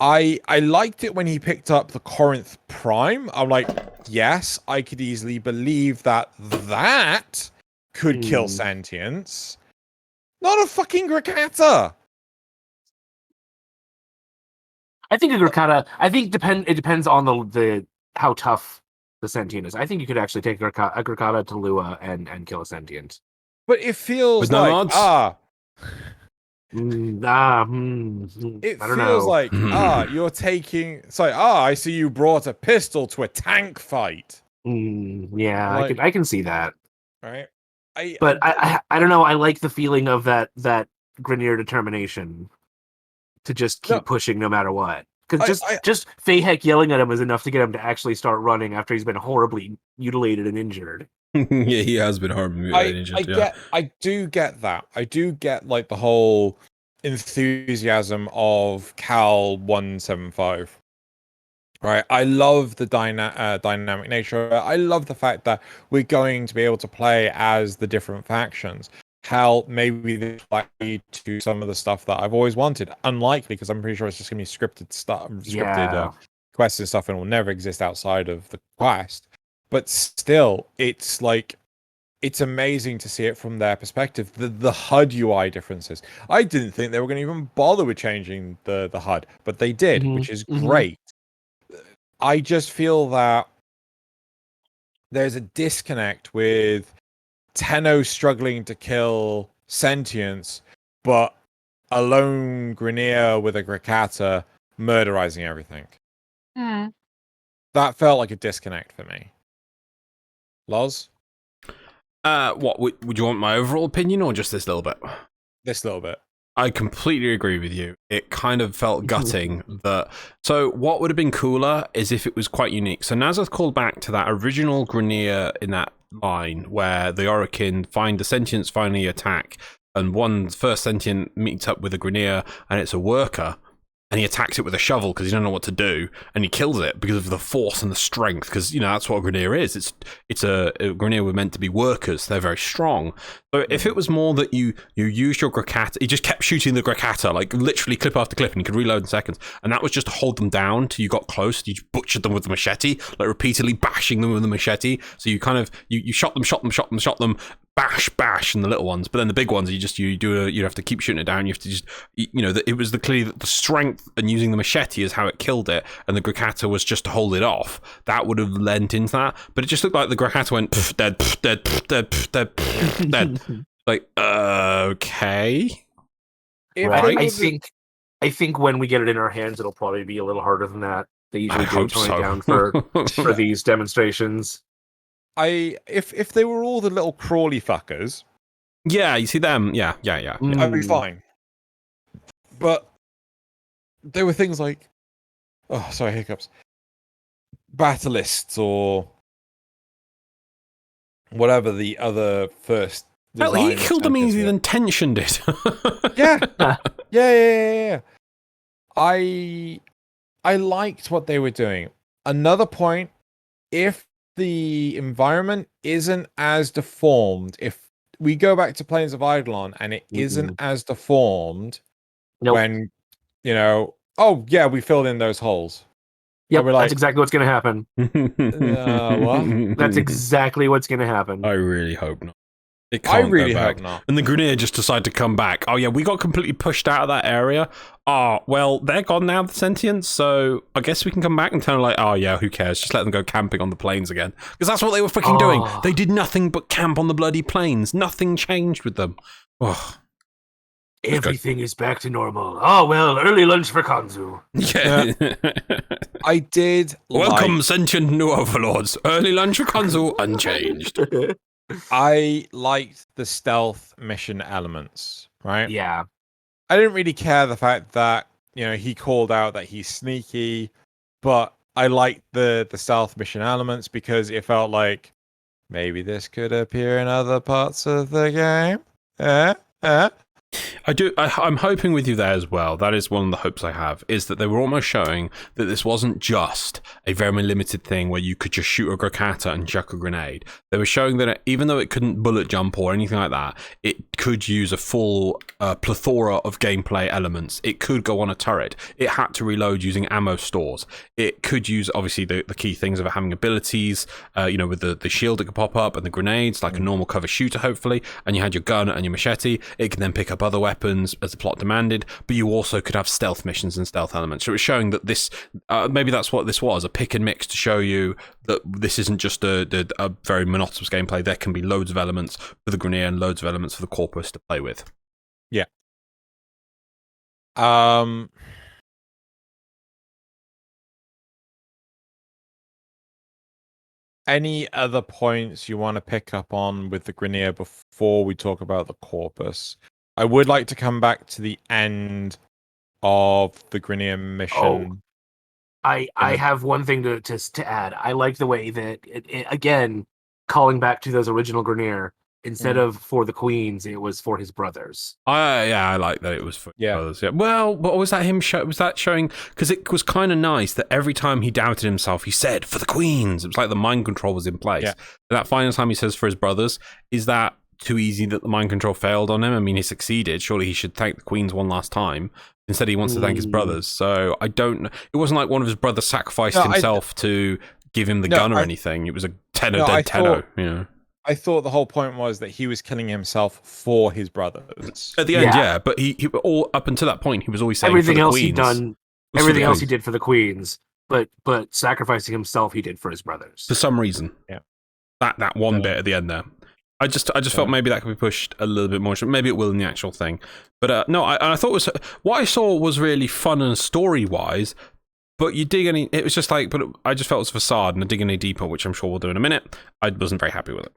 I liked it when he picked up the Corinth Prime. I'm like, yes, I could easily believe that could kill sentience. Not a fucking Grakata. I think a Grakata. I think it depends on the how tough the sentient is. I think you could actually take a Grakata to Lua and kill a sentient. But it feels no like mods? It feels like you're taking. It's like I see you brought a pistol to a tank fight. Yeah, like, I can see that. Right. I don't know. I like the feeling of that Grineer determination to just keep pushing no matter what. Because just Fayheck yelling at him is enough to get him to actually start running after he's been horribly mutilated and injured. Yeah, he has been horribly injured. I do get that. I do get like the whole enthusiasm of Kahl 175. Right, I love the dynamic nature. I love the fact that we're going to be able to play as the different factions. How maybe this might lead to some of the stuff that I've always wanted. Unlikely, because I'm pretty sure it's just going to be scripted stuff, quests and stuff, and will never exist outside of the quest. But still, it's like, it's amazing to see it from their perspective. The HUD UI differences. I didn't think they were going to even bother with changing the HUD, but they did, which is great. I just feel that there's a disconnect with Tenno struggling to kill sentience, but a lone Grineer with a Grakata murderizing everything. That felt like a disconnect for me. Loz? What would you want my overall opinion or just this little bit? This little bit. I completely agree with you. It kind of felt gutting that. So what would have been cooler is if it was quite unique. So Nasuth called back to that original Grineer in that line where the Orokin find the sentients finally attack, and one first sentient meets up with a Grineer, and it's a worker. And he attacks it with a shovel because he doesn't know what to do, and he kills it because of the force and the strength. Because that's what a Grineer is. It's a Grineer were meant to be workers. They're very strong. So if it was more that you used your Grakata, he just kept shooting the Grakata, like literally clip after clip, and you could reload in seconds. And that was just to hold them down till you got close. You just butchered them with the machete, like repeatedly bashing them with the machete. So you kind of you shot them. Bash, and the little ones, but then the big ones, you have to keep shooting it down. You have to just, it was clearly that the strength and using the machete is how it killed it, and the Grakata was just to hold it off. That would have lent into that, but it just looked like the Grakata went dead, dead. Like, okay, right. I think when we get it in our hands, it'll probably be a little harder than that. They usually do tone it down for these demonstrations. If they were all the little crawly fuckers, yeah, you see them, yeah, I'd be fine. But there were things like, hiccups, Battleists or whatever the other first. Well, he killed them easier than Tension did. yeah. I liked what they were doing. Another point, if the environment isn't as deformed, if we go back to Plains of Eidolon and it isn't as deformed, when we filled in those holes. Yep, that's exactly what's going to happen. What? That's exactly what's going to happen. I really hope not. I really hope not. And the Grineer just decided to come back. Oh yeah, we got completely pushed out of that area. Oh, well, they're gone now, the sentients, so I guess we can come back and tell them, like, oh yeah, who cares? Just let them go camping on the plains again. Because that's what they were freaking doing. They did nothing but camp on the bloody plains. Nothing changed with them. Oh. Everything is back to normal. Oh, well, early lunch for Kanzu. Yeah. I did Welcome, sentient new overlords. Early lunch for Kanzu, unchanged. I liked the stealth mission elements, right? Yeah. I didn't really care the fact that, he called out that he's sneaky, but I liked the stealth mission elements because it felt like maybe this could appear in other parts of the game. I'm hoping with you there as well. That is one of the hopes I have, is that they were almost showing that this wasn't just a very limited thing where you could just shoot a Grakata and chuck a grenade. They were showing that even though it couldn't bullet jump or anything like that, it could use a full plethora of gameplay elements. It could go on a turret. It had to reload using ammo stores. It could use, obviously, the key things of it having abilities, with the shield that could pop up and the grenades, like a normal cover shooter, hopefully, and you had your gun and your machete. It can then pick up other weapons as the plot demanded, but you also could have stealth missions and stealth elements. So it was showing that this, maybe that's what this was, a pick and mix to show you that this isn't just a very monotonous gameplay. There can be loads of elements for the Grineer and loads of elements for the Corpus to play with. Yeah. Any other points you want to pick up on with the Grineer before we talk about the Corpus? I would like to come back to the end of the Grineer mission. I have one thing to add. I like the way that, again, calling back to those original Grineer, instead of for the queens, it was for his brothers. I like that it was for his brothers. Yeah. Well, what was that was that showing? Because it was kind of nice that every time he doubted himself, he said, for the queens. It was like the mind control was in place. Yeah. And that final time he says for his brothers, is that too easy that the mind control failed on him? I mean, he succeeded. Surely he should thank the queens one last time. Instead, he wants to thank his brothers. So I don't know. It wasn't like one of his brothers sacrificed himself to give him the gun or anything. It was a Tenno dead Tenno, I thought the whole point was that he was killing himself for his brothers. At the end, yeah, but he all up until that point, he was always saying everything for the else queens. He'd done. Everything else he did for the queens, but sacrificing himself, he did for his brothers for some reason. Yeah, that one bit at the end there. I just felt maybe that could be pushed a little bit more. Maybe it will in the actual thing. But no, I thought what I saw was really fun and story wise. But you dig any, it was just like, but I just felt it was a facade, and I dig any deeper, which I'm sure we'll do in a minute. I wasn't very happy with it.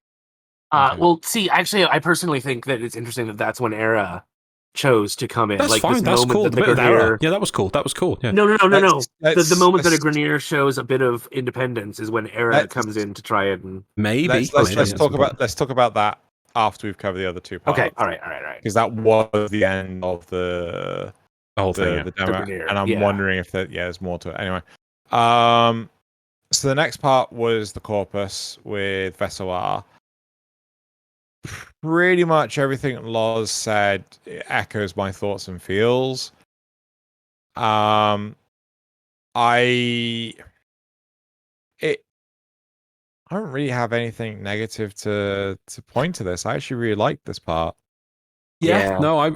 Well, see, actually, I personally think that it's interesting that that's one era chose to come in. That's like fine. this That's moment cool. that The the bit of error. Grenier. Yeah, that was cool. That was cool. Yeah. No. The moment that a let's- Grenier shows a bit of independence is when Era let's- comes in to try and. Maybe. let's Maybe that's talk important. let's talk about that after we've covered the other two parts. Okay, all right. Because that was the end of the whole thing. Yeah. the demo, Grenier, and I'm yeah. wondering if there's more to it. Anyway, so the next part was the corpus with Vesoar. Pretty much everything Loz said echoes my thoughts and feels. I don't really have anything negative to point to this. I actually really like this part. Yeah, Yeah. no, I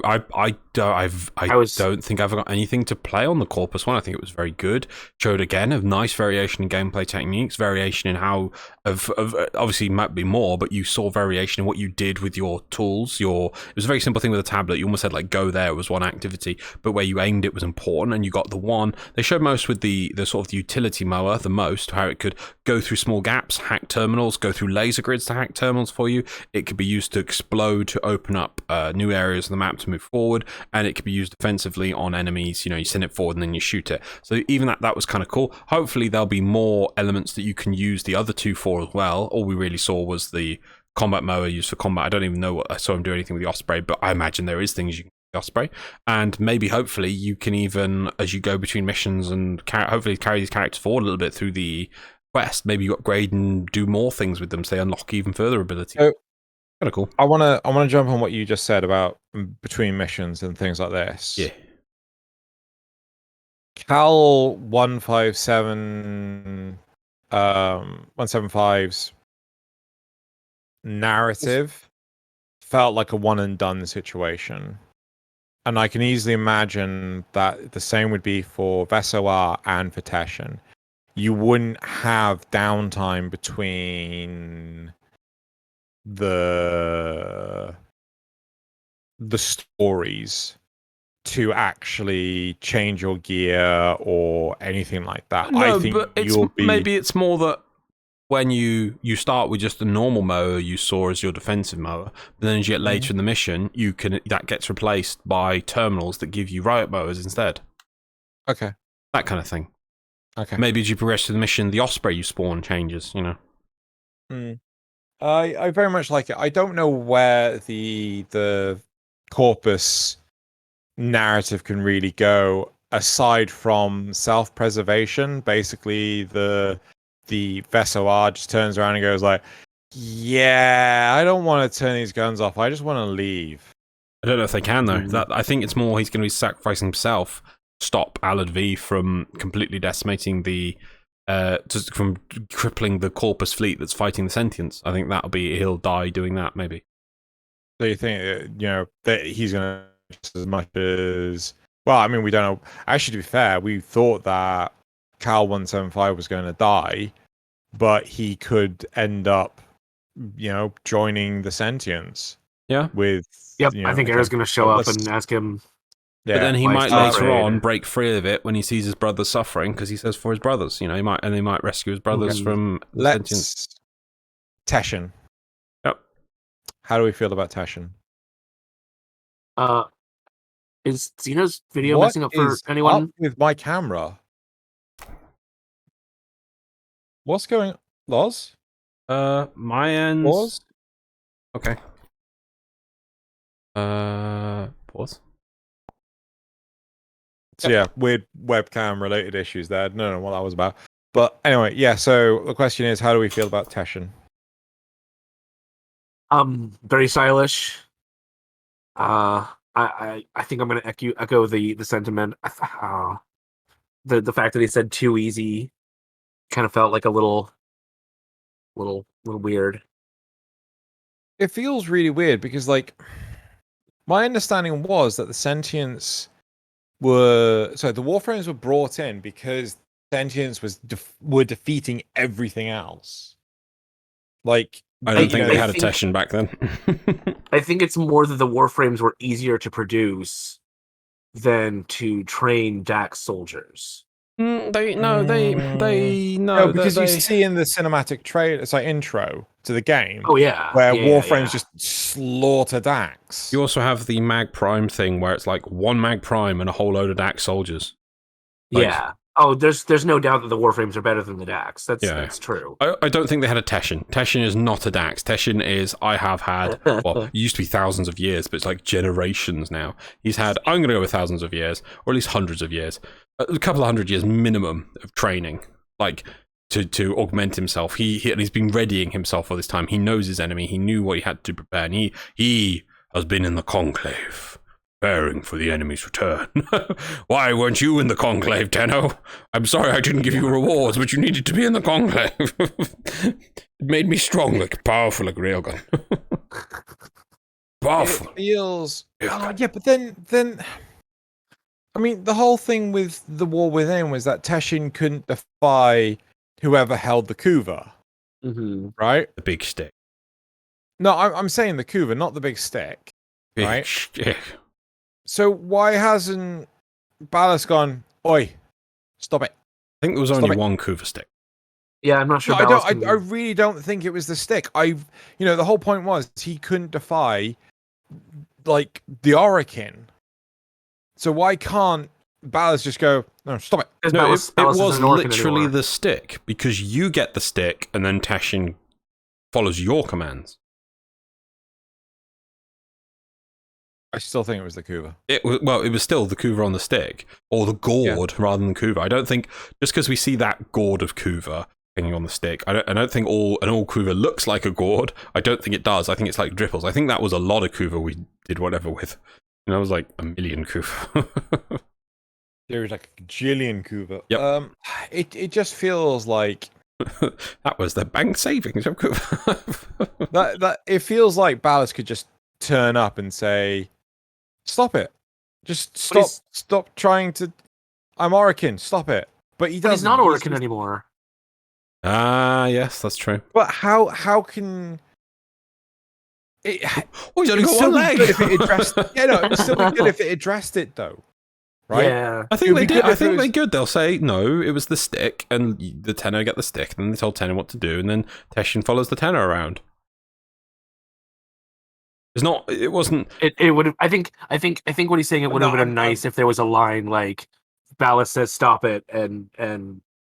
don't think I've got anything to play on the Corpus one. I think it was very good. Showed again a nice variation in gameplay techniques, variation in how of obviously might be more, but you saw variation in what you did with your tools. It was a very simple thing with a tablet. You almost said like go there was one activity, but where you aimed it was important, and you got the one. They showed most with the sort of the utility mower, the most how it could go through small gaps, hack terminals, go through laser grids to hack terminals for you. It could be used to explode to open up new areas of the map to move forward, and it could be used defensively on enemies. You send it forward and then you shoot it. So even that was kind of cool. Hopefully there'll be more elements that you can use the other two for as well. All we really saw was the combat mower used for combat. I don't even know what I saw him do anything with the Osprey, but I imagine there is things you can do with the Osprey, and maybe hopefully you can even, as you go between missions, and hopefully carry these characters forward a little bit through the quest. Maybe you upgrade and do more things with them, so they unlock even further ability. So, kind of cool. I wanna jump on what you just said about between missions and things like this. Yeah. Kahl 175's narrative felt like a one and done situation. And I can easily imagine that the same would be for Vesoar and for Teshin. You wouldn't have downtime between the stories to actually change your gear or anything like that. No, I think but maybe it's more that when you start with just a normal mower you saw as your defensive mower, but then as you get later in the mission, that gets replaced by terminals that give you riot mowers instead. Okay. That kind of thing. Okay. Maybe as you progress through the mission, the Osprey you spawn changes, I very much like it. I don't know where the corpus narrative can really go aside from self-preservation. Basically, the Vesoar just turns around and goes like, "Yeah, I don't want to turn these guns off. I just want to leave." I don't know if they can though. I think it's more he's going to be sacrificing himself, stop Alad V from completely decimating from crippling the Corpus fleet that's fighting the Sentients. I think he'll die doing that, maybe. So you think, that he's going to just as much as... Well, I mean, we don't know. Actually, to be fair, we thought that Kahl 175 was going to die, but he could end up, joining the Sentients. Yeah. With... Yep, I think Era's going to show up and ask him... Yeah, but then he might Life later afraid. on break free of it when he sees his brothers suffering, because he says for his brothers, he might rescue his brothers from the Sentients. Teshin. Yep. How do we feel about Teshin? Is Xeno's video What messing up for is anyone? up with my camera? What's going on? Loz? My end. Pause? Okay. Pause. So yeah, weird webcam related issues there. No, know what that was about. But anyway, yeah, so the question is, how do we feel about Teshin? Very stylish. I think I'm gonna echo the sentiment. The fact that he said too easy kind of felt like a little weird. It feels really weird because, like, my understanding was that the Sentients the Warframes were brought in because Sentients were defeating everything else. Like, I don't think they I had a think- Teshin back then. I think it's more that the Warframes were easier to produce than to train Dax soldiers. No, because you see in the cinematic trailer, it's like intro to the game. Oh yeah, where yeah, Warframe's yeah. just slaughter Dax. You also have the Mag Prime thing where it's like one Mag Prime and a whole load of Dax soldiers. Like, yeah. Oh, there's no doubt that the Warframes are better than the Dax. That's true. I don't think they had a Teshin. Teshin is not a Dax. Teshin is, I have had, well, it used to be thousands of years, but it's like generations now. He's had, I'm going to go with thousands of years, or at least hundreds of years, a couple of hundred years minimum of training, like to augment himself. And he's been readying himself for this time. He knows his enemy. He knew what he had to prepare, and he has been in the Conclave, preparing for the enemy's return. Why weren't you in the Conclave, Tenno? I'm sorry I didn't give you rewards, but you needed to be in the Conclave. It made me strong, powerful like Railgun. Powerful. It feels... yeah, but then... I mean, the whole thing with the War Within was that Teshin couldn't defy whoever held the Kuva. Mm-hmm. Right? The big stick. No, I'm saying the Kuva, not the big stick. Big right? stick. So why hasn't Ballas gone, oi, stop it? I think there was only one Kuva stick. Yeah, I'm not sure. No, I really don't think it was the stick. The whole point was he couldn't defy, like, the Orokin. So why can't Ballas just go, no, stop it? No, it was literally the stick, because you get the stick and then Teshin follows your commands. I still think it was the Kuva. It was still the Kuva on the stick, or the gourd rather than Kuva. I don't think, just because we see that gourd of Kuva hanging on the stick, I don't think all Kuva looks like a gourd. I don't think it does. I think it's like dripples. I think that was a lot of Kuva we did whatever with. And that was like a million Kuva. There was like a gajillion Kuva. Yep. It just feels like that was the bank savings of Kuva. that it feels like Ballas could just turn up and say, stop it. Just stop trying to... I'm Orokin, stop it. But he doesn't. He's not Orokin anymore. Ah, yes, that's true. But how can... He's only got one leg. If it addressed... it'd still be good if it addressed it, though. Right? Yeah. I think they did. I think they're good. They'll say, no, it was the stick, and the Tenno get the stick, and then they told Tenno what to do, and then Teshin follows the Tenno around. It wasn't. It would have. I think what he's saying, it would have been nice if there was a line like Ballas says stop it, and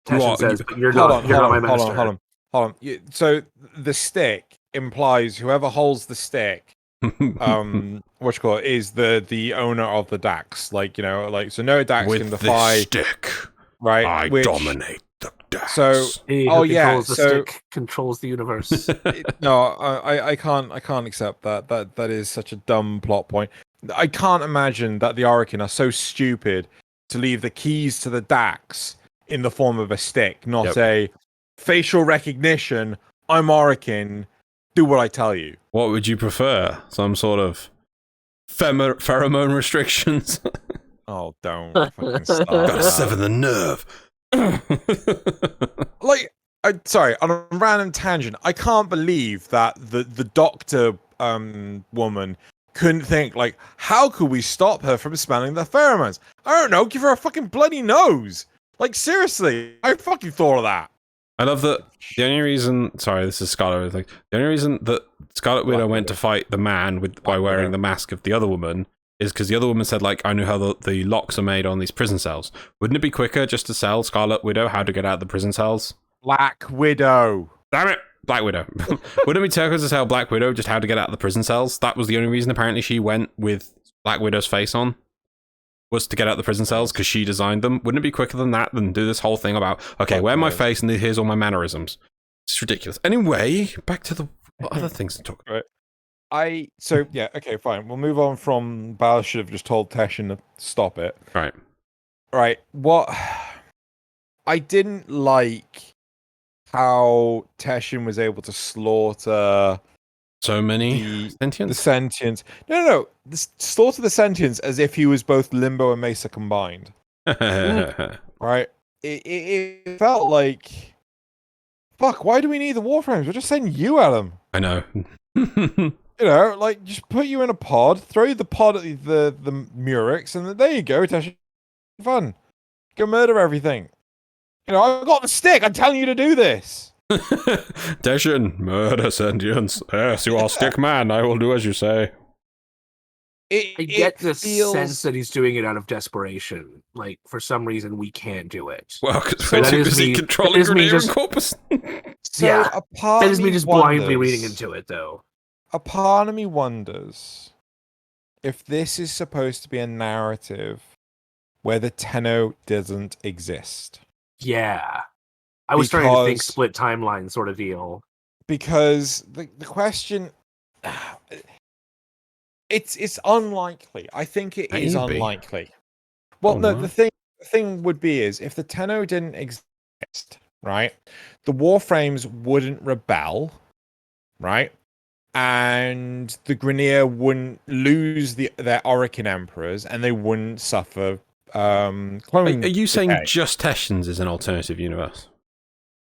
Teshin says, but you're not my master. Hold on. So the stick implies whoever holds the stick, is the owner of the Dax. So no Dax with can defy the stick. Right? I dominate the Dax. So the stick controls the universe. I can't accept that. That is such a dumb plot point. I can't imagine that the Orokin are so stupid to leave the keys to the Dax in the form of a stick, not a facial recognition. I'm Orokin. Do what I tell you. What would you prefer? Some sort of pheromone restrictions? Oh, don't fucking start. Gotta sever the nerve. Sorry, on a random tangent, I can't believe that the doctor woman couldn't think, like, how could we stop her from smelling the pheromones? I don't know, give her a fucking bloody nose. Like, seriously, I fucking thought of that. I love that the only reason... Sorry, this is Scarlet. The only reason that Scarlet Widow went to fight the man by wearing the mask of the other woman is because the other woman said, like, I know how the locks are made on these prison cells. Wouldn't it be quicker just to tell Scarlet Widow how to get out of the prison cells? Black Widow. Damn it! Black Widow. Wouldn't it be quicker to tell Black Widow just how to get out of the prison cells? That was the only reason apparently she went with Black Widow's face on. Was to get out the prison cells because she designed them. Wouldn't it be quicker than that than do this whole thing about, okay, wear my face and here's all my mannerisms? It's ridiculous. Anyway, back to the other things to talk about. Okay, fine. We'll move on from Ballas should have just told Teshin to stop it. Right. What I didn't like how Teshin was able to slaughter so many sentients? The sentients. No. Slaughter the sentients as if he was both Limbo and Mesa combined. Right? It felt like, fuck, why do we need the Warframes? We're just sending you at them. I know. Just put you in a pod, throw the pod at the Murex, and there you go, Teshin. Fun. Go murder everything. You know, I got the stick. I'm telling you to do this. Deshin, murder sentience. Yes, you are stick man. I will do as you say. I get the sense that he's doing it out of desperation. Like, for some reason, we can't do it. Well, because So we're that too is busy me- controlling that is me Grenadier and just- Corpus. So Yeah. a part That of is me me just blindly wonders- reading into it, though. A part of me wonders if this is supposed to be a narrative where the Tenno doesn't exist. Yeah. I was starting to think Because- split timeline sort of deal. Because the question, it's unlikely. I think it is Maybe. unlikely. Well, Oh, no, no. the thing would be is if the Tenno didn't exist, right? The Warframes wouldn't rebel, right? And the Grineer wouldn't lose their Orokin emperors, and they wouldn't suffer clone. Are you saying decay. just Teshians is an alternative universe?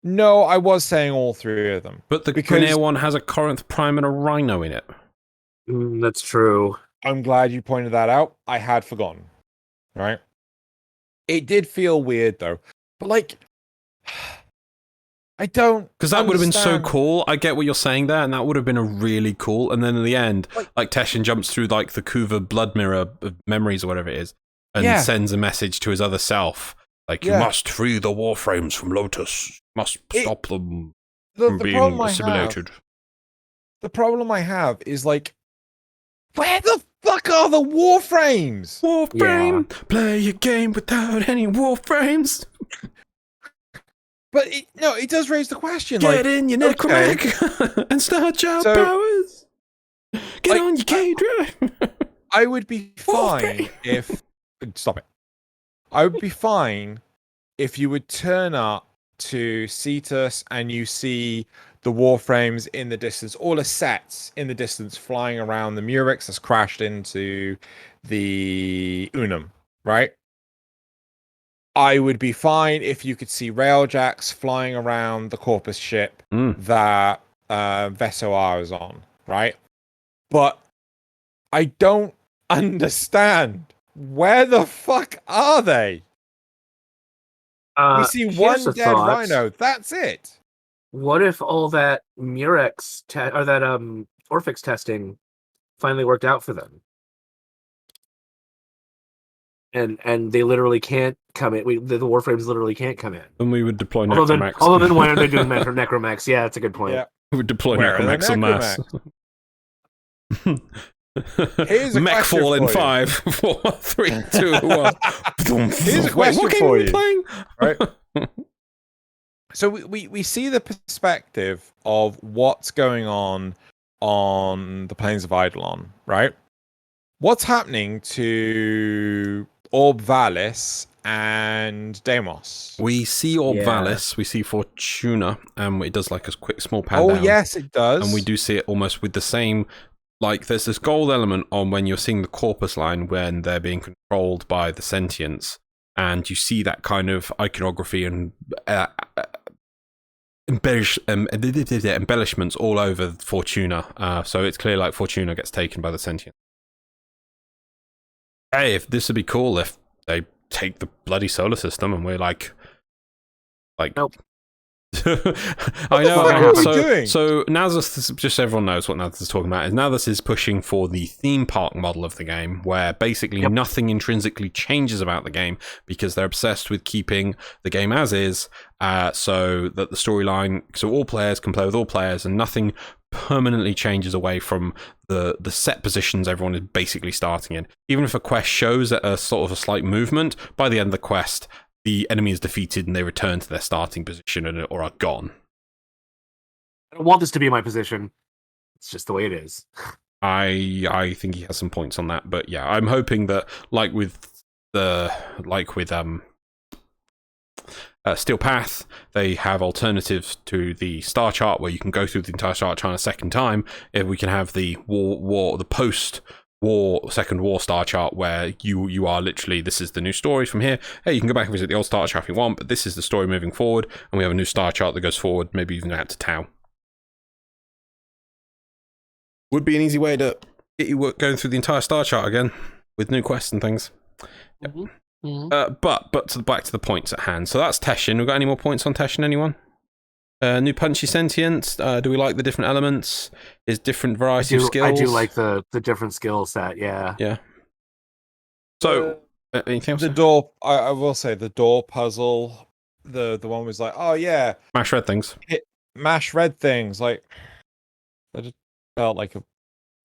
No, I was saying all three of them. But the Because- Grineer one has a Corinth Prime and a Rhino in it. That's true. I'm glad you pointed that out. I had forgotten. Right? It did feel weird though. But like I don't Because that would have been so understand. cool. I get what you're saying there, and that would have been a really cool. And then in the end, Like- like Teshin jumps through like the Kuva blood mirror of memories or whatever it is, and Yeah. sends a message to his other self, like, Yeah. "You must free the Warframes from Lotus. You must It- stop them The from being problem assimilated." the problem I have is like, where the fuck are the Warframes? Warframe, play a game without any Warframes. But it does raise the question. Get like, in your okay. necromech and start your So- powers. Get Like, on your K drive. I would be fine Warframe. if stop it. I would be fine if you would turn up to Cetus and you see the Warframes in the distance, all the sets in the distance flying around the Murex that's crashed into the Unum, right? I would be fine if you could see Railjacks flying around the Corpus ship that Vesoar is on, right? But I don't understand. Where the fuck are they? We see Here's one a dead thought. rhino. That's it. What if all that Murex or that Orphix testing finally worked out for them? And they literally can't come in. The Warframes literally can't come in. And we would deploy Other Necromax. than when are they doing Necromax? Yeah, that's a good point. Yeah. We would deploy Where are the Necromax en masse. Here's a Mech question fall in for you. 5, 4, 3, 2, 1. Here's a Wait, question what game for are we you. playing? Right. So we see the perspective of what's going on the plains of Eidolon, right? What's happening to Orb Valis and Deimos? We see Orb Yeah. Valis, we see Fortuna, and it does like a quick small pan Oh down. yes, it does. And we do see it almost with the same, like there's this gold element on when you're seeing the Corpus line when they're being controlled by the sentients, and you see that kind of iconography and embellishments all over Fortuna. So it's clear like Fortuna gets taken by the sentient. Hey, if this would be cool if they take the bloody solar system and we're like Nope. I the know. fuck are we doing? So Nasuth, just so everyone knows what Nasuth is talking about, is Nasuth is pushing for the theme park model of the game, where basically nothing intrinsically changes about the game because they're obsessed with keeping the game as is, so that the storyline, so all players can play with all players, and nothing permanently changes away from the set positions everyone is basically starting in. Even if a quest shows a sort of a slight movement, by the end of the quest, the enemy is defeated and they return to their starting position or are gone. I don't want this to be my position. It's just the way it is. I think he has some points on that, but yeah, I'm hoping that like with Steel Path, they have alternatives to the star chart where you can go through the entire star chart a second time. If we can have the the post-war second war star chart where you are literally, this is the new story from here. Hey, you can go back and visit the old star chart if you want, but this is the story moving forward, and we have a new star chart that goes forward, maybe even out to Tau. Would be an easy way to get you going through the entire star chart again with new quests and things. Yep. But back to the points at hand. So that's Teshin. We've got any more points on Teshin, anyone? New punchy sentience. Do we like the different elements? Is different variety of skills? I do like the different skill set, yeah. Yeah. So, anything else? The door, I will say, the door puzzle, the one was like, oh yeah. Mash red things. Mash red things. Like, that just felt like a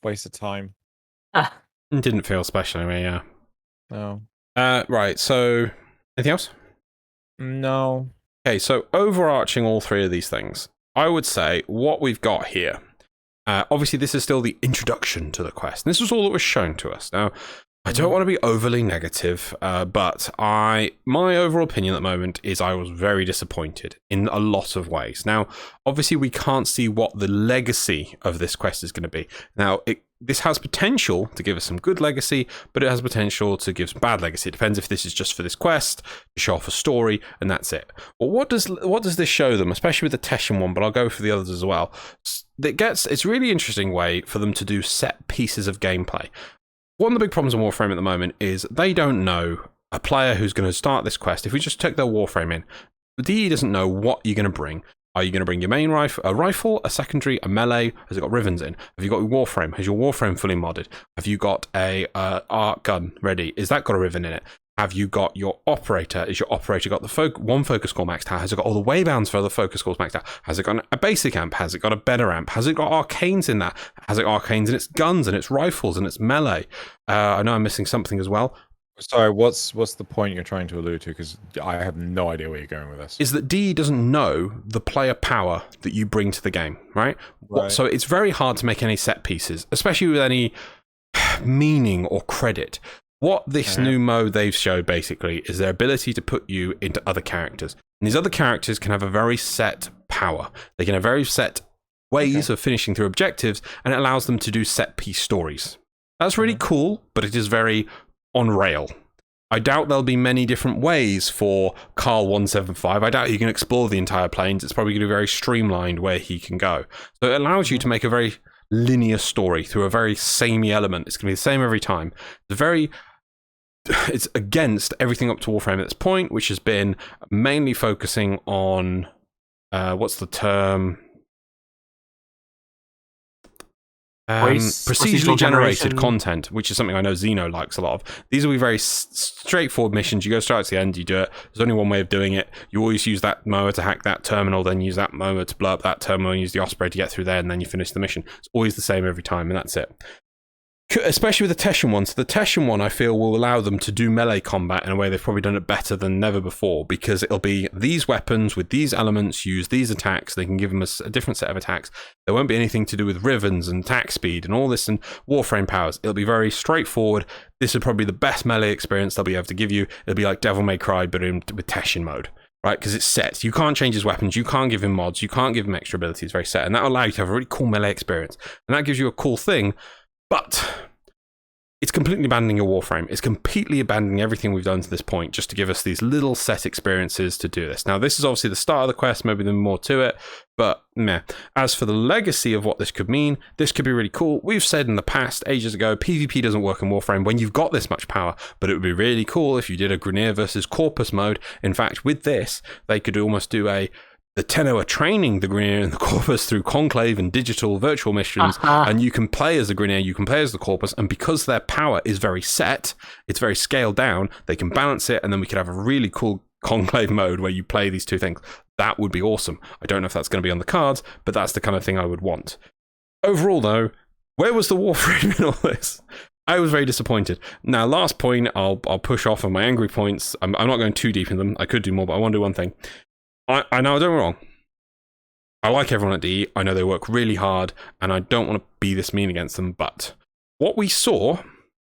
waste of time. It didn't feel special anyway, yeah. No. Right, so, anything else? No. Okay, so overarching all three of these things, I would say what we've got here, obviously this is still the introduction to the quest, and this was all that was shown to us. Now, I don't want to be overly negative, but my overall opinion at the moment is I was very disappointed in a lot of ways. Now, obviously we can't see what the legacy of this quest is going to be. Now, this has potential to give us some good legacy, but it has potential to give some bad legacy. It depends if this is just for this quest, to show off a story, and that's it. Well, what does this show them, especially with the Teshin one, but I'll go for the others as well. It's a really interesting way for them to do set pieces of gameplay. One of the big problems in Warframe at the moment is they don't know a player who's going to start this quest. If we just took their Warframe in, the DE doesn't know what you're going to bring. Are you going to bring your main rifle, a secondary, a melee? Has it got ribbons in? Have you got your Warframe? Has your Warframe fully modded? Have you got a arc gun ready? Is that got a ribbon in it? Have you got your operator? Is your operator got the one focus core maxed out? Has it got all the waybounds for the focus cores maxed out? Has it got a basic amp? Has it got a better amp? Has it got arcanes in that? Has it got arcanes in its guns and its rifles and its melee? I know I'm missing something as well. Sorry, what's the point you're trying to allude to? Because I have no idea where you're going with this. Is that DE doesn't know the player power that you bring to the game, right? So it's very hard to make any set pieces, especially with any meaning or credit. What this new mode they've showed basically is their ability to put you into other characters. And these other characters can have a very set power. They can have very set ways of finishing through objectives, and it allows them to do set piece stories. That's really cool, but it is very on rail. I doubt there'll be many different ways for Kahl 175. I doubt you can explore the entire plains. It's probably going to be very streamlined where he can go. So it allows you to make a very linear story through a very samey element. It's going to be the same every time. It's against everything up to Warframe at this point, which has been mainly focusing on what's the term? Procedurally generated content, which is something I know Xeno likes a lot of. These will be very straightforward missions. You go straight to the end, you do it. There's only one way of doing it. You always use that mower to hack that terminal, then use that mower to blow up that terminal, and use the Osprey to get through there, and then you finish the mission. It's always the same every time, and that's it. Especially with the Teshin one. So the Teshin one, I feel, will allow them to do melee combat in a way they've probably done it better than never before, because it'll be these weapons with these elements, use these attacks. They can give them a different set of attacks. There won't be anything to do with ribbons and attack speed and all this and Warframe powers. It'll be very straightforward. This is probably the best melee experience they'll be able to give you. It'll be like Devil May Cry, but with Teshin mode. Right, because it's set. You can't change his weapons. You can't give him mods. You can't give him extra abilities. It's very set. And that'll allow you to have a really cool melee experience. And that gives you a cool thing. But it's completely abandoning your Warframe. It's completely abandoning everything we've done to this point just to give us these little set experiences to do this. Now, this is obviously the start of the quest. Maybe there's more to it. But meh. As for the legacy of what this could mean, this could be really cool. We've said in the past, ages ago, PvP doesn't work in Warframe when you've got this much power. But it would be really cool if you did a Grineer versus Corpus mode. In fact, with this, they could almost do the Tenno are training the Grineer and the Corpus through Conclave and digital virtual missions, and you can play as the Grineer, you can play as the Corpus, and because their power is very set, it's very scaled down, they can balance it, and then we could have a really cool Conclave mode where you play these two things. That would be awesome. I don't know if that's going to be on the cards, but that's the kind of thing I would want. Overall, though, where was the Warframe in all this? I was very disappointed. Now, last point, I'll push off on my angry points. I'm not going too deep in them. I could do more, but I want to do one thing. I know I don't wrong. I like everyone at DE. I know they work really hard, and I don't want to be this mean against them, but what we saw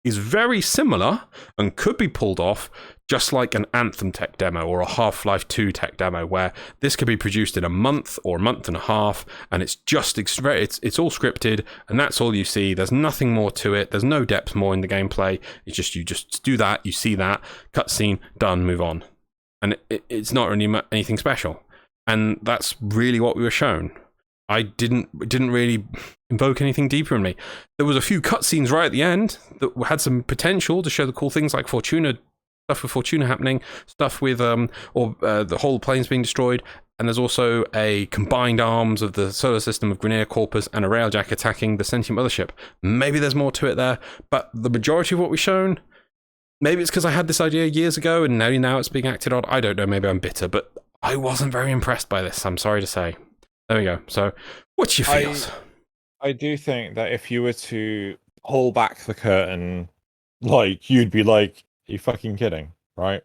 is very similar and could be pulled off just like an Anthem tech demo or a Half-Life 2 tech demo, where this could be produced in a month or a month and a half, and it's just it's all scripted, and that's all you see. There's nothing more to it. There's no depth more in the gameplay. It's just you just do that, you see that, cutscene, done, move on. And it's not really anything special. And that's really what we were shown. It didn't really invoke anything deeper in me. There was a few cutscenes right at the end that had some potential to show the cool things like Fortuna stuff with Fortuna happening, stuff with the whole plane's being destroyed, and there's also a combined arms of the solar system of Grineer, Corpus, and a Railjack attacking the sentient mothership. Maybe there's more to it there, but the majority of what we've shown, maybe it's because I had this idea years ago and now it's being acted on. I don't know, maybe I'm bitter, but I wasn't very impressed by this, I'm sorry to say. There we go. So, what's your feels? I do think that if you were to pull back the curtain, like, you'd be like, are you fucking kidding, right?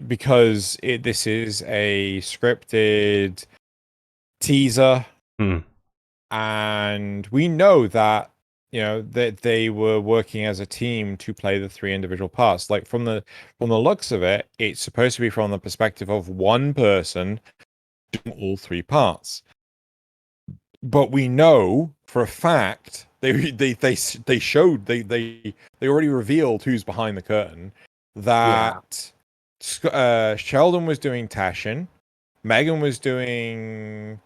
Because this is a scripted teaser, and we know that, you know, that they were working as a team to play the 3 individual parts. Like, from the looks of it, it's supposed to be from the perspective of one person doing all 3 parts. But we know for a fact they already revealed who's behind the curtain, that Sheldon was doing Tashin, Megan was doing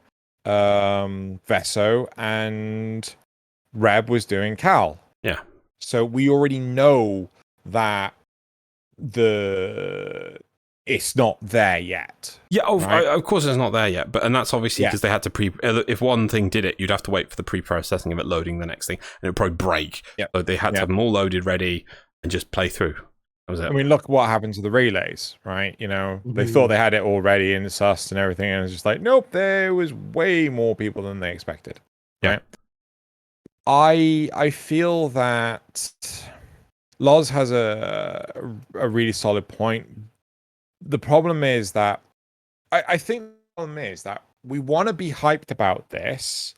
Veso, and Reb was doing Kahl. Yeah. So we already know that it's not there yit. Yeah, right? of course it's not there yet, and that's obviously because they had to if one thing did it, you'd have to wait for the pre-processing of it loading the next thing, and it'd probably break. Yep. So they had to have them all loaded, ready, and just play through. That was it. I mean, look what happened to the relays, right? You know, they thought they had it all ready and sussed and everything, and it's just like, nope, there was way more people than they expected. Yeah. Right? I feel that Loz has a really solid point. The problem is that I think the problem is that we want to be hyped about this,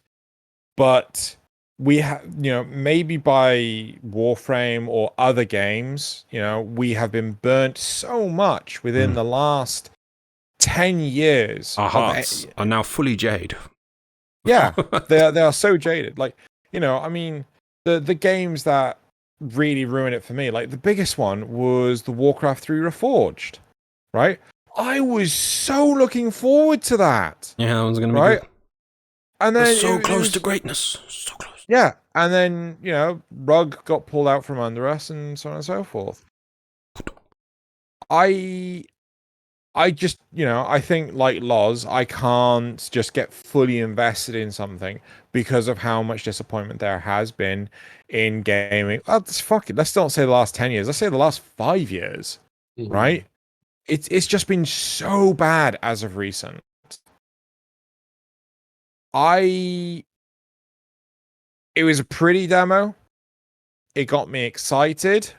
but we have, you know, maybe by Warframe or other games, you know, we have been burnt so much within the last 10 years. Our hearts are now fully jade. Yeah, they are so jaded. Like, you know, I mean, the games that really ruined it for me, like the biggest one was the Warcraft 3 Reforged, right? I was so looking forward to that. Yeah, that one's going to be right. Good. And then so close to greatness, so close. Yeah, and then, you know, rug got pulled out from under us, and so on and so forth. I just, you know, I think like Loz, I can't just get fully invested in something because of how much disappointment there has been in gaming. Oh, fuck it. Let's not say the last 10 years. Let's say the last 5 years, right? It's just been so bad as of recent. It was a pretty demo. It got me excited,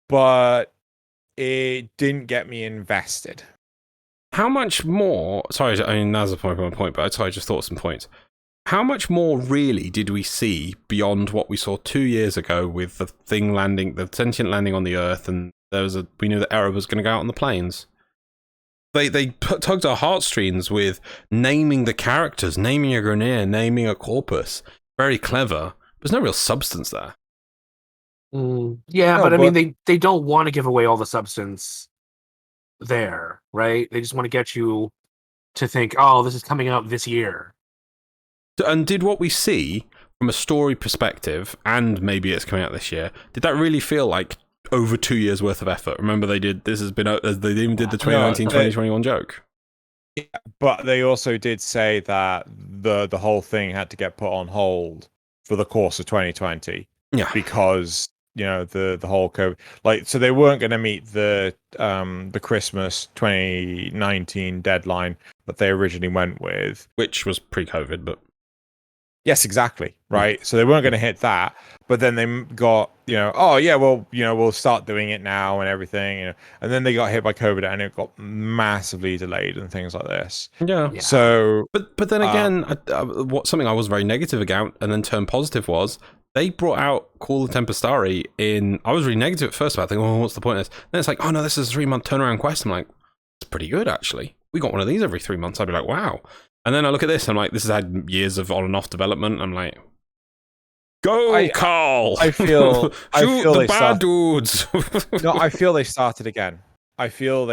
but it didn't get me invested. How much more? Sorry, I mean, that's a point on point, but I just thought some points. How much more really did we see beyond what we saw 2 years ago with the thing landing, the sentient landing on the Earth, and we knew that Era was going to go out on the planes? They tugged our heartstrings with naming the characters, naming a Grineer, naming a Corpus. Very clever. There's no real substance there. Yeah, no, but I mean, they don't want to give away all the substance there, right? They just want to get you to think, oh, this is coming out this year. And did what we see from a story perspective, and maybe it's coming out this year, did that really feel like over 2 years worth of effort? Remember, they even did the 2019-2021 joke. Yeah, but they also did say that the whole thing had to get put on hold for the course of 2020. Yeah, because, you know, the whole COVID, like, so they weren't going to meet the Christmas 2019 deadline that they originally went with, which was pre-COVID, but yes, exactly, right. So they weren't going to hit that, but then they got, you know, oh yeah, well, you know, we'll start doing it now and everything, you know, and then they got hit by COVID and it got massively delayed and things like this. Yeah. So, but then again, something I was very negative about and then turned positive was they brought out Call of Tempestari in. I was really negative at first about thinking, oh, what's the point of this? Then it's like, oh no, this is a 3-month turnaround quest. I'm like, it's pretty good actually. We got one of these every 3 months. I'd be like, wow. And then I look at this, I'm like, this has had years of on and off development. I'm like, go, Kahl! I feel the bad dudes. No, I feel they started again. And I feel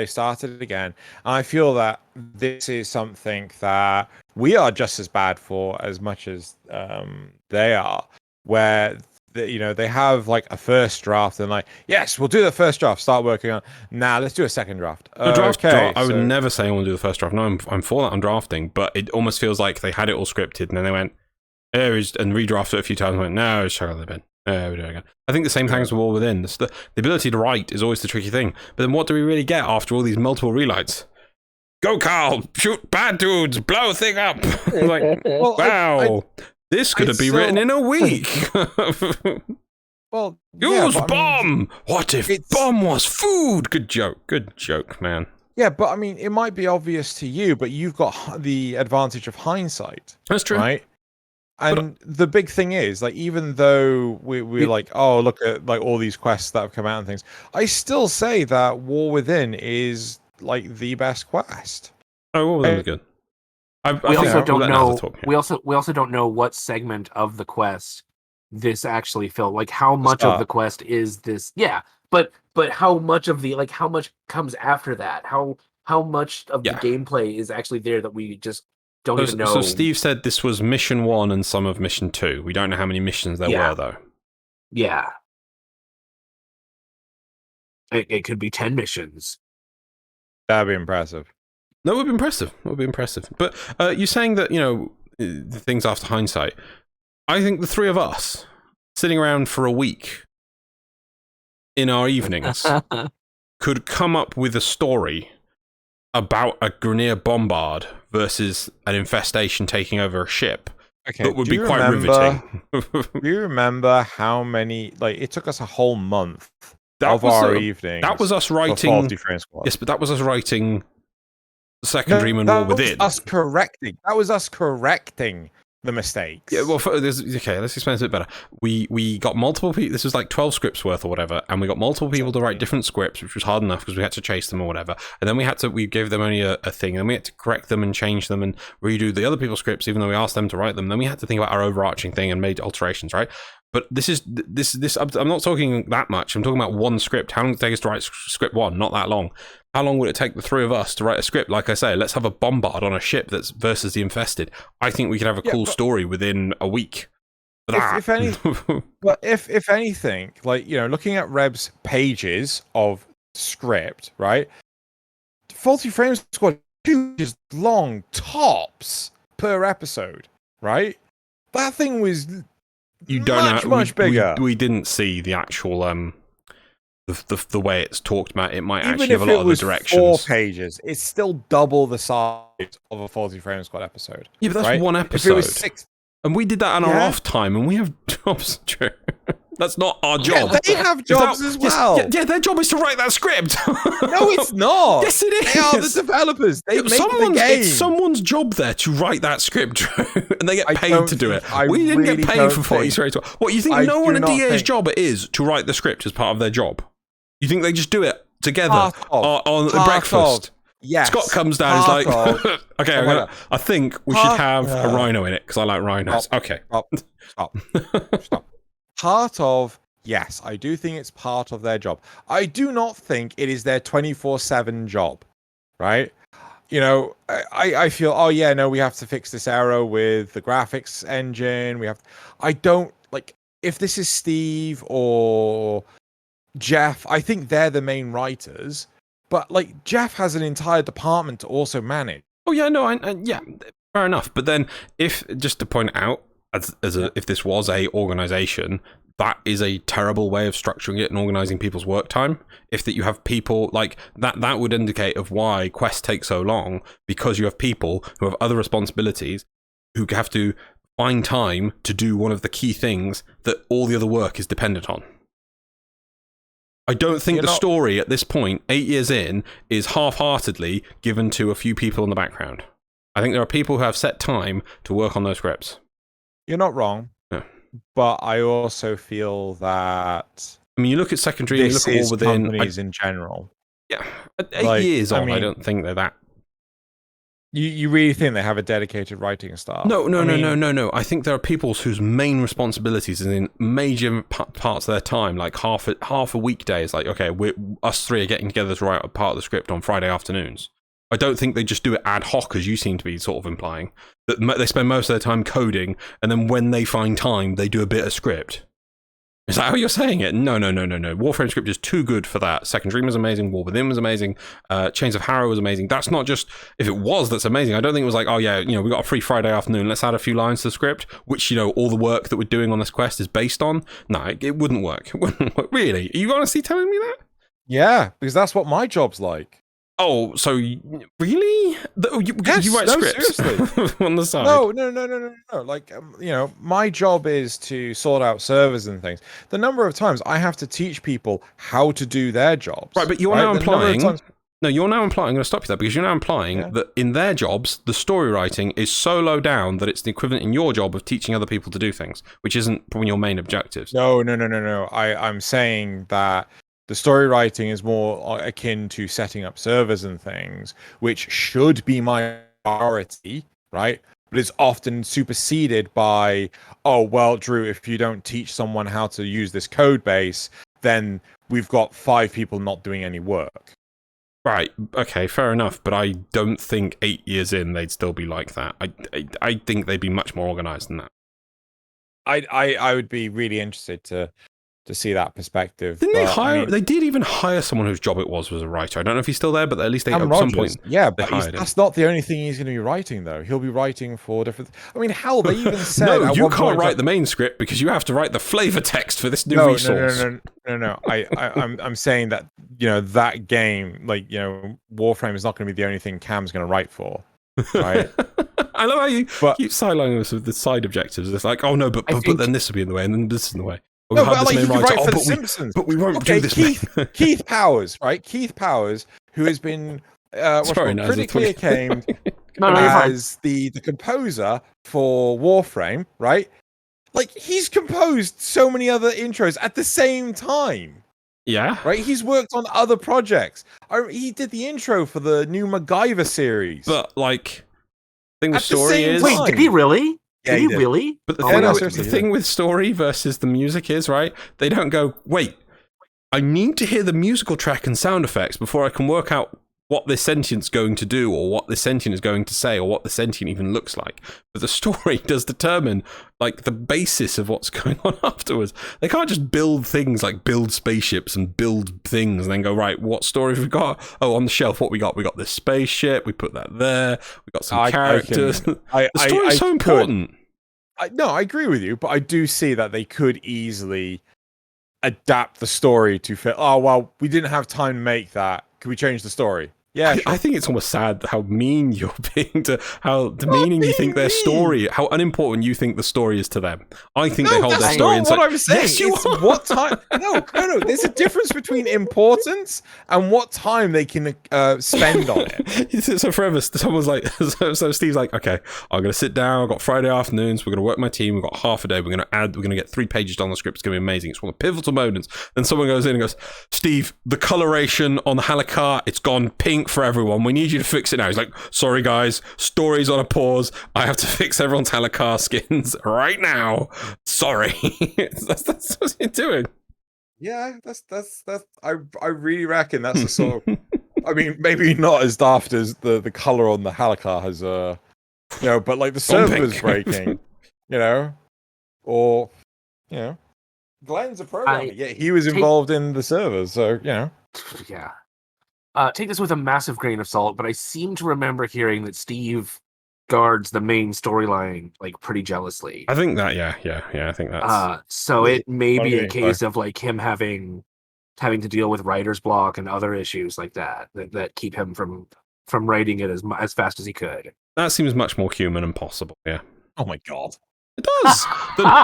that this is something that we are just as bad for as much as they are, where they have like a first draft and like, yes, we'll do the first draft. Start working on. Nah, let's do a second draft. I would never say I want to do the first draft. No, I'm for that on drafting, but it almost feels like they had it all scripted and then they went, and redrafted it a few times and went, no, it's chuck the bin. We do it again. I think the same thing as with War Within. The ability to write is always the tricky thing. But then what do we really get after all these multiple relights? Go, Kahl! Shoot bad dudes! Blow thing up! Like, well, wow! This could have been written in a week! Well, use bomb! What if bomb was food? Good joke, man. Yeah, but I mean, it might be obvious to you, but you've got the advantage of hindsight. That's true. Right? And the big thing is, like, even though we're like, oh, look at like all these quests that have come out and things, I still say that War Within is like the best quest. Oh, War Within was good. We also don't know. We also don't know what segment of the quest this actually filled. Like, how much of the quest is this? Yeah, but how much of the how much comes after that? How much of the gameplay is actually there that we just don't even know? So Steve said this was mission 1 and some of mission 2. We don't know how many missions there were though. Yeah, it could be 10 missions. That'd be impressive. That would be impressive. That would be impressive. But you're saying that, the things after hindsight. I think the three of us sitting around for a week in our evenings could come up with a story about a Grineer bombard versus an infestation taking over a ship. Okay, that would be quite riveting. Do you remember how many? Like, it took us a whole month of our evenings. That was us writing. Yes, but that was us writing Secondary and War Within. That was us correcting the mistakes. Yeah, well, okay, let's explain this a bit better. We got multiple people. This was like 12 scripts worth or whatever, and we got multiple people to write different scripts, which was hard enough because we had to chase them or whatever. And then we gave them only a thing, and then we had to correct them and change them and redo the other people's scripts, even though we asked them to write them. Then we had to think about our overarching thing and made alterations, right? But this. I'm not talking that much. I'm talking about one script. How long did it take us to write script 1? Not that long. How long would it take the three of us to write a script? Like I say, let's have a bombard on a ship that's versus the infested. I think we could have a cool story within a week. If anything, like, looking at Reb's pages of script, right? Faulty Frame Squad 2 is long tops per episode, right? That thing was much bigger. We didn't see the actual the way it's talked about. It might even actually have a lot of the directions. 4 pages, it's still double the size of a Faulty Frame Squad episode. Yeah, but that's one episode. If it was 6, and we did that on our off time, and we have jobs. That's not our job. Yeah, they have jobs as well. Yeah, their job is to write that script. No, it's not. Yes, it is. They are the developers. They make the game. It's someone's job there to write that script, and they get paid to do it. We didn't get paid for 40 straight. What, you think no one at DA's job it is to write the script as part of their job? You think they just do it together on breakfast? Yes. Scott comes down and is like, okay, I think we should have a rhino in it because I like rhinos. Okay. Stop. Part of, yes, I do think it's part of their job. I do not think it is their 24/7 job, right? I feel, we have to fix this error with the graphics engine. I don't, like, if this is Steve or Jeff, I think they're the main writers. But, like, Jeff has an entire department to also manage. Oh, yeah, no, yeah, fair enough. But then, just to point out, if this was a organization, that is a terrible way of structuring it and organizing people's work time. If that you have people like that would indicate of why quests take so long, because you have people who have other responsibilities who have to find time to do one of the key things that all the other work is dependent on. I don't think the story at this point, 8 years in, is half-heartedly given to a few people in the background. I think there are people who have set time to work on those scripts. You're not wrong. Yeah. But I also feel that... I mean, you look at Secondary, and you look at War Within... companies in general. Yeah. At 8 years on, I don't think they're that... You really think they have a dedicated writing staff? No. I think there are people whose main responsibilities is in major parts of their time, like half a weekday is like, okay, us three are getting together to write a part of the script on Friday afternoons. I don't think they just do it ad hoc, as you seem to be sort of implying. That they spend most of their time coding, and then when they find time, they do a bit of script. Is that how you're saying it? No. Warframe script is too good for that. Second Dream was amazing. War Within was amazing. Chains of Harrow was amazing. That's not just, if it was, that's amazing. I don't think it was like, oh yeah, we got a free Friday afternoon, let's add a few lines to the script, which, all the work that we're doing on this quest is based on. No, it wouldn't work. It wouldn't work. Really? Are you honestly telling me that? Yeah, because that's what my job's like. Oh, so really? Yes, you write scripts seriously. on the side? No. Like, my job is to sort out servers and things. The number of times I have to teach people how to do their jobs. Right, but you're now implying. No, you're now implying. I'm going to stop you there because you're now implying that in their jobs, the story writing is so low down that it's the equivalent in your job of teaching other people to do things, which isn't one of your main objectives. No. I'm saying that the story writing is more akin to setting up servers and things, which should be my priority, right? But it's often superseded by, oh, well, Drew, if you don't teach someone how to use this code base, then we've got 5 people not doing any work. Right, okay, fair enough, but I don't think 8 years in they'd still be like that. I think they'd be much more organised than that. I would be really interested to see that perspective. Didn't they hire? They did even hire someone whose job it was a writer. I don't know if he's still there, but at least they at some point. Yeah, but that's not the only thing he's going to be writing, though. He'll be writing for different. I mean, hell, they even said no, you can't write the main script because you have to write the flavor text for this new resource. No. I'm saying that that game, like Warframe, is not going to be the only thing Cam's going to write for. Right. I love how you keep sidelining us with the side objectives. It's like, oh no, but then this will be in the way, and then this is in the way. No, but like, he could write for The Simpsons. But we won't do this. Keith Powers, right? Keith Powers, who has been critically acclaimed as the composer for Warframe, right? Like, he's composed so many other intros at the same time. Yeah. Right? He's worked on other projects. He did the intro for the new MacGyver series. But, like, the thing with story is... Wait, did he really? Yeah, did he really? But the thing with story versus the music is, right, they don't go, wait, I need to hear the musical track and sound effects before I can work out what this sentient's going to do or what this sentient is going to say or what the sentient even looks like. But the story does determine, like, the basis of what's going on afterwards. They can't just build things like build spaceships and build things and then go, right, what story have we got? Oh, on the shelf, what we got? We got this spaceship, we put that there, we got some characters. The story's so important. No, I agree with you, but I do see that they could easily adapt the story to fit. Oh, well, we didn't have time to make that. Could we change the story? Yeah, I think it's almost sad how mean you're being to how demeaning you think their story, how unimportant you think the story is to them. I think they hold their story. That's not what I'm saying. Yes, it's what time. No. There's a difference between importance and what time they can spend on it. So forever, someone's like, so Steve's like, okay, I'm gonna sit down. I've got Friday afternoons. We're gonna work my team. We've got half a day. We're gonna get 3 pages done on the script. It's gonna be amazing. It's one of the pivotal moments. Then someone goes in and goes, Steve, the coloration on the Halakar, it's gone pink for everyone. We need you to fix it now. He's like, sorry guys, story's on a pause. I have to fix everyone's Halakar skins right now. Sorry. that's what you're doing. Yeah, that's I really reckon that's the sort of I mean, maybe not as daft as the color on the Halakar has but like the server's breaking, or Glenn's a programmer. Yeah, he was involved in the servers, so Yeah. Take this with a massive grain of salt, but I seem to remember hearing that Steve guards the main storyline like pretty jealously. I think that, yeah, I think that's. So it may be a case of like him having to deal with writer's block and other issues like that keep him from writing it as fast as he could. That seems much more human and possible. Yeah. Oh my god. It does.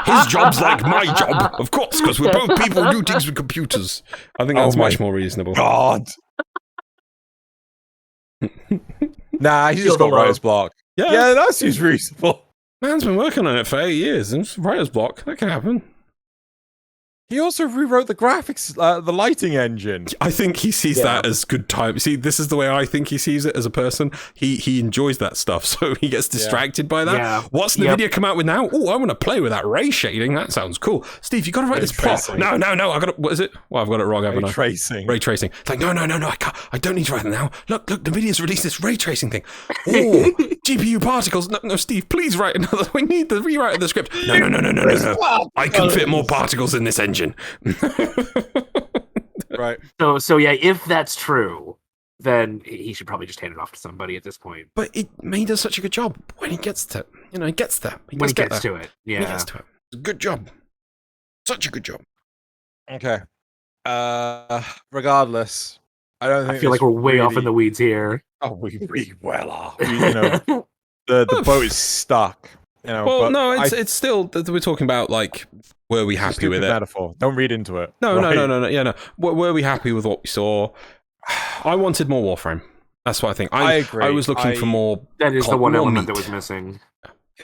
His job's like my job, of course, because we're both people who do things with computers. I think that's much more reasonable. God. Nah, he's just got writer's block. Yeah, that seems reasonable. Man's been working on it for 8 years. It's writer's block. That can happen. He also rewrote the graphics, the lighting engine. I think he sees that as good time. See, this is the way I think he sees it as a person. He enjoys that stuff, so he gets distracted by that. Yeah. What's the video come out with now? Oh, I want to play with that ray shading. That sounds cool. Steve, you got to write this plot. No. I got it. What is it? Well, I've got it wrong, haven't I? Ray tracing. Ray tracing. It's like, no. I can't. I don't need to write it now. Look. NVIDIA's released this ray tracing thing. Oh, GPU particles. No, Steve, please write another. We need the rewrite of the script. No. I can fit more particles in this engine. imagine. Right. So yeah, if that's true, then he should probably just hand it off to somebody at this point. But he does such a good job when he gets to, he gets there. When he gets to it, yeah. When he gets to it. Good job. Such a good job. Okay. Regardless, I don't think I feel like we're way off in the weeds here. Oh, we well are. The boat is stuck. Well, but no, it's still, we're talking about, like, were we happy with it? Metaphor. Don't read into it. No, right? no. Yeah, no. Were we happy with what we saw? I wanted more Warframe. That's what I think. I agree. I was looking for more. That is the one element meat that was missing.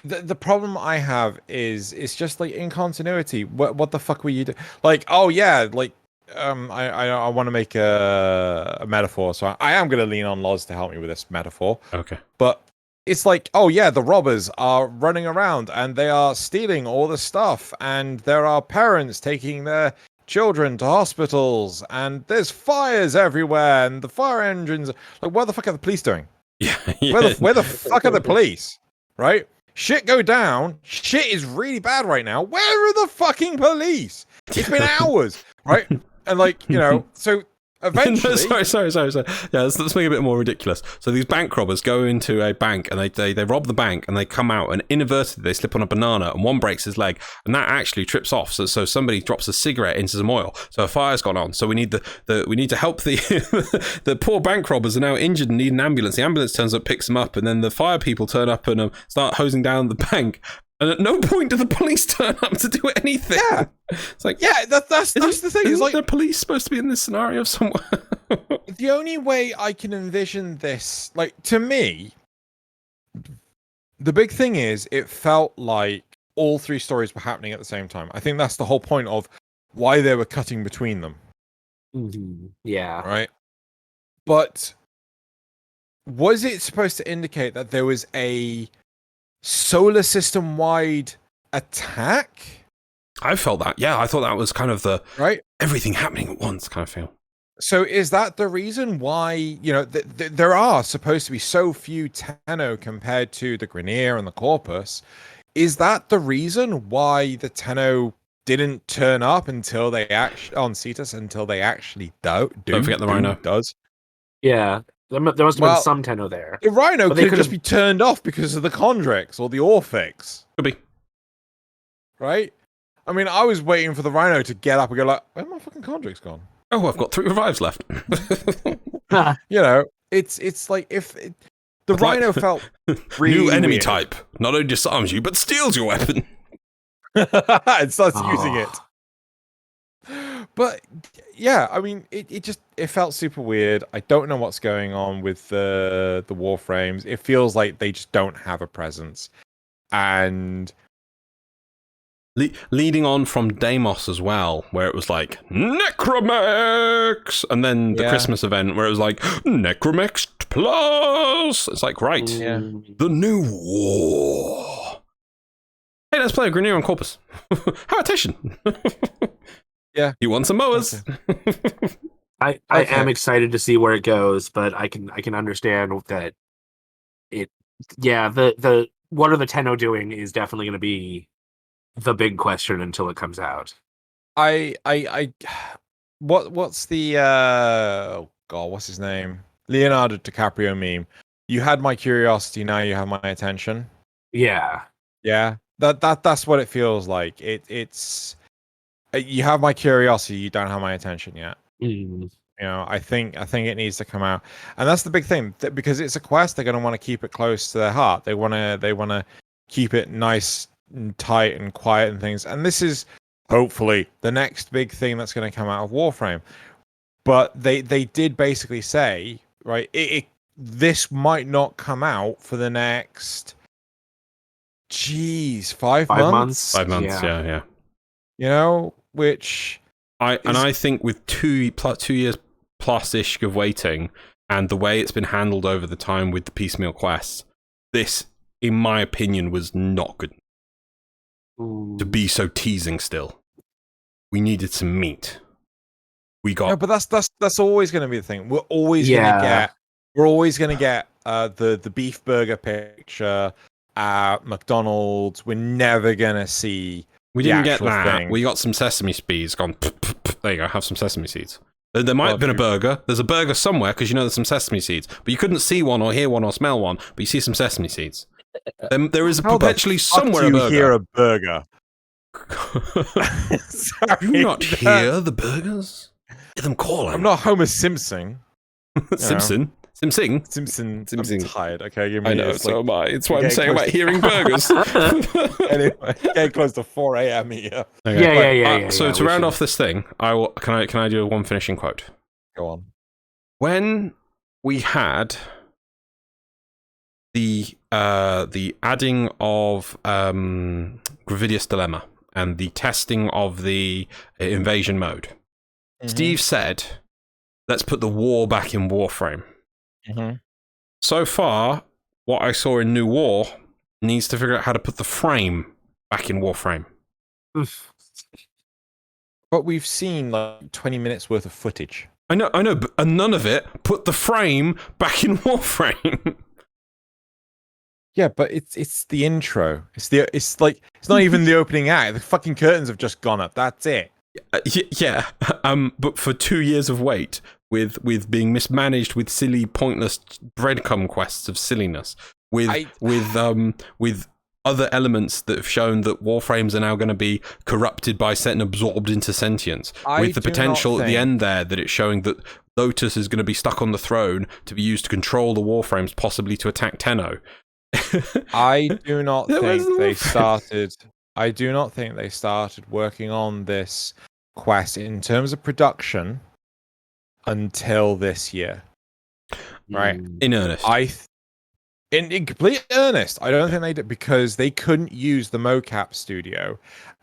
The problem I have is it's just like in continuity. What the fuck were you doing? Like, oh yeah, like I want to make a metaphor, so I am going to lean on Loz to help me with this metaphor. Okay. But it's like, oh yeah, the robbers are running around and they are stealing all the stuff, and there are parents taking their children to hospitals, and there's fires everywhere, and the fire engines. Like, what the fuck are the police doing? Yeah. Where the fuck are the police? Right? Shit go down. Shit is really bad right now. Where are the fucking police? It's been hours, right? And like, so eventually... sorry. Yeah, let's make it a bit more ridiculous. So these bank robbers go into a bank and they rob the bank, and they come out, and inadvertently they slip on a banana, and one breaks his leg, and that actually trips off. So somebody drops a cigarette into some oil. So a fire's gone on. So we need we need to help the the poor bank robbers are now injured and need an ambulance. The ambulance turns up, picks them up, and then the fire people turn up and start hosing down the bank. And at no point do the police turn up to do anything. Yeah, it's like, yeah, that's the thing. Isn't like the police supposed to be in this scenario somewhere? The only way I can envision this, like, to me, the big thing is it felt like all three stories were happening at the same time. I think that's the whole point of why they were cutting between them. Mm-hmm. Yeah. Right. But was it supposed to indicate that there was a solar system wide attack? I felt that. Yeah, I thought that was kind of the right, everything happening at once kind of feel. So is that the reason why, there are supposed to be so few Tenno compared to the Grineer and the Corpus? Is that the reason why the Tenno didn't turn up until they on Cetus until they actually do? Don't forget the Rhino. Does. Yeah. There must have been some Tenno there. The Rhino could just be turned off because of the Chondrix or the Orphix. Could be. Right? I mean, I was waiting for the Rhino to get up and go like, where's my fucking Chondrix gone? Oh, I've got 3 revives left. It's like if the Rhino felt really new enemy weird. type not only disarms you but steals your weapon and starts using it. But yeah, I mean, it felt super weird. I don't know what's going on with the Warframes. It feels like they just don't have a presence. And leading on from Deimos as well, where it was like Necromex, and then the Christmas event where it was like Necromex Plus. It's like, right, the new war. Hey, let's play a Grineer on Corpus. How attention. Yeah, you want some mowers? Okay. I am excited to see where it goes, but I can understand that it. Yeah, the what are the Tenno doing is definitely going to be the big question until it comes out. What's the oh god, what's his name? Leonardo DiCaprio meme. You had my curiosity, now you have my attention. Yeah. Yeah. That's what it feels like. It's you have my curiosity, you don't have my attention yet. I think it needs to come out, and that's the big thing, because it's a quest. They're going to want to keep it close to their heart. They want to keep it nice and tight and quiet and things. And this is hopefully the next big thing that's going to come out of Warframe. But they did basically say, right, this might not come out for the next 5 months. 5 months, yeah. Which I think with 2 years plus ish of waiting, and the way it's been handled over the time with the piecemeal quests, this, in my opinion, was not good. To be so teasing still. We needed some meat. We got. No, but that's always going to be the thing. We're always going to get the beef burger picture at McDonald's. We're never going to see We the didn't get actual that. thing. We got some sesame seeds. Gone. There you go. Have some sesame seeds. There might have been a burger. There's a burger somewhere because you know there's some sesame seeds, but you couldn't see one or hear one or smell one. But you see some sesame seeds. There is perpetually somewhere a burger. Hear a burger? Do you not hear the burgers? Hear them calling. I'm not Homer Simpson. Simpson. Simpson. I'm tired. Okay, give me. I know. So am I. It's what I'm saying about hearing burgers. Anyway, getting close to 4 a.m. here. Okay. Yeah. So to round off this thing, I will. Can I do one finishing quote? Go on. When we had the adding of Gravidius Dilemma and the testing of the invasion mode, Steve said, "Let's put the war back in Warframe." So far, what I saw in New War needs to figure out how to put the frame back in Warframe. But we've seen like 20 minutes worth of footage. I know, but none of it put the frame back in Warframe. Yeah, but it's the intro. It's not even the opening act. The fucking curtains have just gone up. That's it. Yeah. But for 2 years of wait, with being mismanaged with silly, pointless breadcrumb quests of silliness, with other elements that have shown that warframes are now going to be corrupted by and absorbed into sentience, with the potential at the end there that it's showing that Lotus is going to be stuck on the throne to be used to control the warframes, possibly to attack Tenno. I do not think they started. I do not think they started working on this quest in terms of production until this year, right? In earnest, in complete earnest, I don't think they did, because they couldn't use the mocap studio,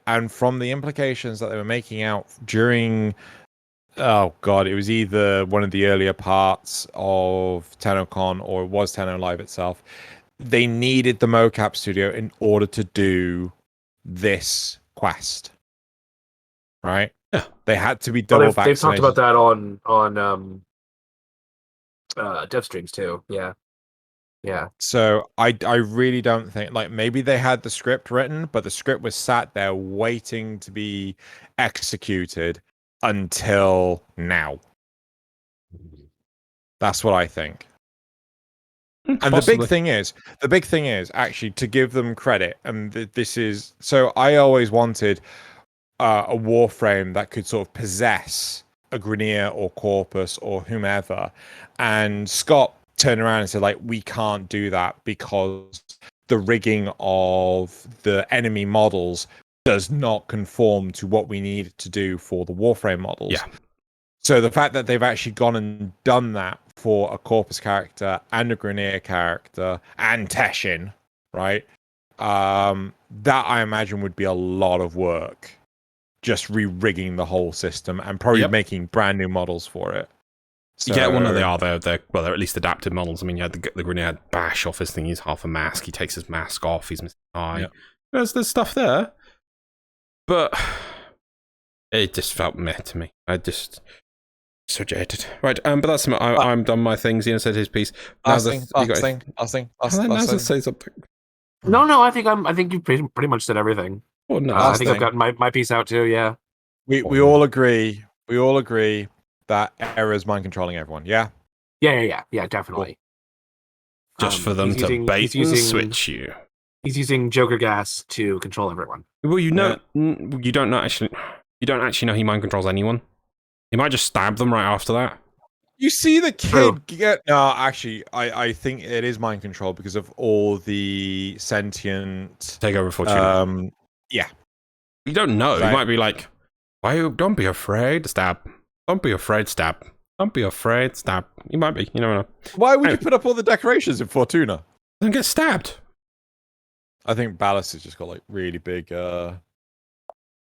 and from the implications that they were making out during, oh god, it was either one of the earlier parts of TennoCon or it was Tenno Live itself. They needed the mocap studio in order to do this quest, right? Yeah, they had to be double vaccinated. They've talked about that on dev streams too. Yeah. So I really don't think, like, maybe they had the script written, but the script was sat there waiting to be executed until now. That's what I think. And possibly. the big thing is actually to give them credit, and this is, so I always wanted a warframe that could sort of possess a Grineer or Corpus or whomever, and Scott turned around and said, like, we can't do that because the rigging of the enemy models does not conform to what we need to do for the warframe models. Yeah. So the fact that they've actually gone and done that for a Corpus character and a Grineer character and Teshin, right? That I imagine would be a lot of work, just re-rigging the whole system and probably making brand new models for it. So, yeah, well, no, they are. They're at least adapted models. I mean, you had the Grineer had Bash off his thing. He's half a mask. He takes his mask off. He's missing an eye. Yeah. There's stuff there, but it just felt meh to me. I just so jaded. Right, but that's I'm done my things. Xeno said his piece. Last thing. Nasuth say something. No, I think you pretty much said everything. Oh, no, I think I've gotten my piece out too. Yeah. We all agree. We all agree that Era's mind controlling everyone. Yeah. Yeah, definitely. Cool. Just for them to bait and switch you. He's using Joker gas to control everyone. Well, you don't actually know he mind controls anyone. He might just stab them right after that. You see the kid get... No, actually, I think it is mind control because of all the sentient... Takeover Fortuna. Yeah. You don't know. Right. He might be like, don't be afraid, stab. Don't be afraid, stab. Don't be afraid, stab. He might be. You never know. Why would you put up all the decorations in Fortuna? Then get stabbed. I think Ballast has just got like really big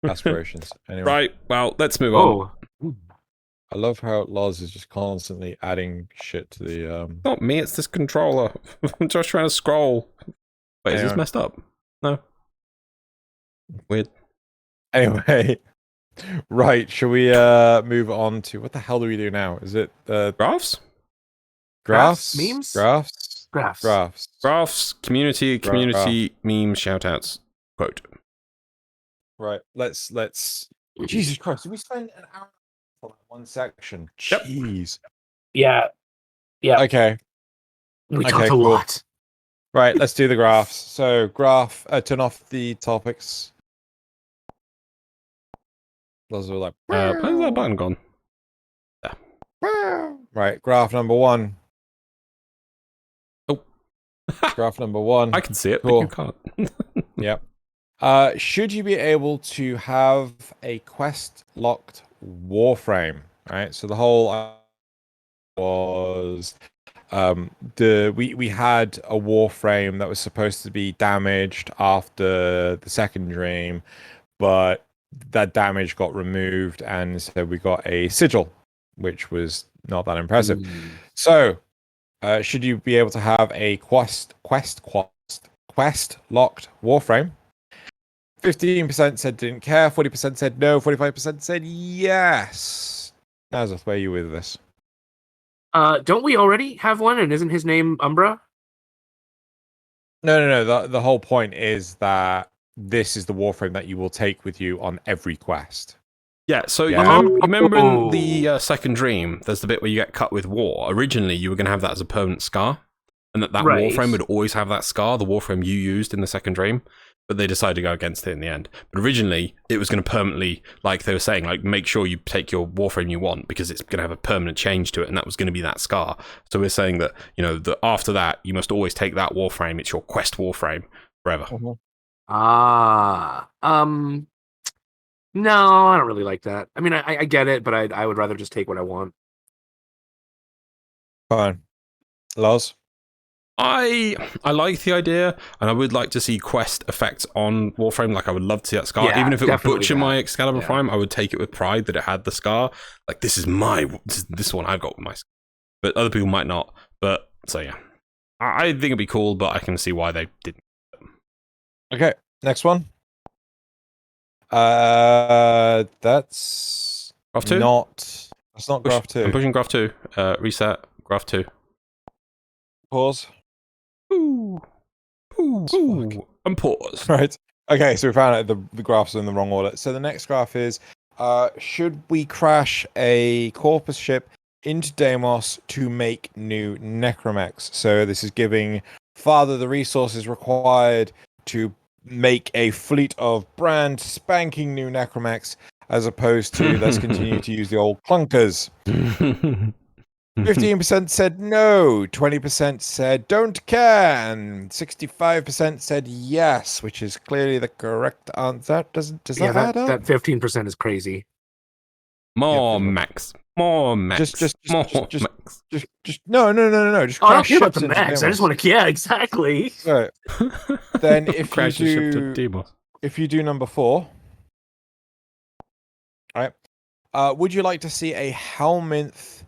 aspirations. Anyway. Right, well, let's move on. I love how Loz is just constantly adding shit to the... Not me, it's this controller. I'm just trying to scroll. Wait, is this messed up? No. Weird. Anyway, right, shall we move on to... What the hell do we do now? Is it... Graphs? Graphs? Memes? Graphs. Community, memes, shoutouts, quote. Right. Let's. Jesus Christ! Did we spend an hour for that one section? Yep. Jeez. Yeah. Yeah. Okay. We Okay, talked a cool. lot. Right. Let's do the graphs. So graph. Turn off the topics. Those are like. Where's that button gone? Right. Graph number 1. Oh. Graph number 1. I can see it, Cool. but you can't. Yep. Should you be able to have a quest locked warframe? Right. So the whole was we had a warframe that was supposed to be damaged after the second dream, but that damage got removed, and so we got a sigil, which was not that impressive. So, should you be able to have a quest locked warframe? 15% said didn't care, 40% said no, 45% said yes. Nasuth, where are you with this? Don't we already have one? And isn't his name Umbra? No. The whole point is that this is the warframe that you will take with you on every quest. Yeah, so Yeah. you remember in the second dream, there's the bit where you get cut with war. Originally, you were going to have that as a permanent scar, and that Right. warframe would always have that scar, the warframe you used in the second dream, but they decided to go against it in the end. But originally, it was going to permanently, like they were saying, like make sure you take your warframe you want, because it's going to have a permanent change to it, and that was going to be that scar. So we're saying that, you know, that after that, you must always take that warframe. It's your quest warframe forever. No, I don't really like that. I mean, I get it, but I would rather just take what I want. Fine. Loz? I like the idea, and I would like to see quest effects on Warframe. Like, I would love to see that scar. Yeah, Even if it would definitely butcher that. my Excalibur Yeah. Prime, I would take it with pride that it had the scar. Like, this is this one I've got with my scar. But other people might not. But, so yeah. I think it'd be cool, but I can see why they didn't. Okay, next one. That's Graph 2? That's not graph 2. I'm pushing graph 2. Reset. Graph 2. Pause. Ooh. And pause. Right. Okay, so we found out the graphs are in the wrong order. So the next graph is, should we crash a Corpus ship into Deimos to make new necromechs? So this is giving Father the resources required to make a fleet of brand spanking new necromechs, as opposed to let's continue to use the old clunkers. 15% said no, 20% said don't care, and 65% said yes, which is clearly the correct answer. Does that add up? That 15% is crazy. More Yeah, max. More max. Just more just- max. Just no. Just Oh, I don't crash care about ships the into max. I just Deimos. want to. Yeah, exactly. Right. Then if Crash you the ship do- to Deimos. If you do number 4, right? Would you like to see a Helminth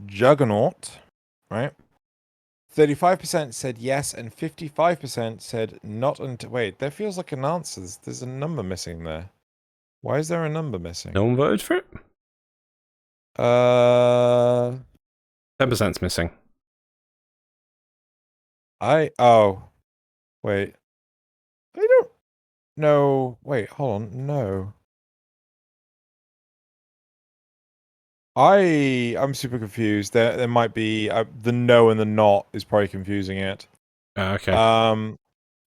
Juggernaut? Right. 35% said yes, and 55% said not until. Wait, there feels like an answer. There's a number missing there. Why is there a number missing? No one voted for it? 10%'s missing. Wait. I don't know. Wait, hold on. No. I'm super confused. There might be the no and the not is probably confusing it. Okay.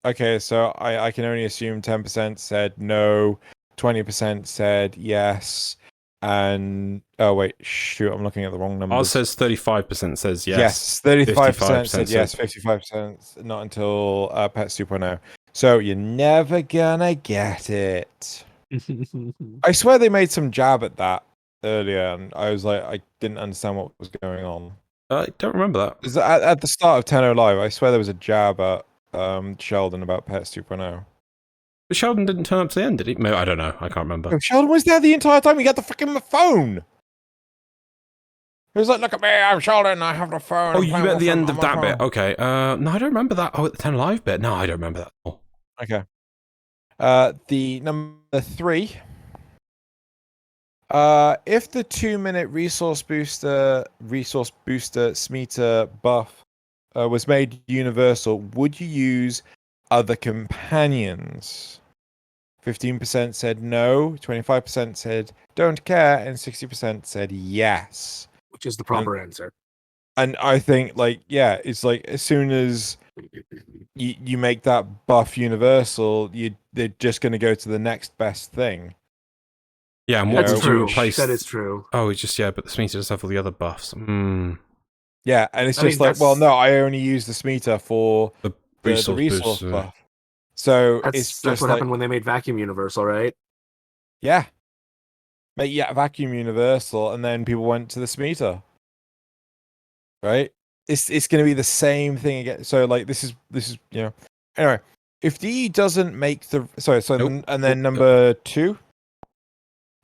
Okay, so I can only assume 10% said no, 20% said yes, and oh wait, shoot, I'm looking at the wrong numbers. Ours says 35% says yes. Yes, 35% said 55% yes, 55% not until Pets 2.0. So you're never gonna get it. I swear they made some jab at that earlier, and I was like, I didn't understand what was going on. I don't remember that. 'Cause at the start of Tenno Live, I swear there was a jab at Sheldon about Pets 2.0. But Sheldon didn't turn up to the end, did he? No, I don't know. I can't remember. No, Sheldon was there the entire time. He got the fucking phone. He was like, "Look at me, I'm Sheldon. I have the phone." Oh, I'm you playing meant the Wolfram end on of my that bit. phone." Okay. No, I don't remember that. Oh, at the 10 Live bit? No, I don't remember that. Oh. Okay. The number 3. If the 2-minute resource booster Smeeta buff was made universal, would you use other companions? 15% said no, 25% said don't care, and 60% said yes. Which is the proper answer. And I think, like, yeah, it's like as soon as you make that buff universal, they're just going to go to the next best thing. Yeah, and You what know, would you true. replace? That is true. Oh, it's just, yeah, but the Smeeta does have all the other buffs. Yeah, and it's I just mean, like, well, no, I only use the Smeeta for The the resource resource boost. buff. So That's it's just what like, happened when they made Vacuum Universal, right? yeah, make vacuum universal, and then people went to the Smeeta, right? It's going to be the same thing again. So like this is anyway. If DE doesn't make the Nope. and then number 2,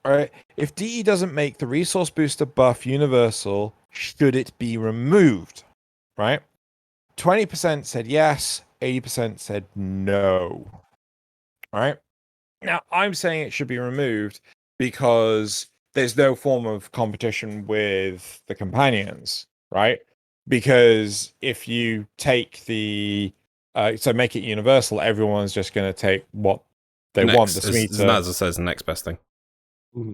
right? If DE doesn't make the resource booster buff universal, should it be removed? Right? 20% said yes, 80% said no. Right? Now, I'm saying it should be removed because there's no form of competition with the companions, right? Because if you take so make it universal, everyone's just going to take what they want. The As Smeeta, Nazza says, the next best thing.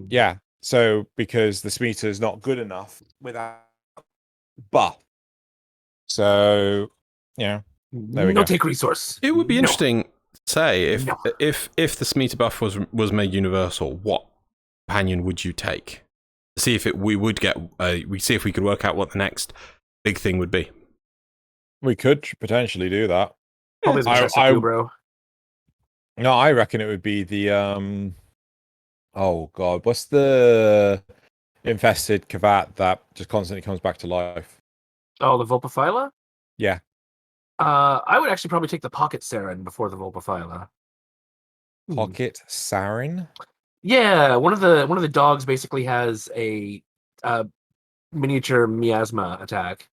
yeah. So because the Smeeta is not good enough without buff. So, there we go. Take resource. It would be interesting to say if No. if the Smeeta buff was made universal, what companion would you take? See if we would get. We see if we could work out what the next big thing would be. We could potentially do that. Probably the Chesapeake, bro. No, I reckon it would be the oh god, what's the infested Kavat that just constantly comes back to life? Oh, the Vulpaphyla? Yeah. I would actually probably take the Pocket Sarin before the Vulpaphyla. Pocket Sarin? Yeah, one of the dogs basically has a miniature miasma attack.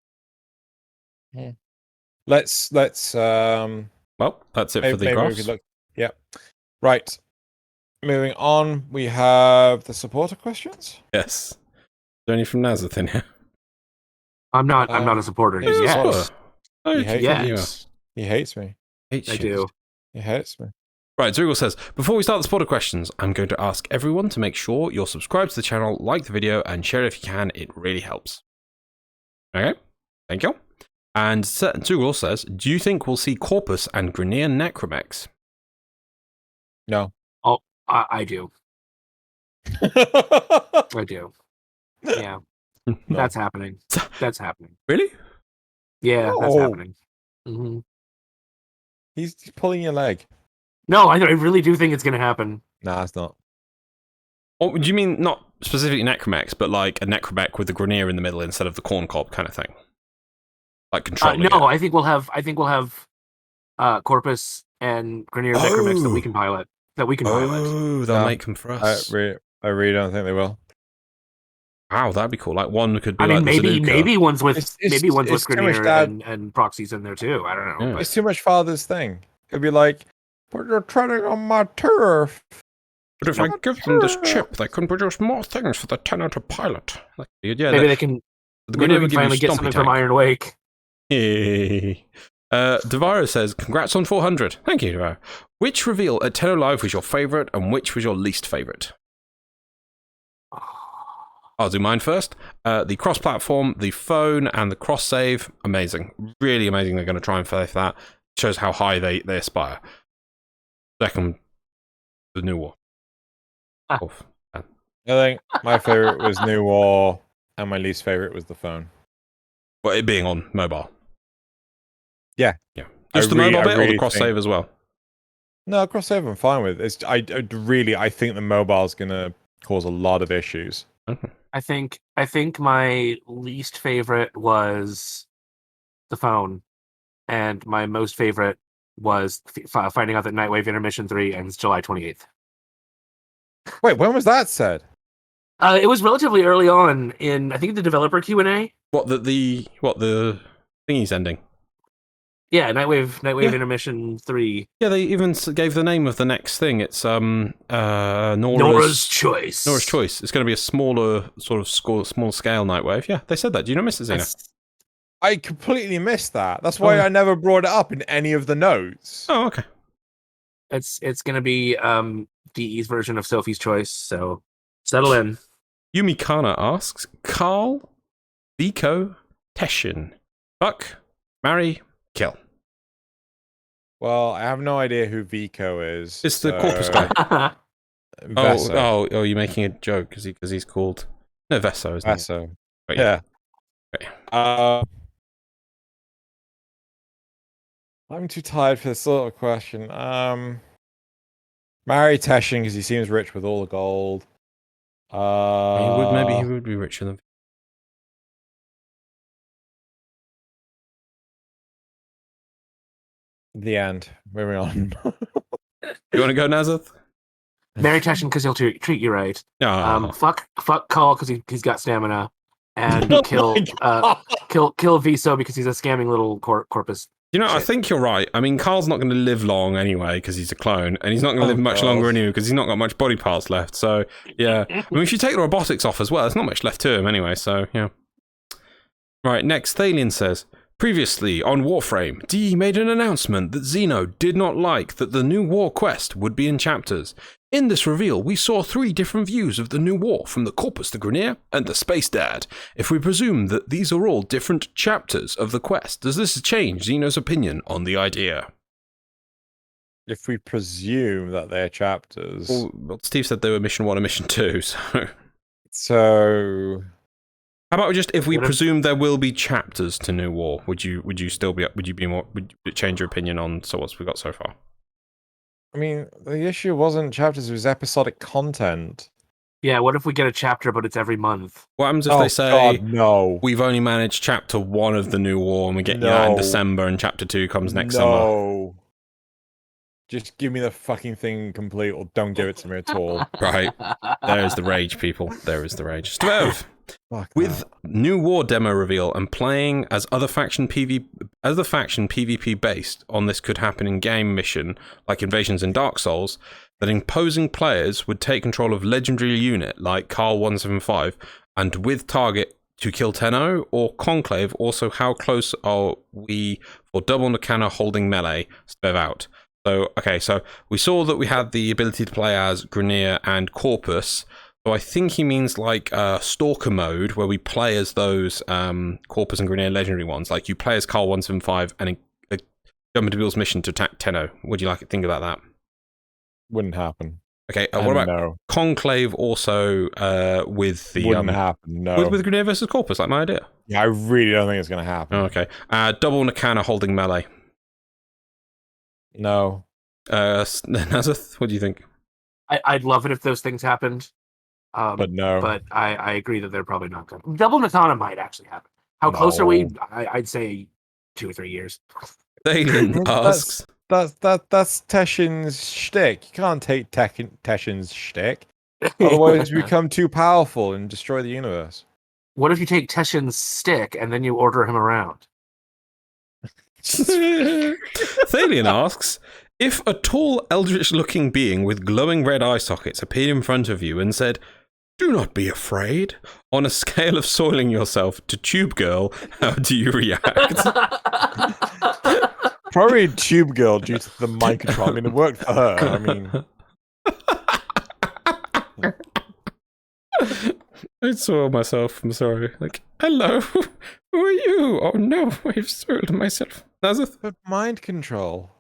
Let's well, that's it for the graphs. Yeah. Right. Moving on, we have the supporter questions. Yes. Is there any from Nasuth in here? I'm not a supporter yet. He hates Yes. He hates me. I do. He hates me. Right, Zoogle says, before we start the supporter questions, I'm going to ask everyone to make sure you're subscribed to the channel, like the video, and share it if you can. It really helps. Okay, thank you. And Zoogle says, do you think we'll see Corpus and Grineer Necromex? No. Oh, I do. I do. Yeah. No. That's happening. That's happening. Really? Yeah, that's happening. Mm-hmm. He's pulling your leg. No, I really do think it's going to happen. Nah, it's not. What would you mean? Not specifically Necromex, but like a Necromech with the Grineer in the middle instead of the Corn Cob kind of thing. Like controlling it. I think we'll have Corpus and Grineer Necromex that we can pilot. Oh, they'll make them for us. I really don't think they will. Wow, that'd be cool. Like one could be. I mean, maybe one's with Grineer much and proxies in there too. I don't know. Yeah. But It's too much father's thing. It'd be like, but you're treading on my turf. But if I give them this chip, they can produce more things for the Tenno to pilot. Like, yeah, maybe they can. The Maybe Grineer we would can finally give you get Stompy something Tank. from Iron Wake. Hey. Devaro says, congrats on 400. Thank you, Devaro. Which reveal at Tenno Live was your favourite and which was your least favourite? I'll do mine first. The cross-platform, the phone, and the cross-save, amazing. Really amazing they're going to try and faith that. Shows how high they aspire. Second, the New War. I think my favourite was New War, and my least favourite was the phone. Well, it being on mobile. Yeah. Just the mobile bit or the cross-save as well? No, cross-save I'm fine with. I think the mobile's going to cause a lot of issues. Okay. I think my least favorite was the phone, and my most favorite was finding out that Nightwave Intermission 3 ends July 28th. Wait, when was that said? It was relatively early on in, I think, the developer Q&A. What the thingy's ending? Yeah, Nightwave Intermission 3. Yeah, they even gave the name of the next thing. It's Nora's Choice. Nora's Choice. It's going to be a smaller sort of small scale Nightwave. Yeah, they said that. Do you not miss it, Xeno? I completely missed that. That's why I never brought it up in any of the notes. Oh, okay. It's going to be DE's version of Sophie's Choice, so settle in. Yumikana asks, Kahl, Vico, Teshin. Fuck, marry, kill. Well, I have no idea who Vico is. It's the corpus guy. Vesso. Oh, you're making a joke because he's called... No, Vesso, isn't he? Vesso. Oh, Yeah. Okay. I'm too tired for this sort of question. Marry Teshin because he seems rich with all the gold. Maybe he would be richer than... The end. Moving on. You want to go, Nasuth? Marry Teshin because he'll treat you right. Fuck Kahl because he's got stamina, and kill Viso because he's a scamming little corpus. You know, I think you're right. I mean, Kahl's not going to live long anyway because he's a clone, and he's not going to live much longer anyway because he's not got much body parts left. So, yeah. I mean, if you take the robotics off as well, there's not much left to him anyway, so, yeah. Right, next, Thalian says, previously on Warframe, DE made an announcement that Xeno did not like that the new war quest would be in chapters. In this reveal, we saw 3 different views of the new war from the Corpus the Grineer and the Space Dad. If we presume that these are all different chapters of the quest, does this change Xeno's opinion on the idea? If we presume that they're chapters. Well, Steve said they were Mission 1 and Mission 2, so... So... How about just if we presume there will be chapters to New War, would you change your opinion on what we got so far? I mean, the issue wasn't chapters, it was episodic content. Yeah, what if we get a chapter but it's every month? What happens if they say, God, no. We've only managed chapter 1 of the New War and we get that in December and chapter 2 comes next summer? No. Just give me the fucking thing complete or don't give it to me at all. Right. There is the rage, people. There is the rage. Stvev! With that. new war demo reveal and playing as other faction PvP based on this could happen in game mission like invasions in Dark Souls, that imposing players would take control of legendary unit like Kahl 175 and with target to kill Tenno or Conclave. Also, how close are we for double Nakana holding melee? Spev out. So, okay, so we saw that we had the ability to play as Grineer and Corpus. So I think he means like Stalker mode, where we play as those Corpus and Grineer legendary ones. Like you play as Kahl 175 and jump into Bill's mission to attack Tenno. What do you think about that? Wouldn't happen. Okay, what about Conclave also with the... Wouldn't happen, no. With Grineer versus Corpus, like my idea? Yeah, I really don't think it's going to happen. Oh, okay. Double Nakana holding melee. No. Nasuth, what do you think? I'd love it if those things happened. But no. But I agree that they're probably not going to. Double Nakana might actually happen. How close are we? I'd say 2 or 3 years. Thalian asks... That's Teshin's shtick. You can't take Teshin's shtick. Otherwise, you become too powerful and destroy the universe. What if you take Teshin's stick and then you order him around? Thalian asks, if a tall, eldritch-looking being with glowing red eye sockets appeared in front of you and said, "Do not be afraid," on a scale of soiling yourself to Tube Girl, how do you react? Probably Tube Girl due to the mind control. I mean, it worked for her. I mean... I saw myself, I'm sorry. Like, hello, who are you? Oh no, I've soiled myself. Nasuth? But mind control.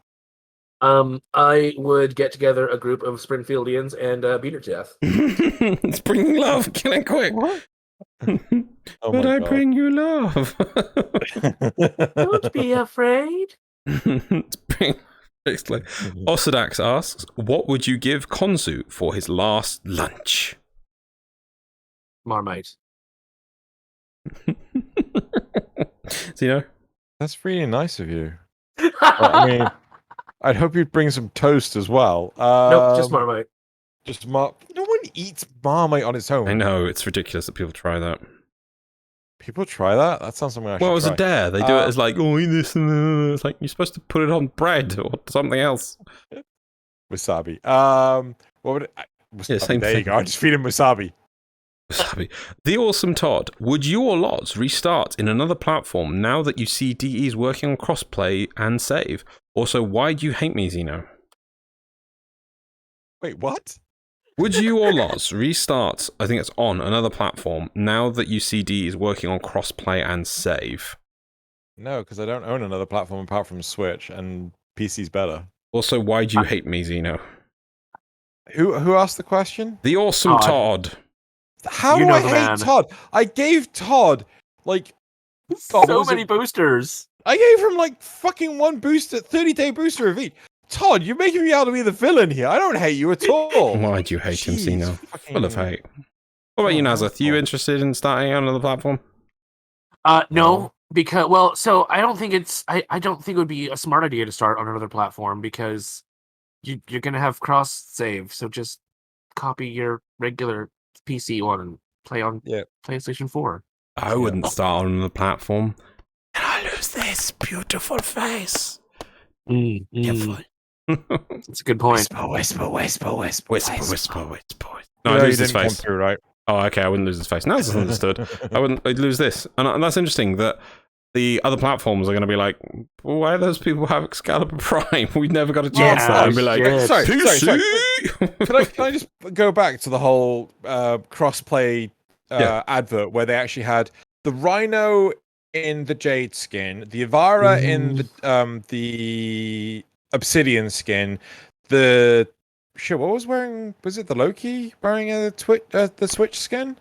I would get together a group of Springfieldians and beat her to death. It's bringing love, killing quick. What? Oh but I God. bring you love. Don't be afraid. Basically. Osadax asks, what would you give Konzu for his last lunch? Marmite. Xeno? That's really nice of you. I mean, I'd hope you'd bring some toast as well. Nope, just Marmite. No one eats Marmite on its own. I know, it's ridiculous that people try that. People try that? That sounds something I should Well, it was try. a dare. They do it as like, oh, eat this. And it's like, you're supposed to put it on bread or something else. Wasabi. What would it... Wasabi, Yeah, same there thing. you go. I just feed him wasabi. Wasabi. The Awesome Todd, would you or LOZ restart in another platform now that you see DE's working on crossplay and save? Also, why do you hate me, Xeno? Wait, what? Would you or Loz restart, I think it's on another platform, now that UCD is working on crossplay and save? No, because I don't own another platform apart from Switch, and PC's better. Also, why do you hate me, Xeno? Who asked the question? The awesome Todd. How do I hate Todd? I gave Todd, like... so many boosters. I gave him, like, fucking one booster, 30-day booster of each. Todd, you're making me out to be the villain here. I don't hate you at all. Why do you hate him, Xeno? Full of hate. What about you, Nasuth? You interested in starting on another platform? No, because so I don't think it's I don't think it would be a smart idea to start on another platform because you're gonna have cross save. So just copy your regular PC one and play on PlayStation 4. I wouldn't start on another platform. And I lose this beautiful face. Careful. That's a good point. Whisper. No, No, I'd lose this come face. through, right? Oh, okay, I wouldn't lose this face. Now it's understood. I'd lose this. And that's interesting that the other platforms are going to be like, well, why do those people have Excalibur Prime? We've never got a chance to and be like, sorry. Can I just go back to the whole crossplay advert where they actually had the Rhino in the Jade skin, the Ivara in the Obsidian skin, what was it the Loki wearing the Switch skin?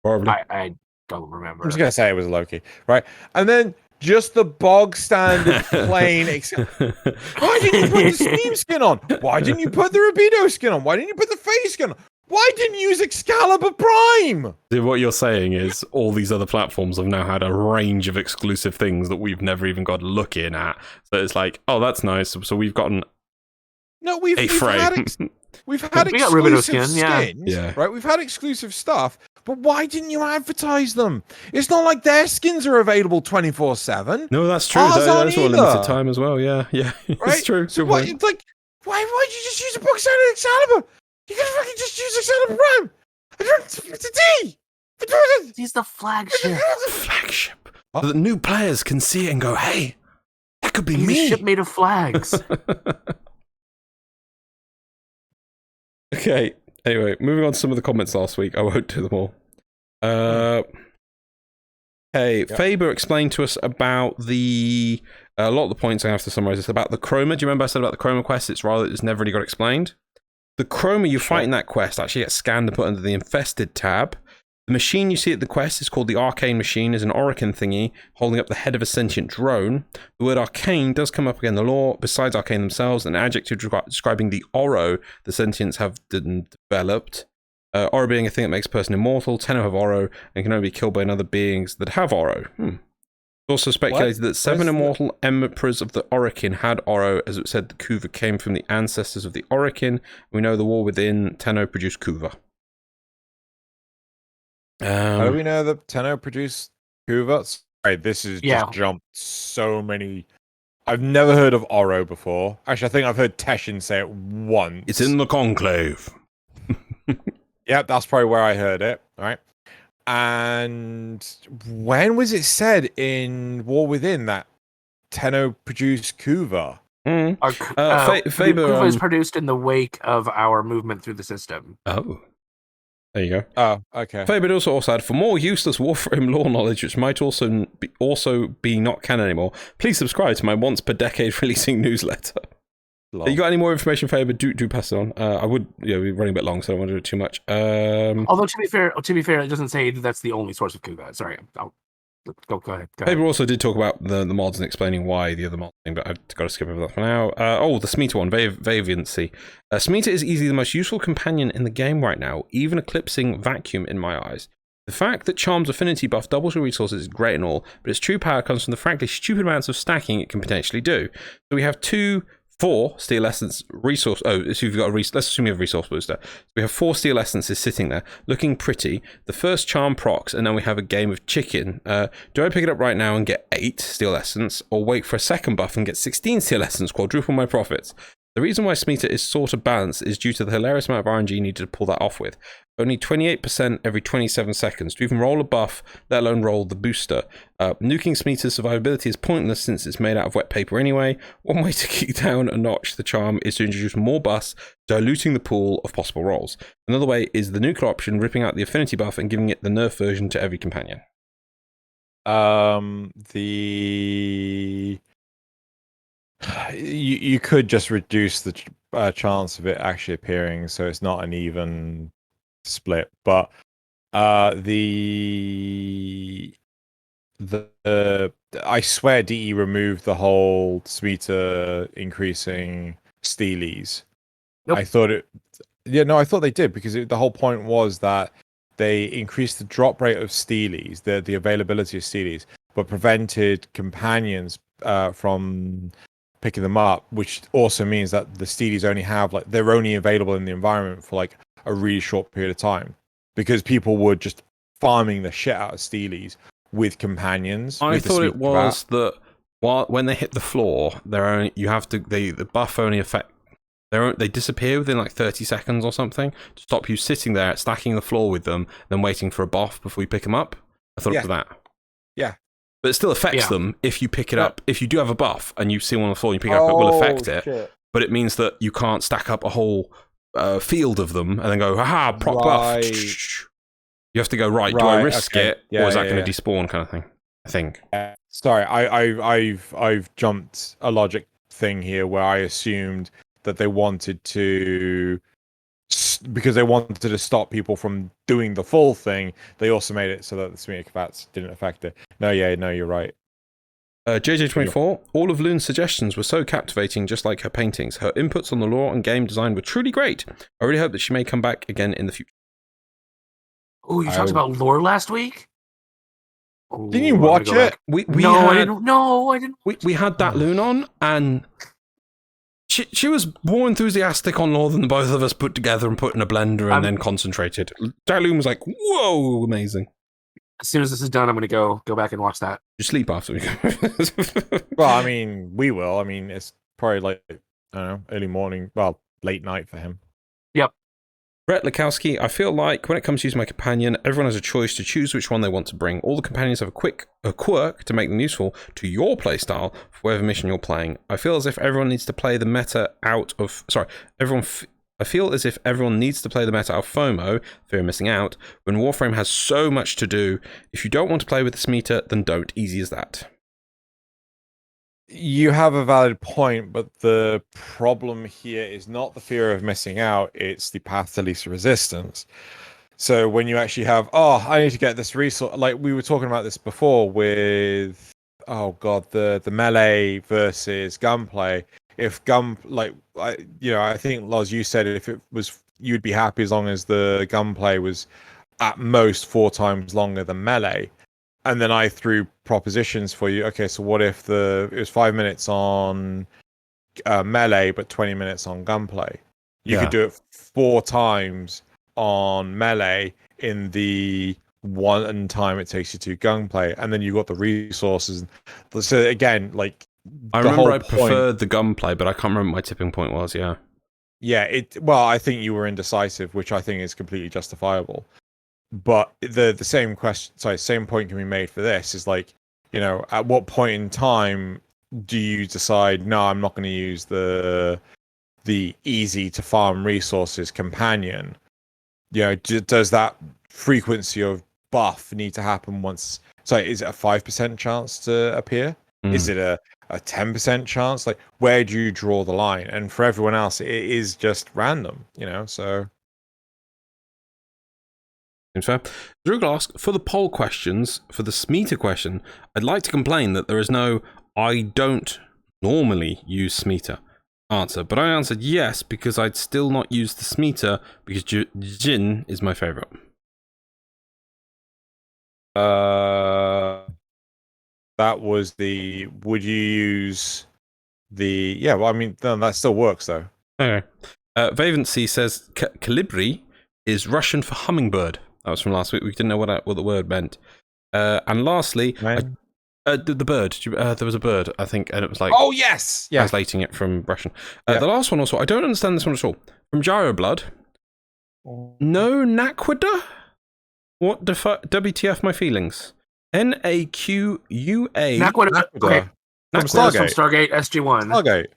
I don't remember. I'm just gonna say it was Loki, right? And then just the bog standard plain. Why didn't you put the Steam skin on? Why didn't you put the Rabido skin on? Why didn't you put the face skin on? Why didn't you use Excalibur Prime? Dude, what you're saying is all these other platforms have now had a range of exclusive things that we've never even got looking at. So it's like, oh, that's nice. So we've gotten we've had exclusive skins, right? We've had exclusive stuff, but why didn't you advertise them? It's not like their skins are available 24/7. No, that's true. That's for a limited time as well. Yeah, right? It's true. So why did you just use a box standard Excalibur? You could fucking just use Excalibur Prime. It's a D. He's the flagship. So that new players can see it and go, hey, that could be me. He's a ship made of flags. Okay. Anyway, moving on to some of the comments last week. I won't do them all. Faber explained to us about a lot of the points I have to summarize this about the Chroma. Do you remember I said about the Chroma quest? It's never really got explained. The Chroma you fight in that quest actually gets scanned and put under the Infested tab. The machine you see at the quest is called the Arcane Machine, is an Orokin thingy holding up the head of a sentient drone. The word arcane does come up again in the lore, besides arcane themselves, an adjective describing the Oro the sentients have developed. Oro being a thing that makes a person immortal, Tenno have Oro, and can only be killed by other beings that have Oro. It's also speculated that 7 immortal emperors of the Orokin had Oro, as it said the Kuva came from the ancestors of the Orokin. We know the war within Tenno produced Kuva. How do we know that Tenno produced Kuva? Sorry, this is just jumped so many. I've never heard of Oro before. Actually, I think I've heard Teshin say it once. It's in the Conclave. Yeah, that's probably where I heard it. All right. And when was it said in War Within that Tenno produced Kuva? Kuva was produced in the wake of our movement through the system. Oh. There you go. Oh, okay. Faber also said, for more useless Warframe lore knowledge, which might also be not canon anymore, please subscribe to my once per decade releasing newsletter. You got any more information, Faber? Do pass it on. I would, we're running a bit long, so I don't want to do it too much. Although to be fair, it doesn't say that that's the only source of Kuva. Sorry, go ahead. Faber also did talk about the mods and explaining why the other mods thing, but I've got to skip over that for now. The Smeeta one, Vaviancy. Smeeta is easily the most useful companion in the game right now, even eclipsing Vacuum in my eyes. The fact that Charm's affinity buff doubles your resources is great and all, but its true power comes from the frankly stupid amounts of stacking it can potentially do. So we have 4 Steel Essence resource. So you've got let's assume you have a resource booster. So we have 4 Steel Essences sitting there, looking pretty. The first Charm procs, and then we have a game of chicken. Do I pick it up right now and get 8 Steel Essence, or wait for a second buff and get 16 Steel Essence, quadruple my profits? The reason why Smeeta is sort of balanced is due to the hilarious amount of RNG needed to pull that off with. Only 28% every 27 seconds to even roll a buff, let alone roll the booster. Nuking Smeeta's survivability is pointless since it's made out of wet paper anyway. One way to kick down a notch the charm is to introduce more buffs, diluting the pool of possible rolls. Another way is the nuclear option, ripping out the affinity buff and giving it the nerf version to every companion. You could just reduce the chance of it actually appearing, so it's not an even split. But I swear DE removed the whole Smeeta increasing steelies. Nope. I thought they did, because the whole point was that they increased the drop rate of steelies, the availability of steelies, but prevented companions from picking them up, which also means that the steelies only have they're only available in the environment for a really short period of time, because people were just farming the shit out of steelies with companions. I thought it was that when they hit the floor, the buff only affect. They disappear within 30 seconds or something to stop you sitting there stacking the floor with them, then waiting for a buff before you pick them up. I thought it was that. Yeah. But it still affects them if you pick it up. If you do have a buff and you see one on the floor and you pick it up, it will affect it. Shit. But it means that you can't stack up a whole field of them and then go, haha, proc buff. You have to go, right, do I risk it, or is that going to despawn kind of thing? I think. Sorry, I've jumped a logic thing here where I assumed that they wanted to, because they wanted to stop people from doing the full thing, they also made it so that the Smeeta Kavats didn't affect it. No, you're right. JJ24, all of Loon's suggestions were so captivating, just like her paintings. Her inputs on the lore and game design were truly great. I really hope that she may come back again in the future. Oh, you talked about lore last week? Didn't you watch it? I didn't. We had that Loon on, and she was more enthusiastic on lore than the both of us put together and put in a blender and then concentrated. That Loon was like, whoa, amazing. As soon as this is done, I'm going to go back and watch that. You sleep after we go. Well, I mean, we will. I mean, it's probably I don't know, early morning, late night for him. Yep. Brett Lukowski, I feel like when it comes to using my companion, everyone has a choice to choose which one they want to bring. All the companions have a quirk to make them useful to your playstyle for whatever mission you're playing. I feel as if everyone needs to play the meta out of... I feel as if everyone needs to play the meta out of FOMO, fear of missing out, when Warframe has so much to do. If you don't want to play with the Smeeta, then don't. Easy as that. You have a valid point, but the problem here is not the fear of missing out, it's the path to least resistance. So when you actually have, I need to get this resource, like we were talking about this before with, the melee versus gunplay. If I think, Loz, you said if it was, you'd be happy as long as the gunplay was at most 4 times longer than melee. And then I threw propositions for you. Okay, so what if it was 5 minutes on melee, but 20 minutes on gunplay? You could do it 4 times on melee in the 1 time it takes you to gunplay, and then you got the resources. So again, I remember I preferred the gunplay, but I can't remember what my tipping point was. Yeah. I think you were indecisive, which I think is completely justifiable. But the same point can be made for this. Is at what point in time do you decide, no, I'm not going to use the easy to farm resources companion? Does that frequency of buff need to happen once? So is it a 5% chance to appear? Is it a 10% chance? Where do you draw the line? And for everyone else, it is just random, so... Fair. Drew asks, for the poll questions, for the Smeeta question, I'd like to complain that there is no I don't normally use Smeeta answer, but I answered yes because I'd still not use the Smeeta because Jin is my favorite. That was the, would you use the, that still works though. Okay. Vavency says Calibri is Russian for hummingbird. That was from last week. We didn't know what the word meant. And lastly, The bird. There was a bird, I think, and it was like Oh yes, yeah. translating it from Russian. Yeah. The last one also, I don't understand this one at all. From Gyro Blood. No Naquada? What the fuck? WTF my feelings? NAQUA. Naquada. Okay. From Naquada's from Stargate. Stargate SG-1. Stargate.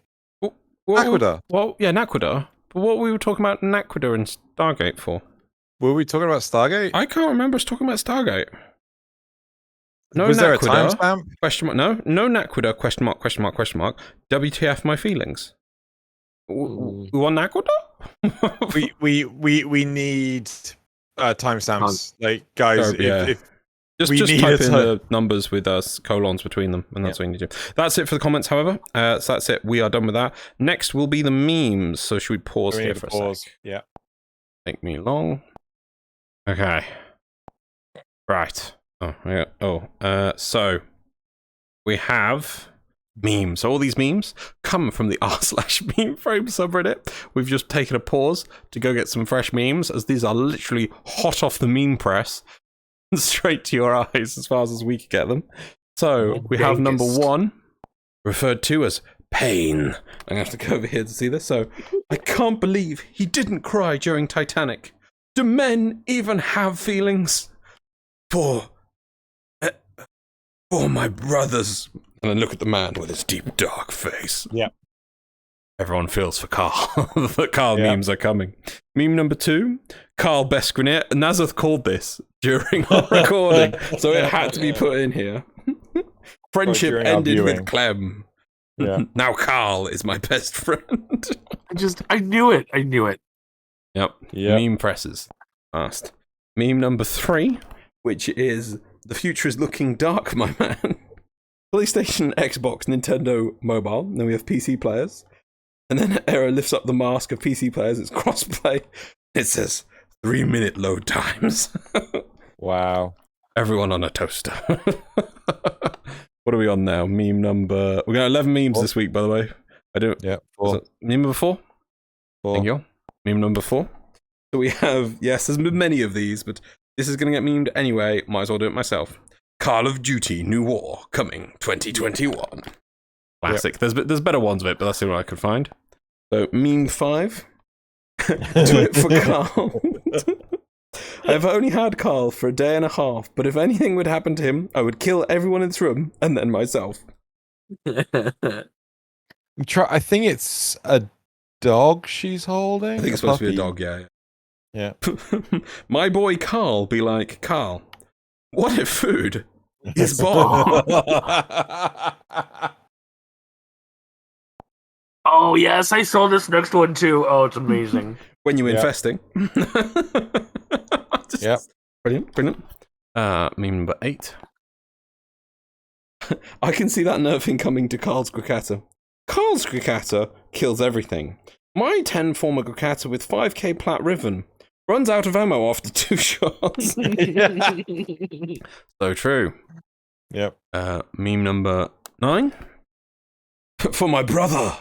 Naquada. Well, yeah, Naquada. But what were we talking about Naquada and Stargate for? Were we talking about Stargate? I can't remember us talking about Stargate. No Was there a Naquada. timestamp? Question mark. No Naquada. Question mark. Question mark. Question mark. WTF my feelings. We want Naquada? we need timestamps. Like guys, if Just type in the numbers with colons between them, and that's what you need to do. That's it for the comments, however. So that's it. We are done with that. Next will be the memes. So should we pause here for a sec? Yeah. Make me long. Okay. Right. Oh, yeah. So we have memes. So all these memes come from the r/meme frame subreddit. We've just taken a pause to go get some fresh memes, as these are literally hot off the meme press. Straight to your eyes as fast as we could get them. So we have number 1, referred to as pain. I'm gonna have to go over here to see this. So I can't believe he didn't cry during Titanic. Do men even have feelings? For my brothers. And then look at the man with his deep dark face. Yeah. Everyone feels for Kahl. The Kahl memes are coming. Meme number 2, Kahl best grenade. Nasuth called this during our recording, so it had to be put in here. Friendship ended with Clem. Yeah. Now Kahl is my best friend. I knew it. I knew it. Yep. Meme presses. Fast. Meme number 3, which is the future is looking dark, my man. PlayStation, Xbox, Nintendo, mobile. Then we have PC players. And then Era lifts up the mask of PC players. It's crossplay. It says 3-minute load times. Wow. Everyone on a toaster. What are we on now? Meme number... We're going to 11 memes this week, by the way. I don't... Yeah, 4. Meme number 4? 4. Thank you. Meme number 4. So we have... Yes, there's many of these, but this is going to get memed anyway. Might as well do it myself. Call of Duty New War coming 2021. Classic. Yep. There's better ones of it, but that's the one I could find. So, meme 5. Do it for Kahl. I've only had Kahl for a day and a half, but if anything would happen to him, I would kill everyone in this room and then myself. I think it's a dog she's holding. I think it's supposed to be a dog, yeah. Yeah. My boy Kahl be like, Kahl, what if food is bomb? Oh, yes, I saw this next one too. Oh, it's amazing. When you're infesting. Yeah. Brilliant. Meme number 8. I can see that nerfing coming to Kahl's Grikata. Kahl's Grikata kills everything. My 10 former Grikata with 5k Plat Riven runs out of ammo after 2 shots. So true. Yep. Meme number 9. For my brother.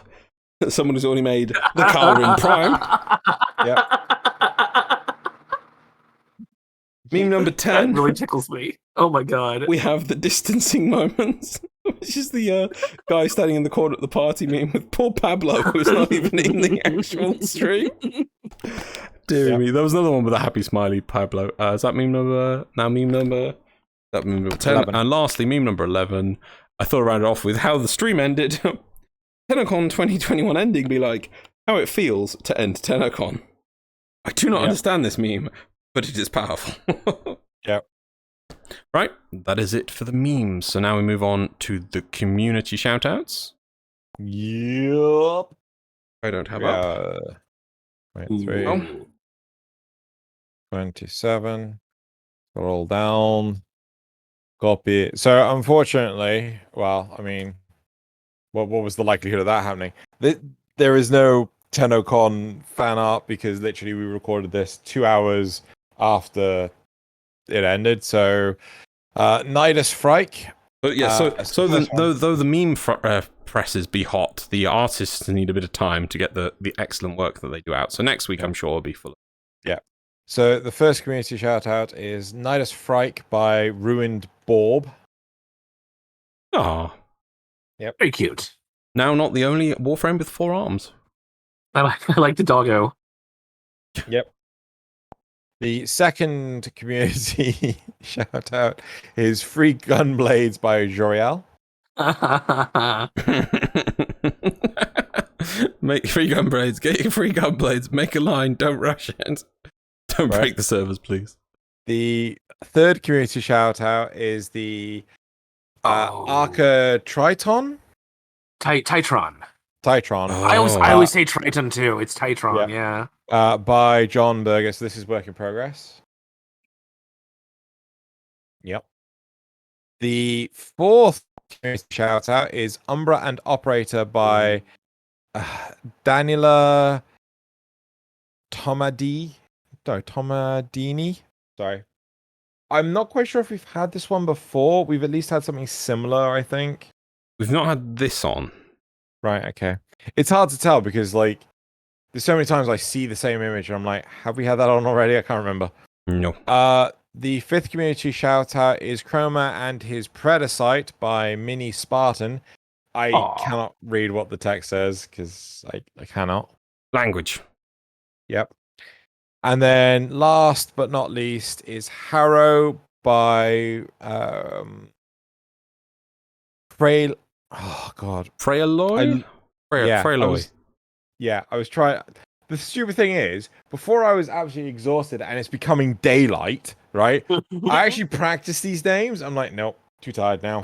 Someone who's already made the Kahl in Prime. Yep. Meme number 10. That really tickles me. Oh my god. We have the distancing moments, which is the guy standing in the corner at the party meme with poor Pablo, who's not even in the actual stream. Dear me. There was another one with a happy smiley Pablo. Is that meme number? Now meme number? That meme number 10. 11. And lastly, meme number 11. I thought I'd round it off with how the stream ended. TennoCon 2021 ending be like, how it feels to end TennoCon. I do not understand this meme, but it is powerful. Yep. Right, that is it for the memes. So now we move on to the community shoutouts. Yep. I don't have up. 23. 27. Scroll down. Copy it. So unfortunately, well, I mean, what was the likelihood of that happening? There is no TennoCon fan art because literally we recorded this 2 hours after it ended. So Nidus Frike. But yeah, so though the meme presses be hot, the artists need a bit of time to get the excellent work that they do out. So next week, I'm sure will be full. Yeah. So the first community shout out is Nidus Frike by Ruined Borb. Ah, Very cute. now not the only Warframe with 4 arms. I like the doggo. Yep. The second community shout out is Free Gun Blades by Joriel. Make free gun blades. Get your free gun blades. Make a line. Don't rush it. Don't break the servers, please. The third community shout out is the Arca Triton. Titron. Titron. Oh. I always say Triton too. It's Titron, yeah. By John Burger. So this is work in progress. Yep. The fourth shout out is Umbra and Operator by Daniela Tomadini. Sorry. I'm not quite sure if we've had this one before. We've at least had something similar, I think. We've not had this on. Right, okay. It's hard to tell because, like, there's so many times I see the same image and I'm like, have we had that on already? I can't remember. No. The fifth community shout out is Chroma and his Predacite by Mini Spartan. I cannot read what the text says because I cannot. Language. Yep. And then last but not least is Harrow by Frey. Oh God, Freyaloy? Freyaloy. I was trying. The stupid thing is, before I was absolutely exhausted and it's becoming daylight, right? I actually practice these names. I'm like, nope, too tired now.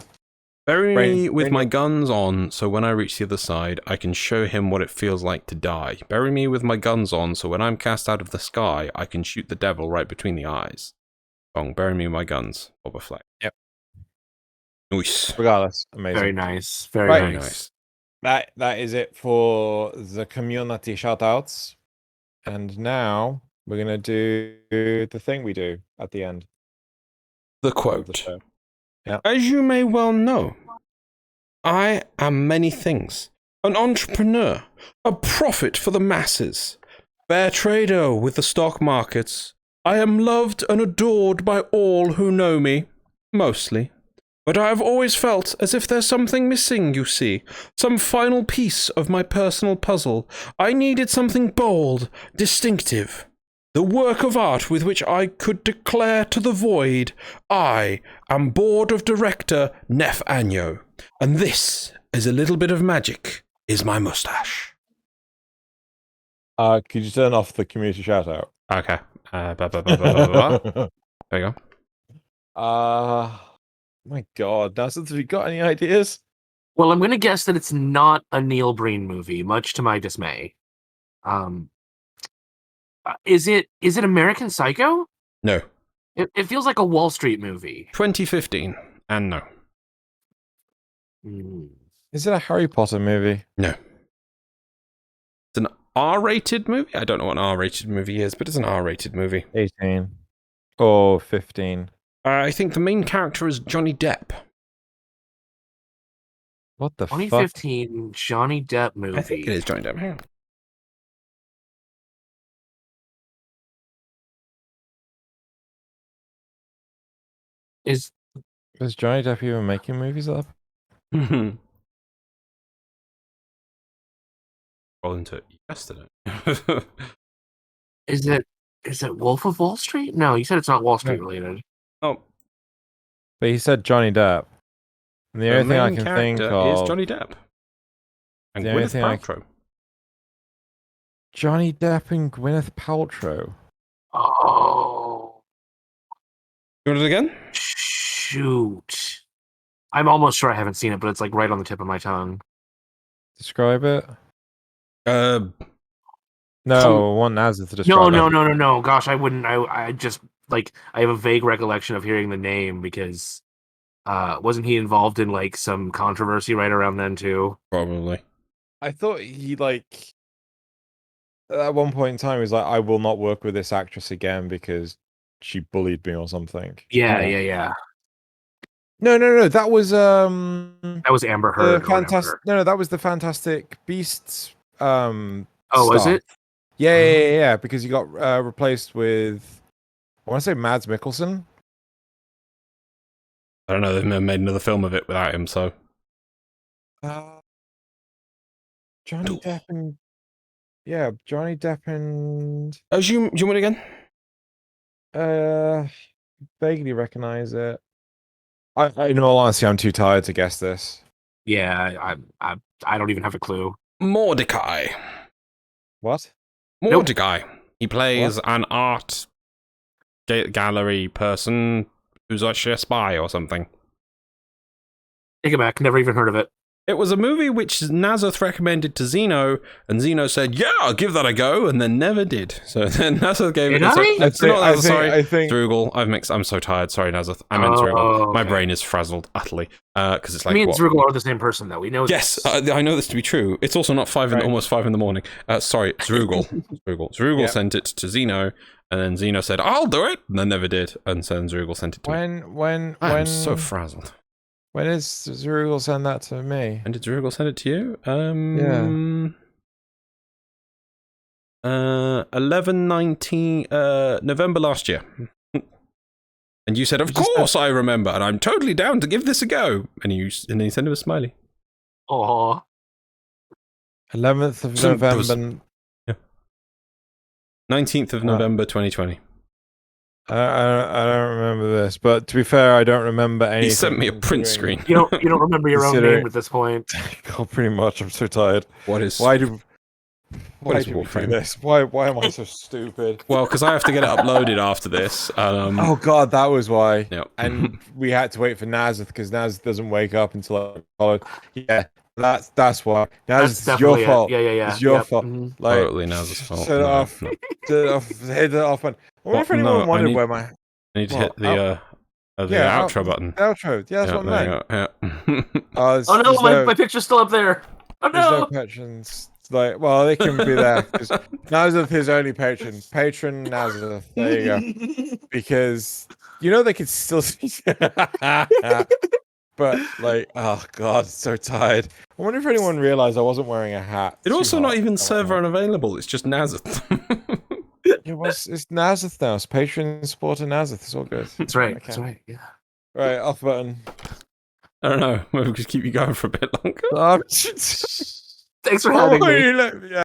Bury me with my guns on, so when I reach the other side, I can show him what it feels like to die. Bury me with my guns on, so when I'm cast out of the sky, I can shoot the devil right between the eyes. Wrong. Bury me with my guns. Boba Fett. Yep. Nice. Regardless, amazing. Very nice. Very nice. That is it for the community shoutouts. And now we're gonna do the thing we do at the end. The quote. Yeah. As you may well know, I am many things. An entrepreneur, a prophet for the masses, fair trader with the stock markets. I am loved and adored by all who know me, mostly. But I have always felt as if there's something missing, you see. Some final piece of my personal puzzle. I needed something bold, distinctive. The work of art with which I could declare to the void, I am board of director Nef Anyo, and this is a little bit of magic, is my mustache. Could you turn off the community shout out? Okay. There you go. My God, Nasuth, have you got any ideas? Well, I'm going to guess that it's not a Neil Breen movie, much to my dismay. Is it American Psycho? No. It feels like a Wall Street movie. 2015, and no. Is it a Harry Potter movie? No. It's an R-rated movie? I don't know what an R-rated movie is, but it's an R-rated movie. 18. Or 15. I think the main character is Johnny Depp. What the 2015 Johnny Depp movie. I think it is Johnny Depp. Hang on. Is Johnny Depp even making movies up? Roll into it yesterday. Is it Wolf of Wall Street? No, you said it's not Wall Street related. Oh. But he said Johnny Depp. And the only thing I can think of is Johnny Depp. And Gwyneth Paltrow. Johnny Depp and Gwyneth Paltrow. Oh. You want it again? Shoot. I'm almost sure I haven't seen it, but it's like right on the tip of my tongue. Describe it. No, one Nasuth to describe. No. Gosh, I wouldn't. I just like I have a vague recollection of hearing the name because wasn't he involved in like some controversy right around then too? Probably. I thought he like at one point in time he was like, I will not work with this actress again because she bullied me or something. Yeah. No. That was That was Amber Heard. That was the Fantastic Beasts. Oh, was it? Yeah. Because he got replaced with, I want to say Mads Mikkelsen. I don't know. They've never made another film of it without him. So Johnny Depp and Johnny Depp and do you want it again? vaguely recognize it. In all honesty, I'm too tired to guess this. Yeah, I don't even have a clue. Mordecai. What? Mordecai. He plays an art gallery person who's actually a spy or something. Take it back. Never even heard of it. It was a movie which Nasuth recommended to Xeno, and Xeno said, "Yeah, I'll give that a go," and then never did. So then Nasuth gave it. I think Zrugel. I've mixed. I'm so tired. Sorry, Nasuth. I meant Zrugel. Okay. My brain is frazzled utterly because it's like me and Zrugel are the same person, though. We know. Yes, I know this to be true. It's also not almost 5 in the morning. Sorry, Zrugel. Zrugel sent it to Xeno, and then Xeno said, "I'll do it," and then never did, and so then Zrugel sent it to me. I'm so frazzled. When did Zrugel send that to me? And did Zrugel send it to you? 11/19 November last year. And you said, "Of course I remember, and I'm totally down to give this a go." And then you sent him a smiley. Aww. 11th of November. 19th of November 2020. I don't remember this, but to be fair, I don't remember anything. He sent me a print screen. You don't remember your own name at this point. Oh, pretty much. I'm so tired. Why do we do this? Why am I so stupid? Well, because I have to get it uploaded after this. Oh God, that was why. Yep. And we had to wait for Nasuth because Nasuth doesn't wake up until Yeah, that's why. Nasuth, it's your fault. Yeah. It's your fault. Mm-hmm. Like, totally Nasuth's fault. Set it off. Hit it off. I wonder if anyone wondered where my. I need to hit the outro button. Outro. Yeah, that's what I meant. Yeah. Oh no, my picture's still up there. Oh no. There's no patrons. Well, they can be there because Nasuth is only patron. Patron Nasuth. There you go. Because they could still see. But oh God, so tired. I wonder if anyone realized I wasn't wearing a hat. It's also not even server unavailable. It's just Nasuth. It's Nasuth now. It's Patreon supporter Nasuth. It's all good. That's right. That's right. Yeah. Right, off button. I don't know. Maybe we could keep you going for a bit longer. Thanks for having me.